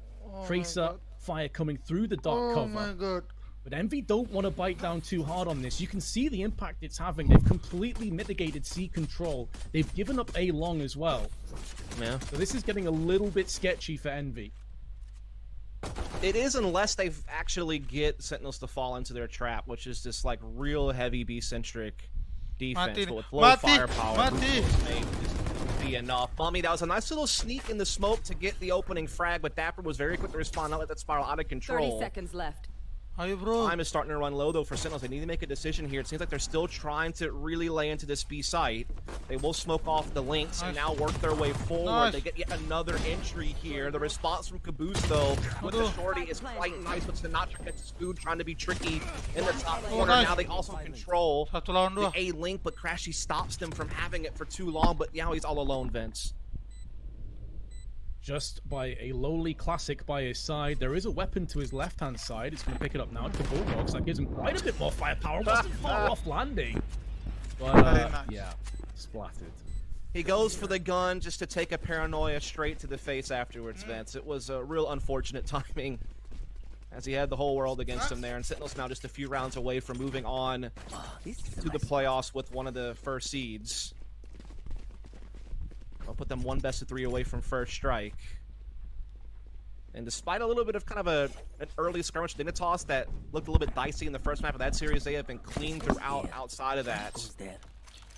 S2: Tracer fire coming through the dark
S4: Oh
S2: cover.
S4: my god.
S2: But Envy don't want to bite down too hard on this. You can see the impact it's having. They've completely mitigated C control. They've given up A long as well.
S1: Yeah.
S2: So this is getting a little bit sketchy for Envy.
S1: It is, unless they actually get Sentinels to fall into their trap, which is this like real heavy B-centric defense,
S4: Mati,
S1: but with low
S4: mati,
S1: firepower.
S4: mati.
S1: May just be enough. Mummy, that was a nice little sneak in the smoke to get the opening frag, but Dapper was very quick to respond, not let that spiral out of
S7: 30
S1: control.
S7: seconds left.
S4: Ayo bro.
S1: Time is starting to run low though for Sentinels. They need to make a decision here. It seems like they're still trying to really lay into this B site. They will smoke off the links and now work their way forward.
S4: Nice.
S1: They get yet another entry here. The response from Caboose though with the shorty is quite nice, but Sinatra gets food trying to be tricky in the top corner.
S4: nice.
S1: Now they also control
S4: Satu lawan
S1: the
S4: dua.
S1: A link, but Crashy stops them from having it for too long. But now he's all alone, Vince.
S2: Just by a lowly classic by his side. There is a weapon to his left-hand side. It's going to pick it up now. The Bulldogs. That gives him quite a bit more firepower. Wasn't far off landing. But,
S4: Very nice.
S2: yeah, splattered.
S1: He goes for the gun just to take a paranoia straight to the face afterwards, Vince. It was a real unfortunate timing as he had the whole world against him there. And Sentinels now just a few rounds away from moving on to the playoffs with one of the first seeds. I'll put them one best of 3 away from first strike. And despite a little bit of kind of an early skirmish Dignitas that looked a little bit dicey in the first map of that series, they have been clean throughout outside of that.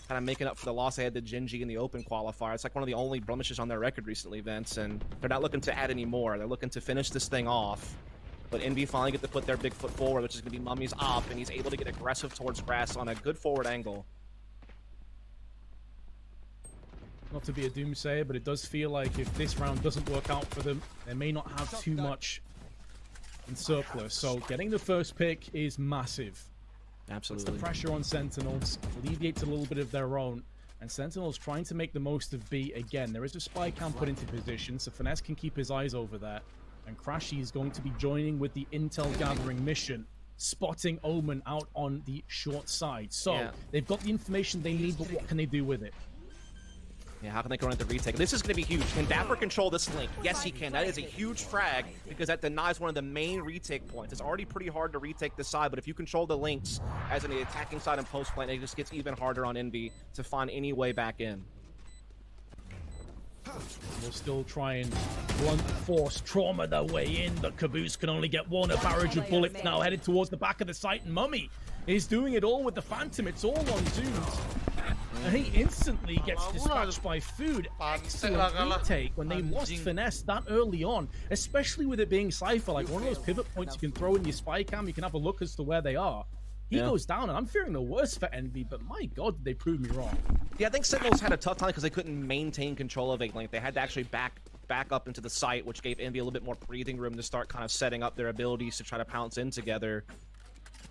S1: Kind of making up for the loss they had to Genji in the open qualifier. It's like one of the only blemishes on their record recently, Vince, and they're not looking to add any more. They're looking to finish this thing off. But Envy finally get to put their big foot forward, which is going to be Mummy's op, and he's able to get aggressive towards Grass on a good forward angle.
S2: Not to be a doomsayer, but it does feel like if this round doesn't work out for them, they may not have too much in surplus. So getting the first pick is massive. Puts
S1: Absolutely.
S2: the pressure on Sentinels, alleviates a little bit of their own, and Sentinels trying to make the most of B again. There is a spy cam put into position, so Finesse can keep his eyes over there, and Crashy is going to be joining with the intel gathering mission, spotting Omen out on the short side. So they've got the information they need, but what can they do with it?
S1: Yeah, how can they go into the retake? This is going to be huge. Can Dapper control this link? Yes, he can. That is a huge frag because that denies one of the main retake points. It's already pretty hard to retake this side, but if you control the links as an attacking side and post plant, it just gets even harder on Envy to find any way back in.
S2: We'll still try and blunt force trauma their way in, but Caboose can only get one. A barrage of bullets now headed towards the back of the site, and Mummy is doing it all with the Phantom. It's all on Dooms. And he instantly gets dispatched by Food. Excellent retake when they lost Finesse that early on, especially with it being Cypher, like one of those pivot points you can throw in your spy cam, you can have a look as to where they are. He goes down, and I'm fearing the worst for Envy, but my god, did they prove me wrong.
S1: Yeah, I think Sentinels had a tough time because they couldn't maintain control of A-Link. They had to actually back up into the site, which gave Envy a little bit more breathing room to start kind of setting up their abilities to try to pounce in together.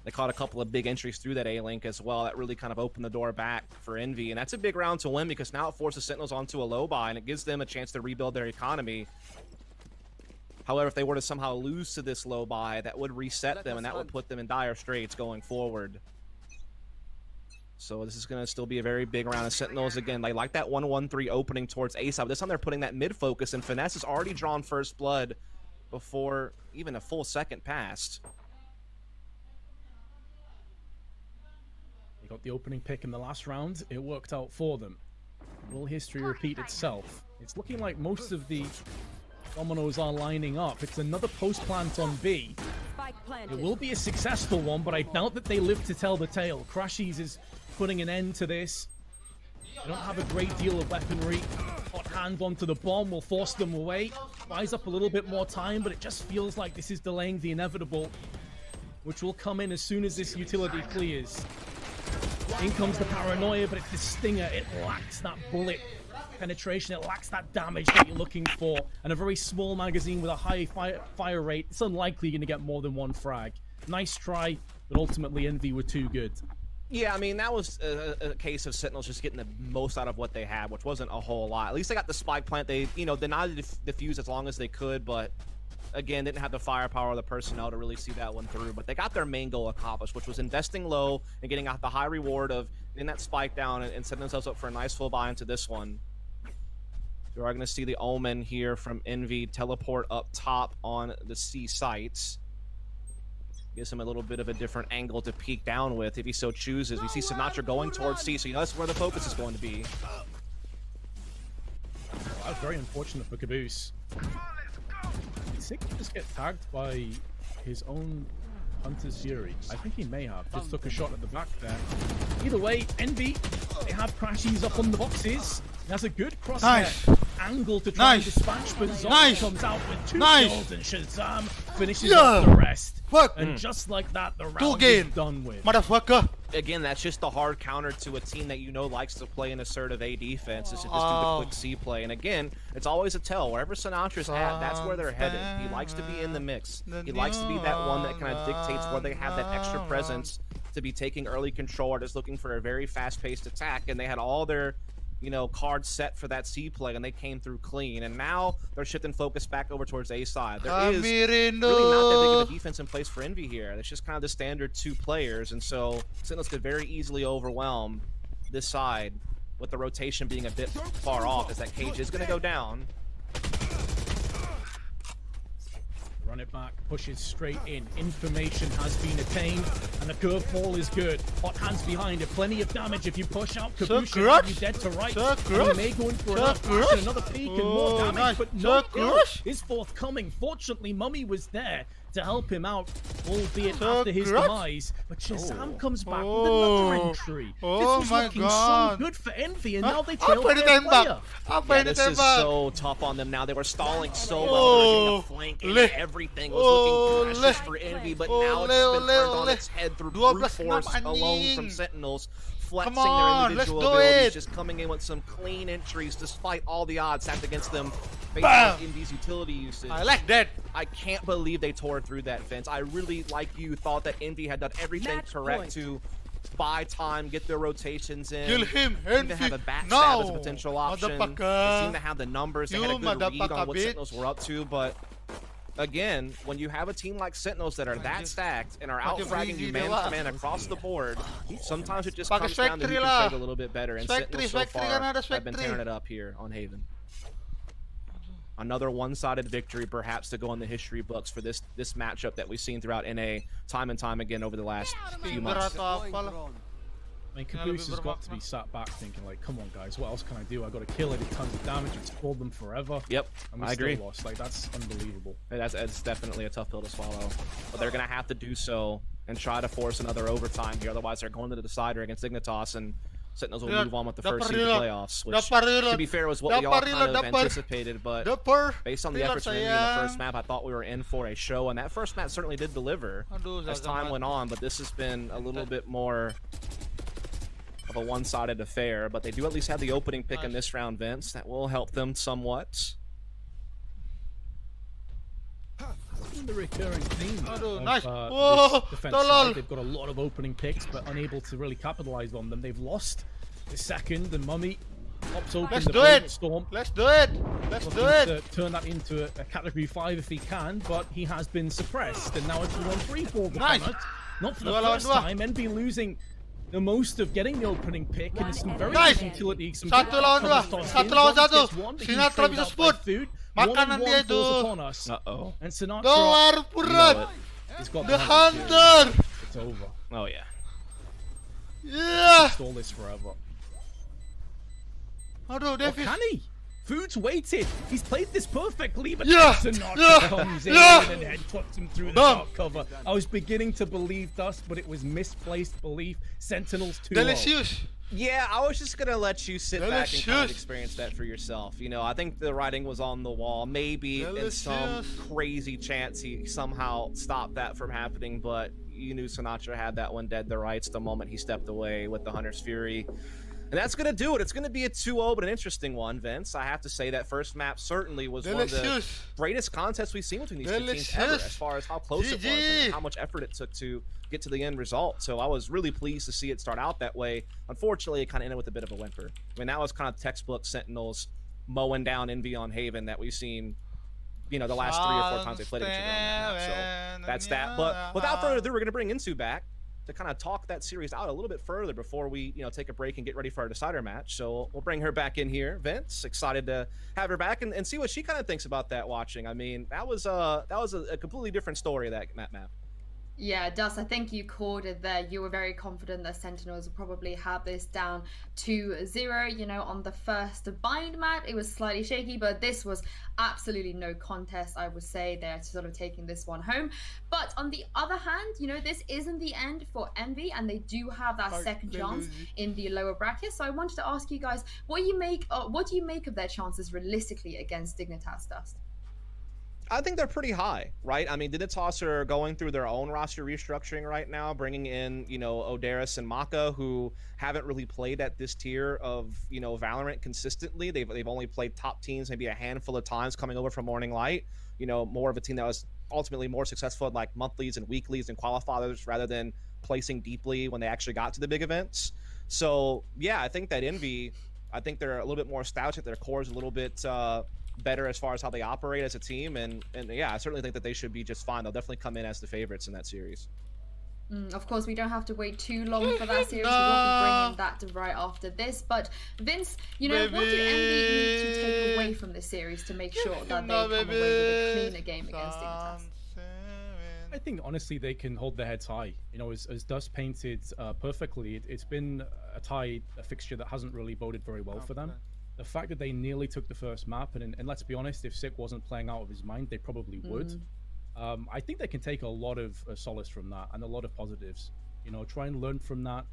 S1: They caught a couple of big entries through that A-Link as well. That really kind of opened the door back for Envy. And that's a big round to win because now it forces Sentinels onto a low buy and it gives them a chance to rebuild their economy. However, if they were to somehow lose to this low buy, that would reset them and that would put them in dire straits going forward. So this is going to still be a very big round of Sentinels. Again, they like that 1-1-3 opening towards A-side. This time they're putting that mid-focus, and Finesse has already drawn first blood before even a full second passed.
S2: Got the opening pick in the last round. It worked out for them. Will history repeat itself? It's looking like most of the dominoes are lining up. It's another post plant on B. It will be a successful one, but I doubt that they live to tell the tale. Crashies is putting an end to this. They don't have a great deal of weaponry. Hot hand onto the bomb will force them away. Buys up a little bit more time, but it just feels like this is delaying the inevitable, which will come in as soon as this utility clears. In comes the paranoia, but it's the stinger. It lacks that bullet penetration. It lacks that damage that you're looking for. And a very small magazine with a high fire rate. It's unlikely you're going to get more than one frag. Nice try, but ultimately Envy were too good.
S1: Yeah, I mean, that was a case of Sentinels just getting the most out of what they had, which wasn't a whole lot. At least they got the spike plant. They, you know, denied the defuse as long as they could, but again, didn't have the firepower or the personnel to really see that one through. But they got their main goal accomplished, which was investing low and getting out the high reward of getting that spike down and setting themselves up for a nice full buy into this one. We are going to see the Omen here from Envy teleport up top on the C sites. Gives him a little bit of a different angle to peek down with if he so chooses. We see Sinatra going towards C, so you know that's where the focus is going to be.
S2: That was very unfortunate for Caboose. Did Sick just get tagged by his own Hunter's Fury? I think he may have. Just took a shot at the back there. Either way, Envy, they have crashies up on the boxes. That's a good crosshair angle to try and dispatch, but Zombie comes out with 2 kills and Shazam finishes off the rest. And just like that, the round is done with.
S4: Motherfucker.
S1: Again, that's just the hard counter to a team that you know likes to play an assertive A defense, is to just do the quick C play. And again, it's always a tell. Wherever Sinatra's at, that's where they're headed. He likes to be in the mix. He likes to be that one that kind of dictates where they have that extra presence to be taking early control or just looking for a very fast-paced attack. And they had all their, you know, cards set for that C play, and they came through clean. And now they're shifting focus back over towards A side. There is really not that big of a defense in place for Envy here. It's just kind of the standard 2 players, and so Sentinels could very easily overwhelm this side with the rotation being a bit far off, as that cage is going to go down.
S2: Run it back, pushes straight in. Information has been attained, and the curveball is good. Hot hands behind it, plenty of damage if you push out. Caboose should have you dead to right. He may go in for another peek and more damage, but no kill is forthcoming. Fortunately, Mummy was there to help him out, albeit after his demise. But Shazam comes back with another entry. This was looking so good for Envy, and now they trail their player.
S1: Yeah, this is so tough on them now. They were stalling so well, they were flank, and everything was looking precious for Envy, but now it's been turned on its head through brute force alone from Sentinels, flexing their individual abilities, just coming in with some clean entries despite all the odds stacked against them based on Envy's utility usage.
S4: I like that.
S1: I can't believe they tore through that fence. I really, like you, thought that Envy had done everything correct to buy time, get their rotations in.
S4: Kill him,
S1: even have a backstab as a potential option. They seem to have the numbers. They had a good read on what Sentinels were up to, but again, when you have a team like Sentinels that are that stacked and are out-fragging you man to man across the board, sometimes it just comes down to who can trade a little bit better, and Sentinels so far have been tearing it up here on Haven. Another one-sided victory, perhaps, to go in the history books for this matchup that we've seen throughout NA time and time again over the last few months.
S2: I mean, Caboose has got to be sat back thinking, like, come on, guys, what else can I do? I got to kill it, did tons of damage, it's pulled them forever.
S1: Yep,
S2: and we
S1: I agree.
S2: Still lost. Like, that's unbelievable.
S1: That's definitely a tough pill to swallow. But they're going to have to do so and try to force another overtime here. Otherwise, they're going to the decider against Dignitas, and Sentinels will move on with the first seed of the playoffs, which, to be fair, was what we all kind of anticipated, but based on the efforts from Envy in the first map, I thought we were in for a show, and that first map certainly did deliver as time went on, but this has been a little bit more of a one-sided affair, but they do at least have the opening pick in this round, Vince. That will help them somewhat.
S2: The recurring theme of this defense side. They've got a lot of opening picks, but unable to really capitalize on them. They've lost the second, and Mummy pops open the Storm.
S4: Let's do it. Let's do it.
S2: To turn that into a category 5 if he can, but he has been suppressed, and now it's 1-3 for the Not for the first time. Envy losing the most of getting the opening pick, and some very good utility.
S4: Satu lawan satu. Sinatra bisa spot. Makanan dia itu.
S2: Uh-oh. And Sinatra.
S4: Keluar purat.
S2: He's got
S4: the hunter.
S2: It's over.
S1: Oh yeah.
S4: Yeah.
S2: Stall this forever.
S4: Aduh, Davis.
S2: Can he? Food's waited. He's played this perfectly, but Sinatra comes in and headbutts him through the dark cover. I was beginning to believe Dust, but it was misplaced belief. Sentinels too
S4: Delicious.
S1: Yeah, I was just gonna let you sit back and kind of
S4: Delicious.
S1: experience that for yourself. You know, I think the writing was on the wall. Maybe in some
S4: Delicious.
S1: crazy chance he somehow stopped that from happening, but you knew Sinatra had that one dead to rights the moment he stepped away with the Hunter's Fury. And that's going to do it. It's going to be a 2-0, but an interesting one, Vince. I have to say that first map certainly was one of the
S4: Delicious.
S1: greatest contests we've seen between these two teams ever,
S4: Delicious.
S1: as far as how close it was
S4: GG.
S1: and how much effort it took to get to the end result. So I was really pleased to see it start out that way. Unfortunately, it kind of ended with a bit of a whimper. I mean, that was kind of textbook Sentinels mowing down Envy on Haven that we've seen, you know, the last 3 or 4 times they played each other on that map. So that's that. But without further ado, we're going to bring Insu back to kind of talk that series out a little bit further before we, you know, take a break and get ready for our decider match. So we'll bring her back in here. Vince, excited to have her back and see what she kind of thinks about that watching. I mean, that was a completely different story, that map.
S8: Yeah, Dus, I think you called it there. You were very confident that Sentinels would probably have this down 2-0. You know, on the first bind mat, it was slightly shaky, but this was absolutely no contest, I would say. They're sort of taking this one home. But on the other hand, you know, this isn't the end for Envy, and they do have that second chance in the lower bracket. So I wanted to ask you guys, what do you make of their chances realistically against Dignitas, Dust?
S1: I think they're pretty high, right? I mean, Dignitas are going through their own roster restructuring right now, bringing in, you know, Odaris and Maka, who haven't really played at this tier of, you know, Valorant consistently. They've only played top teams maybe a handful of times coming over from Morning Light. You know, more of a team that was ultimately more successful at like monthlies and weeklies and qualifiers rather than placing deeply when they actually got to the big events. So yeah, I think that Envy, I think they're a little bit more established. Their core is a little bit better as far as how they operate as a team, and yeah, I certainly think that they should be just fine. They'll definitely come in as the favorites in that series.
S8: Of course, we don't have to wait too long for that series. We will be bringing that right after this. But Vince, you know, what do Envy need to take away from this series to make sure that they come away with a cleaner game against Dignitas?
S2: I think honestly they can hold their heads high. You know, as Dust painted perfectly, it's been a fixture that hasn't really boded very well for them. The fact that they nearly took the first map, and let's be honest, if Sick wasn't playing out of his mind, they probably would. I think they can take a lot of solace from that and a lot of positives. You know, try and learn from that.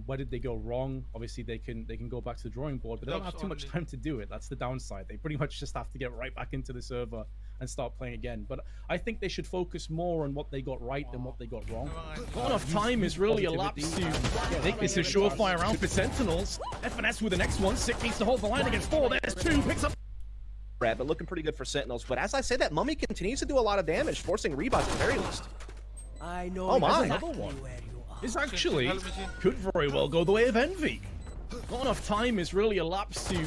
S2: Where did they go wrong? Obviously, they can go back to the drawing board, but they don't have too much time to do it. That's the downside. They pretty much just have to get right back into the server and start playing again. But I think they should focus more on what they got right than what they got wrong. Not enough time is really elapsed to think this is surefire round for Sentinels. FNS with the next one. Sick needs to hold the line against 4. There's 2. Picks up.
S1: But looking pretty good for Sentinels. But as I say, that Mummy continues to do a lot of damage, forcing rebouts at the very least.
S5: I know.
S1: Oh my!
S2: Another one. This actually could very well go the way of Envy. Not enough time is really elapsed to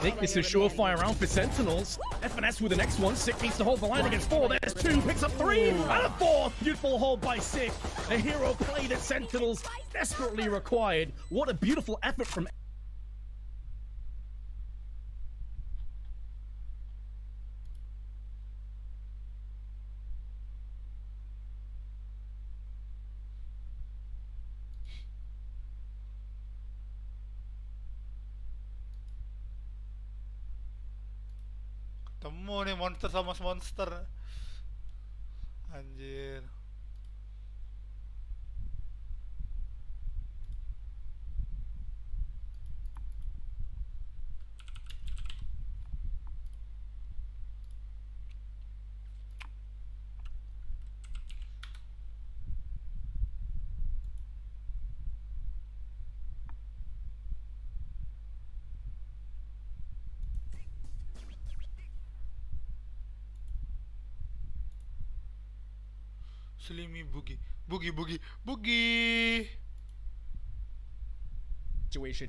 S2: think this is surefire round for Sentinels. FNS with the next one. Sick needs to hold the line against 4. There's 2. Picks up 3. And a 4th. Beautiful hold by Sick. A hero play that Sentinels desperately required. What a beautiful effort from
S4: Temu nih monster sama monster. Anjir. Slimy boogie, boogie, boogie, boogie.
S2: situation.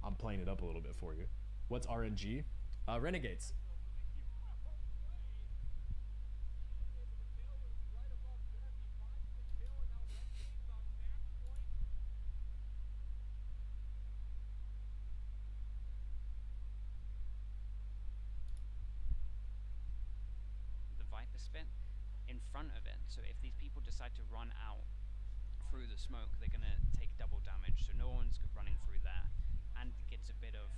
S9: I'm playing it up a little bit for you. What's RNG? Renegades.
S10: The Viper spin in front of it. So if these people decide to run out through the smoke, they're going to take double damage. So no one's running through there, and it gets a bit of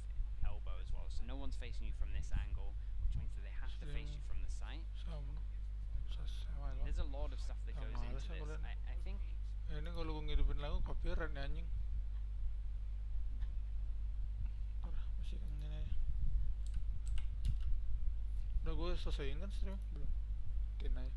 S10: elbow as well. So no one's facing you from this angle, which means that they have to face you from the side.
S4: Selesai malah.
S10: There's a lot of stuff that
S4: Ah,
S10: goes
S4: males
S10: into
S4: aku
S10: this.
S4: liat.
S10: I think
S4: Ini kalau gue ngidupin lagu copyright nih anjing. Ntar masih kan gini aja. Udah gue selesaiin kan stream? Belum. Tin aja.